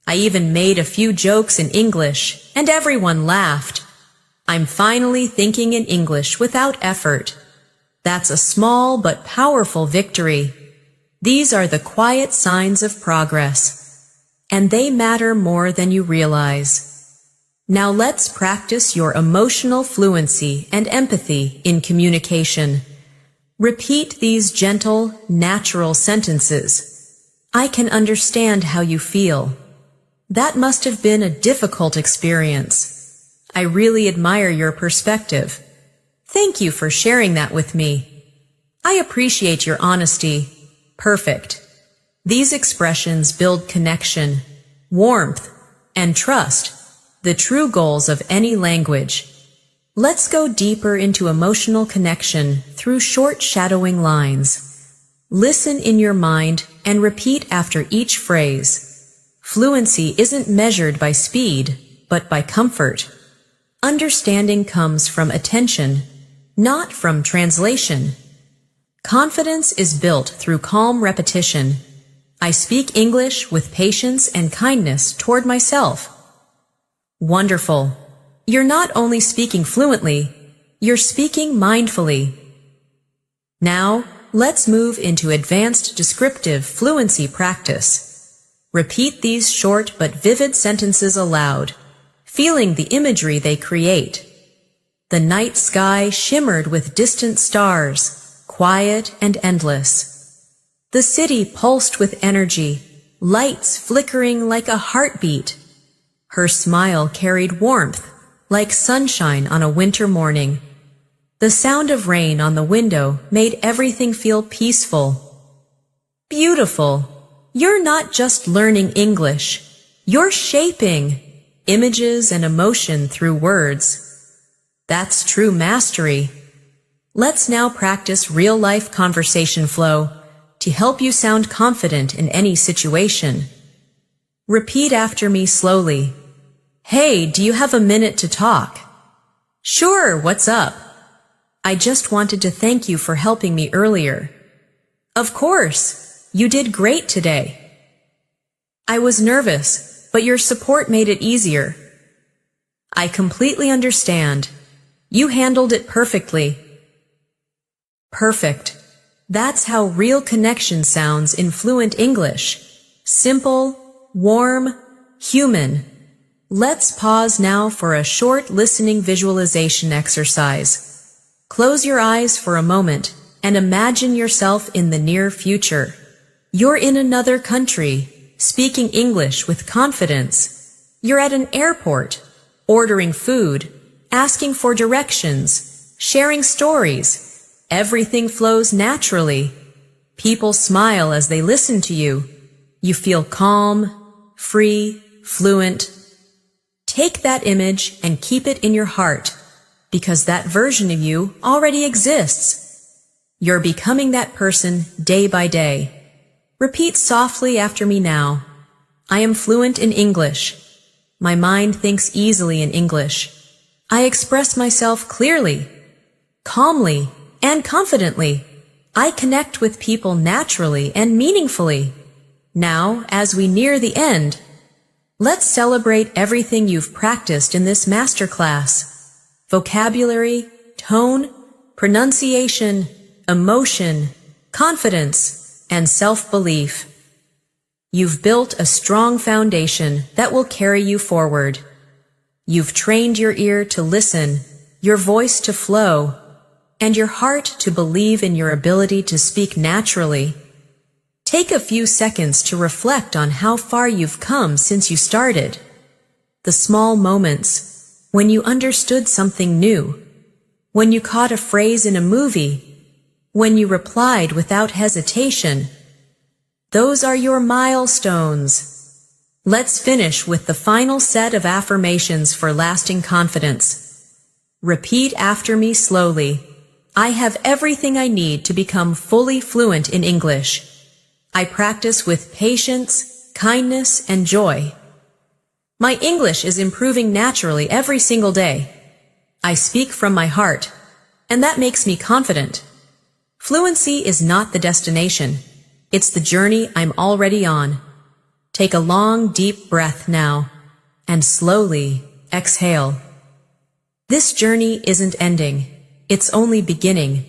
I even made a few jokes in English, and everyone laughed. I'm finally thinking in English without effort. That's a small but powerful victory. These are the quiet signs of progress, and they matter more than you realize. Now let's practice your emotional fluency and empathy in communication. Repeat these gentle, natural sentences. I can understand how you feel. That must have been a difficult experience. I really admire your perspective. Thank you for sharing that with me. I appreciate your honesty. Perfect. These expressions build connection, warmth, and trust, the true goals of any language. Let's go deeper into emotional connection through short shadowing lines. Listen in your mind and repeat after each phrase. Fluency isn't measured by speed, but by comfort. Understanding comes from attention, not from translation. Confidence is built through calm repetition. I speak English with patience and kindness toward myself. Wonderful. You're not only speaking fluently, you're speaking mindfully. Now, let's move into advanced descriptive fluency practice. Repeat these short but vivid sentences aloud, feeling the imagery they create. The night sky shimmered with distant stars, quiet and endless. The city pulsed with energy, lights flickering like a heartbeat. Her smile carried warmth, like sunshine on a winter morning. The sound of rain on the window made everything feel peaceful. Beautiful. You're not just learning English. You're shaping images and emotion through words. That's true mastery. Let's now practice real-life conversation flow to help you sound confident in any situation. Repeat after me slowly. Hey, do you have a minute to talk? Sure, what's up? I just wanted to thank you for helping me earlier. Of course, you did great today. I was nervous, but your support made it easier. I completely understand. You handled it perfectly. Perfect. That's how real connection sounds in fluent English. Simple, warm, human. Let's pause now for a short listening visualization exercise. Close your eyes for a moment and imagine yourself in the near future. You're in another country, speaking English with confidence. You're at an airport, ordering food, asking for directions, sharing stories. Everything flows naturally. People smile as they listen to you. You feel calm, free, fluent. Take that image and keep it in your heart, because that version of you already exists. You're becoming that person day by day. Repeat softly after me now. I am fluent in English. My mind thinks easily in English. I express myself clearly, calmly, and confidently. I connect with people naturally and meaningfully. Now, as we near the end, let's celebrate everything you've practiced in this masterclass. Vocabulary, tone, pronunciation, emotion, confidence, and self-belief. You've built a strong foundation that will carry you forward. You've trained your ear to listen, your voice to flow, and your heart to believe in your ability to speak naturally. Take a few seconds to reflect on how far you've come since you started. The small moments, when you understood something new, when you caught a phrase in a movie, when you replied without hesitation. Those are your milestones. Let's finish with the final set of affirmations for lasting confidence. Repeat after me slowly. I have everything I need to become fully fluent in English. I practice with patience, kindness, and joy. My English is improving naturally every single day. I speak from my heart, and that makes me confident. Fluency is not the destination. It's the journey I'm already on. Take a long, deep breath now, and slowly exhale. This journey isn't ending. It's only beginning.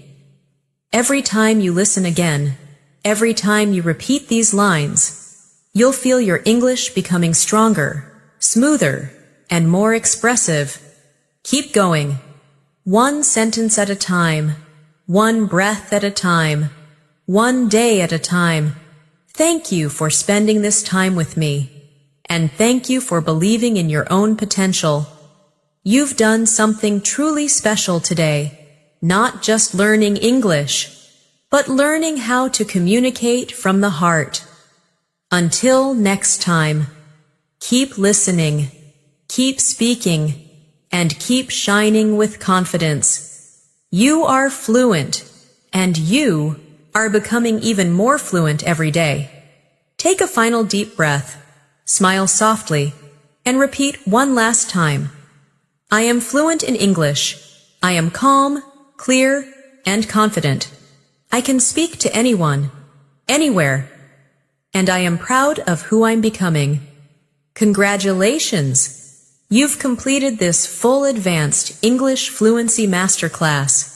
Every time you listen again, every time you repeat these lines, you'll feel your English becoming stronger, smoother, and more expressive. Keep going. One sentence at a time, one breath at a time, one day at a time. Thank you for spending this time with me, and thank you for believing in your own potential. You've done something truly special today. Not just learning English, but learning how to communicate from the heart. Until next time, keep listening, keep speaking, and keep shining with confidence. You are fluent, and you are becoming even more fluent every day. Take a final deep breath, smile softly, and repeat one last time. I am fluent in English. I am calm, clear, and confident. I can speak to anyone, anywhere, and I am proud of who I'm becoming. Congratulations! You've completed this full advanced English fluency masterclass,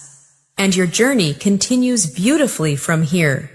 and your journey continues beautifully from here.